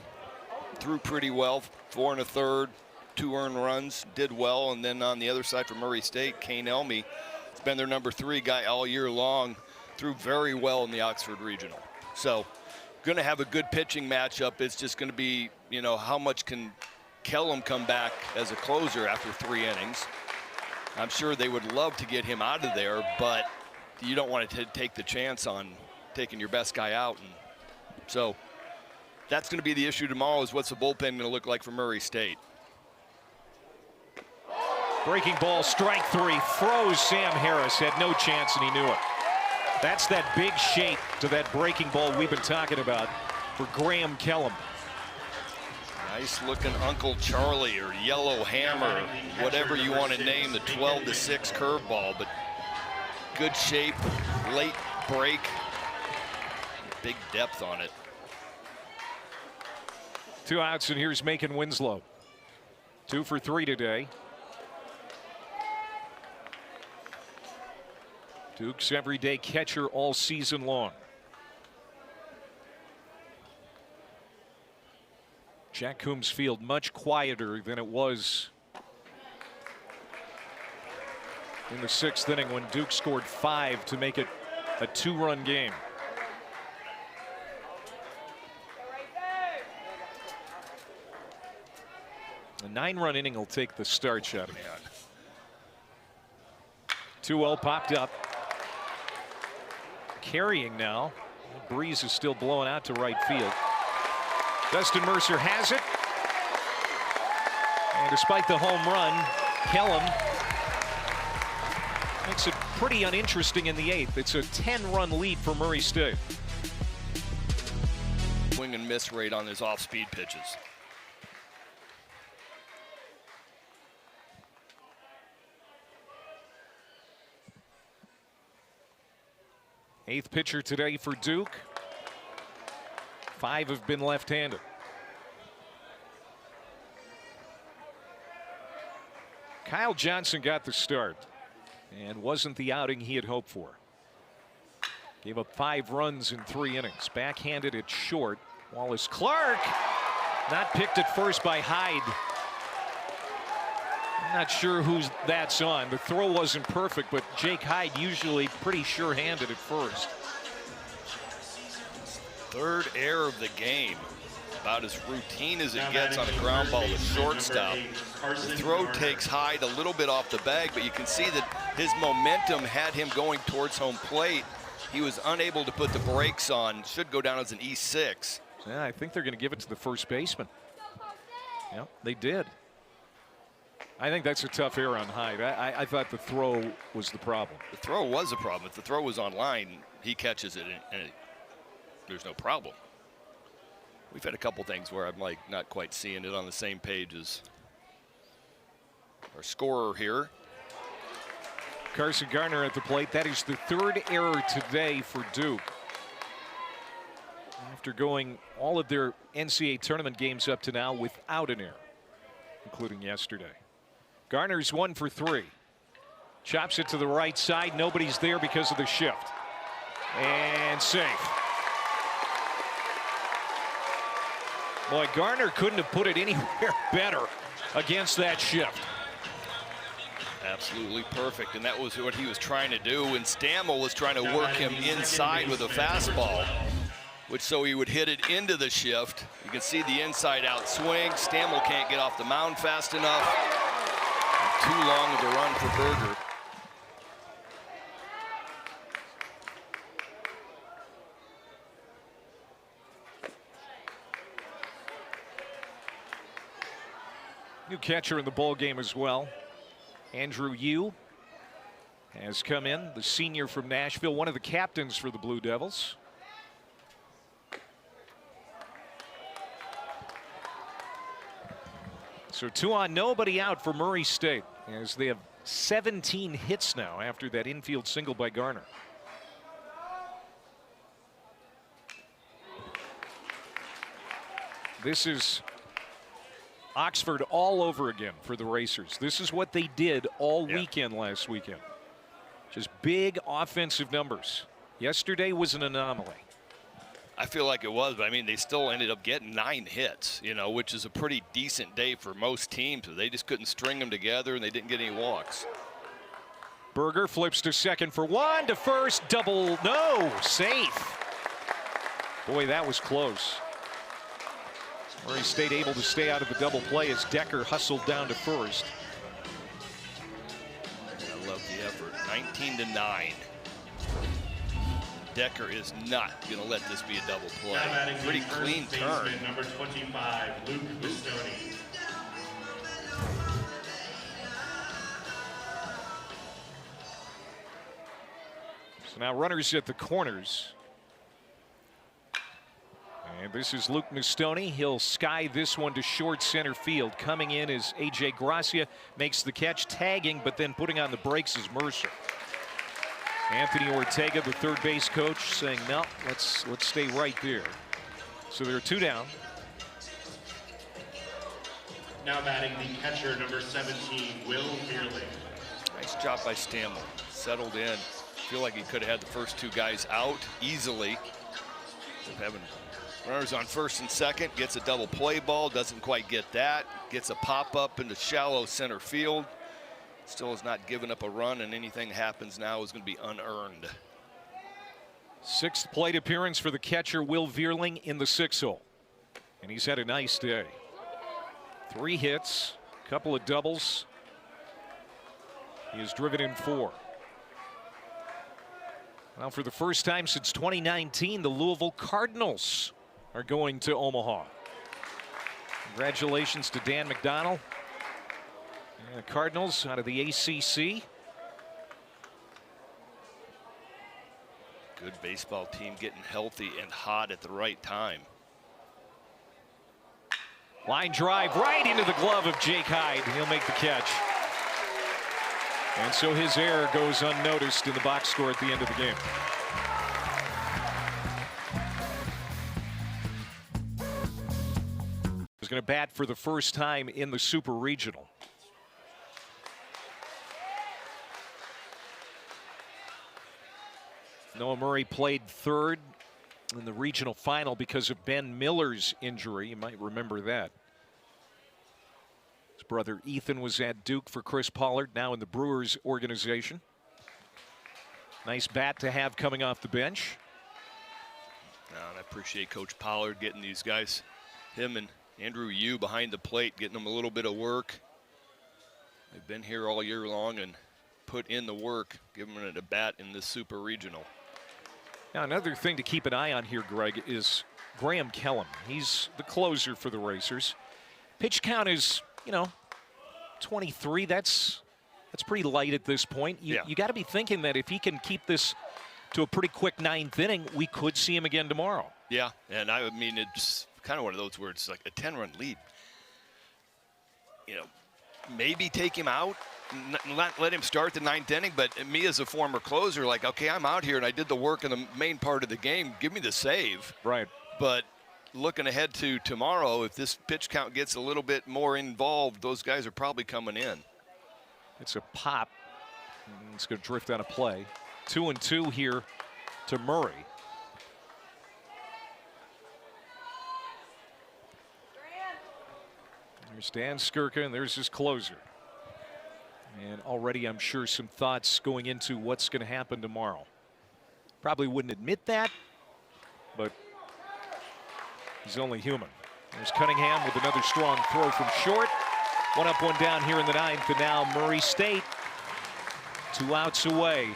Threw pretty well, 4 1/3, 2 earned runs, did well. And then on the other side for Murray State, Kane Elmy, has been their number 3 guy all year long, threw very well in the Oxford Regional. So going to have a good pitching matchup. It's just going to be, you know, how much can Kellum come back as a closer after 3 innings. I'm sure they would love to get him out of there, but you don't want to take the chance on taking your best guy out. And so that's going to be the issue tomorrow, is what's the bullpen going to look like for Murray State. Breaking ball, strike 3, froze Sam Harris, had no chance and he knew it. That's that big shape to that breaking ball we've been talking about for Graham Kellum. Nice looking Uncle Charlie or Yellow Hammer, whatever you want to name the 12-6 curveball, but good shape, late break, big depth on it. 2 outs, and here's Macon Winslow. 2 for 3 today. Duke's everyday catcher all season long. Jack Coombs Field much quieter than it was in the 6th inning when Duke scored 5 to make it a 2-run game. A 9-run inning will take the starch out of it. 2-0 popped up. Carrying now. The breeze is still blowing out to right field. Dustin Mercer has it. And despite the home run, Kellum makes it pretty uninteresting in the 8th. It's a 10-run lead for Murray State. Swing and miss rate on his off-speed pitches. 8th pitcher today for Duke. 5 have been left-handed. Kyle Johnson got the start and wasn't the outing he had hoped for. Gave up 5 runs in 3 innings. Backhanded it short. Wallace Clark not picked at first by Hyde. I'm not sure who that's on. The throw wasn't perfect, but Jake Hyde usually pretty sure-handed at first. 3rd error of the game. About as routine as it gets on a ground ball to shortstop. The throw takes Hyde a little bit off the bag, but you can see that his momentum had him going towards home plate. He was unable to put the brakes on. Should go down as an E6. Yeah, I think they're going to give it to the first baseman. Yeah, they did. I think that's a tough error on Hyde. I thought the throw was the problem. The throw was a problem. If the throw was on line, he catches it, and there's no problem. We've had a couple things where I'm like not quite seeing it on the same page as our scorer here. Carson Garner at the plate. That is the 3rd error today for Duke. After going all of their NCAA tournament games up to now without an error, including yesterday. Garner's 1 for 3. Chops it to the right side. Nobody's there because of the shift. And safe. Boy, Garner couldn't have put it anywhere better against that shift. Absolutely perfect, and that was what he was trying to do. And Stammel was trying to work him inside with a fastball, which so he would hit it into the shift. You can see the inside-out swing. Stammel can't get off the mound fast enough. Too long of a run for Berger. New catcher in the ball game as well. Andrew Yu has come in, the senior from Nashville, one of the captains for the Blue Devils. So 2 on, nobody out for Murray State, as they have 17 hits now after that infield single by Garner. This is Oxford all over again for the Racers. This is what they did all weekend last weekend. Just big offensive numbers. Yesterday was an anomaly. I feel like it was, but I mean, they still ended up getting 9 hits, you know, which is a pretty decent day for most teams. They just couldn't string them together, and they didn't get any walks. Berger flips to second for 1, to first, double, no, safe. Boy, that was close. Murray State able to stay out of the double play as Decker hustled down to first. I love the effort. 19-9. Decker is not going to let this be a double play. Pretty clean turn. Number 25, Luke Mistoni. So now runners at the corners. And this is Luke Mistoni. He'll sky this one to short center field. Coming in is A.J. Gracia, makes the catch, tagging, but then putting on the brakes is Mercer. Anthony Ortega, the third base coach, saying, no, let's stay right there. So there are 2 down. Now batting the catcher, number 17, Will Fearley. Nice job by Stanley. Settled in. Feel like he could have had the first 2 guys out easily. Having runners on first and second, gets a double play ball, doesn't quite get that. Gets a pop-up into shallow center field. Still has not given up a run, and anything happens now is going to be unearned. 6th plate appearance for the catcher, Will Veerling, in the 6 hole. And he's had a nice day. 3 hits, a couple of doubles. He has driven in 4. Well, for the first time since 2019, the Louisville Cardinals are going to Omaha. Congratulations to Dan McDonnell. And the Cardinals out of the ACC. Good baseball team getting healthy and hot at the right time. Line drive right into the glove of Jake Hyde. He'll make the catch. And so his error goes unnoticed in the box score at the end of the game. He's going to bat for the first time in the Super Regional. Noah Murray played third in the regional final because of Ben Miller's injury. You might remember that. His brother Ethan was at Duke for Chris Pollard, now in the Brewers organization. Nice bat to have coming off the bench. And I appreciate Coach Pollard getting these guys, him and Andrew Yu, behind the plate, getting them a little bit of work. They've been here all year long and put in the work, giving them a bat in this Super Regional. Now, another thing to keep an eye on here, Greg, is Graham Kellum. He's the closer for the Racers. Pitch count is, 23. That's pretty light at this point. You got to be thinking that if he can keep this to a pretty quick 9th inning, we could see him again tomorrow. Yeah, and I mean, it's kind of one of those where it's like a 10-run lead. Maybe take him out, not let him start the 9th inning, but me as a former closer, like, okay, I'm out here and I did the work in the main part of the game. Give me the save. Right. But looking ahead to tomorrow, if this pitch count gets a little bit more involved, those guys are probably coming in. It's a pop. It's going to drift out of play. 2-2 here to Murray. There's Dan Skirka, and there's his closer. And already I'm sure some thoughts going into what's going to happen tomorrow. Probably wouldn't admit that, but he's only human. There's Cunningham with another strong throw from short. 1 up, 1 down here in the 9th, and now Murray State 2 outs away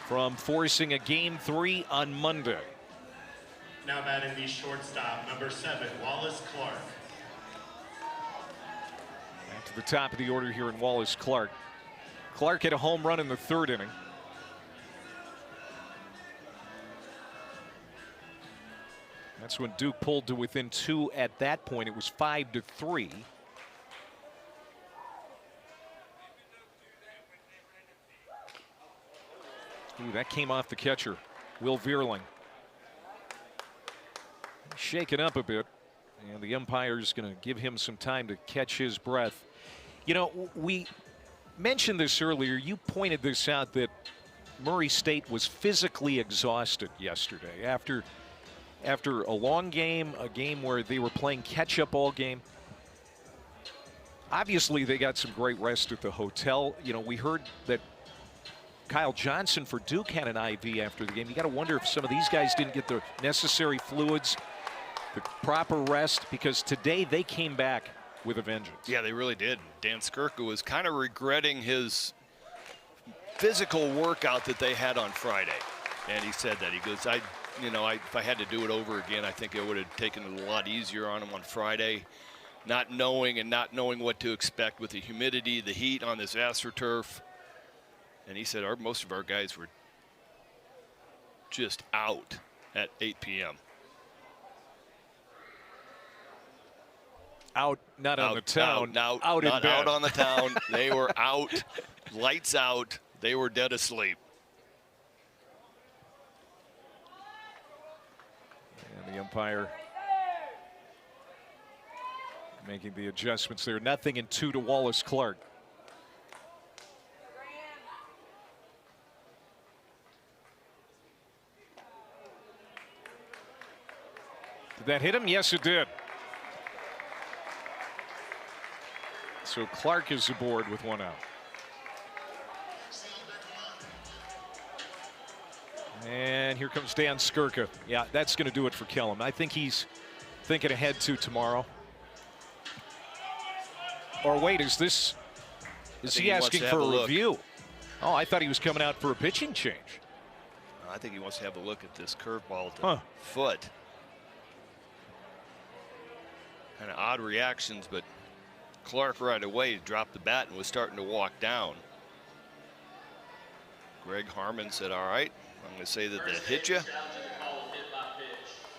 from forcing a Game 3 on Monday. Now batting the shortstop, number 7, Wallace Clark. Back to the top of the order here in Wallace Clark. Clark hit a home run in the 3rd inning. That's when Duke pulled to within 2 at that point. It was 5-3. Ooh, that came off the catcher, Will Veerling. Shaken up a bit. And the umpire's going to give him some time to catch his breath. You know, we mentioned this earlier. You pointed this out that Murray State was physically exhausted yesterday after a long game, a game where they were playing catch-up all game. Obviously, they got some great rest at the hotel. You know, we heard that Kyle Johnson for Duke had an IV after the game. You got to wonder if some of these guys didn't get the necessary fluids, the proper rest, because today they came back with a vengeance. Yeah, they really did. Dan Skirka was kind of regretting his physical workout that they had on Friday. And he said that. He goes, if I had to do it over again, I think it would have taken it a lot easier on him on Friday. Not knowing what to expect with the humidity, the heat on this AstroTurf. And he said most of our guys were just out at 8 p.m. Out, not on the town. Out in bed. Out on the town. They were out, lights out. They were dead asleep. And the umpire making the adjustments there. 0-2 to Wallace Clark. Did that hit him? Yes, it did. So Clark is aboard with 1 out. And here comes Dan Skirka. Yeah, that's going to do it for Kellum. I think he's thinking ahead to tomorrow. Or wait, is he asking for a review? Oh, I thought he was coming out for a pitching change. I think he wants to have a look at this curveball at the foot. Kind of odd reactions, but Clark right away dropped the bat and was starting to walk down. Greg Harmon said, all right, I'm going to say that they hit you.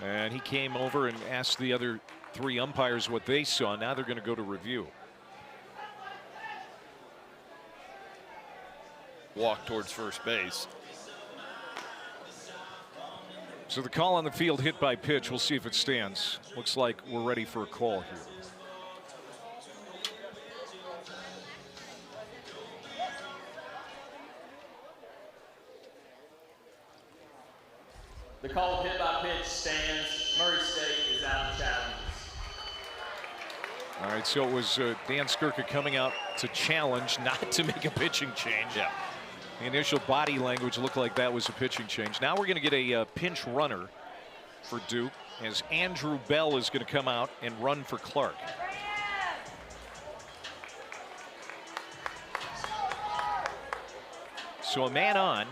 And he came over and asked the other 3 umpires what they saw. Now they're going to go to review. Walk towards first base. So the call on the field, hit by pitch. We'll see if it stands. Looks like we're ready for a call here. The call of hit by pitch stands. Murray State is out of challenges. All right, so it was Dan Skirka coming out to challenge, not to make a pitching change. Yeah. The initial body language looked like that was a pitching change. Now we're going to get a pinch runner for Duke, as Andrew Bell is going to come out and run for Clark. So a man on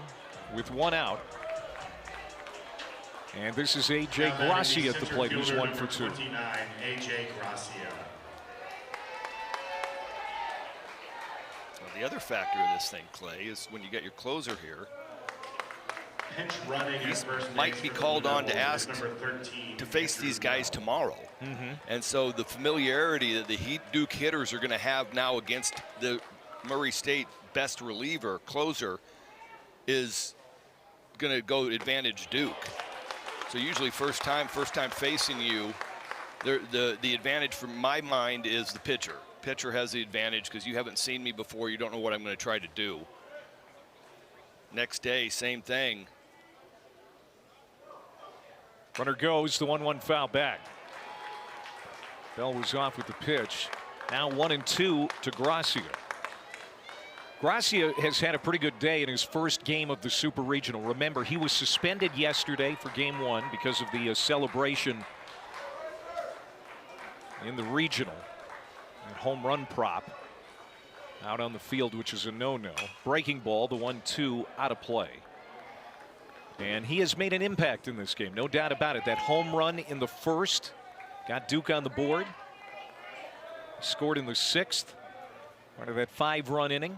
with 1 out. And this is A.J. Gracia at the plate, who's 1 for 2. 29, A.J. Gracia. Well, the other factor of this thing, Clay, is when you get your closer here, he might be called on to ask to face these guys tomorrow. And so the familiarity that the Duke hitters are going to have now against the Murray State best reliever, closer, is going to go advantage Duke. So usually first time facing you, the advantage from my mind is the pitcher. Pitcher has the advantage because you haven't seen me before. You don't know what I'm going to try to do. Next day, same thing. Runner goes, the 1-1 foul back. Bell was off with the pitch. Now 1-2 to Gracia. Gracia has had a pretty good day in his first game of the Super Regional. Remember, he was suspended yesterday for game 1 because of the celebration in the regional. And home run prop out on the field, which is a no-no. Breaking ball, the 1-2 out of play. And he has made an impact in this game, no doubt about it. That home run in the first got Duke on the board. Scored in the 6th, part of that 5-run inning.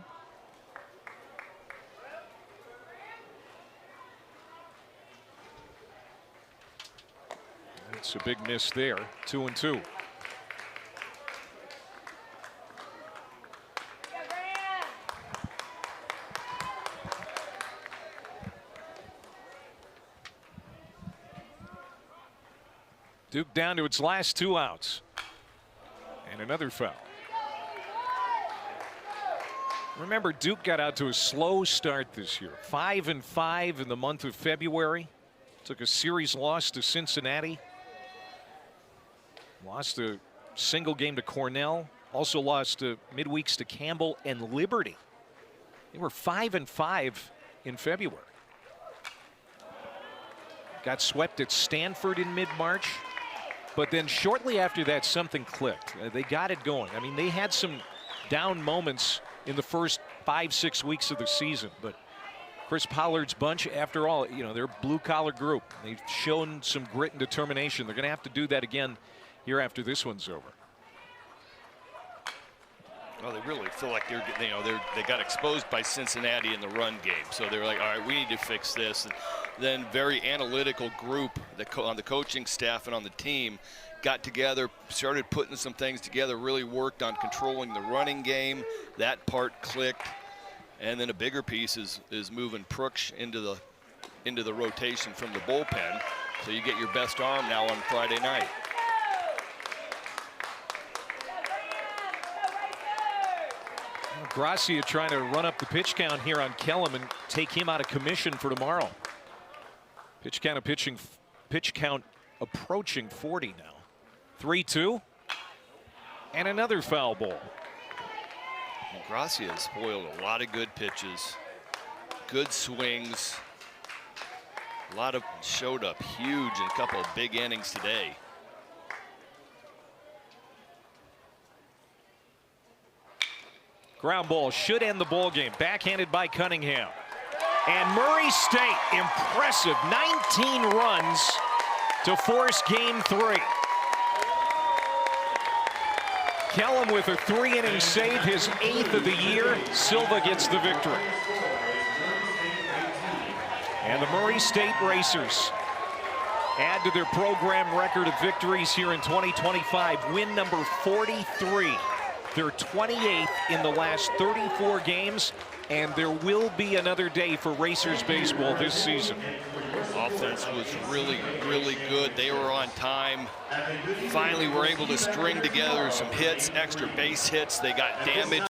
It's a big miss there, 2-2. Duke down to its last 2 outs. And another foul. Remember, Duke got out to a slow start this year. 5-5 in the month of February. Took a series loss to Cincinnati. Lost a single game to Cornell. Also lost midweeks to Campbell and Liberty. They were 5-5 in February. Got swept at Stanford in mid-March. But then shortly after that, something clicked. They got it going. I mean, they had some down moments in the first 5-6 weeks of the season. But Chris Pollard's bunch, after all, you know, they're a blue-collar group. They've shown some grit and determination. They're going to have to do that again here after this one's over. Well, they really feel like they got exposed by Cincinnati in the run game, so they're like, all right, we need to fix this. And then very analytical group on the coaching staff and on the team got together, started putting some things together, really worked on controlling the running game. That part clicked, and then a bigger piece is moving Prooks into the rotation from the bullpen, so you get your best arm now on Friday night. Gracia trying to run up the pitch count here on Kellum and take him out of commission for tomorrow. Pitch count approaching 40 now. 3-2. And another foul ball. Gracia has spoiled a lot of good pitches, good swings. A lot of showed up huge in a couple of big innings today. Ground ball should end the ball game. Backhanded by Cunningham. And Murray State, impressive. 19 runs to force game 3. Kellum with a 3-inning save, his 8th of the year. Silva gets the victory. And the Murray State Racers add to their program record of victories here in 2025. Win number 43. They're 28th in the last 34 games, and there will be another day for Racers baseball this season. Offense was really, really good. They were on time. Finally were able to string together some hits, extra base hits. They got damaged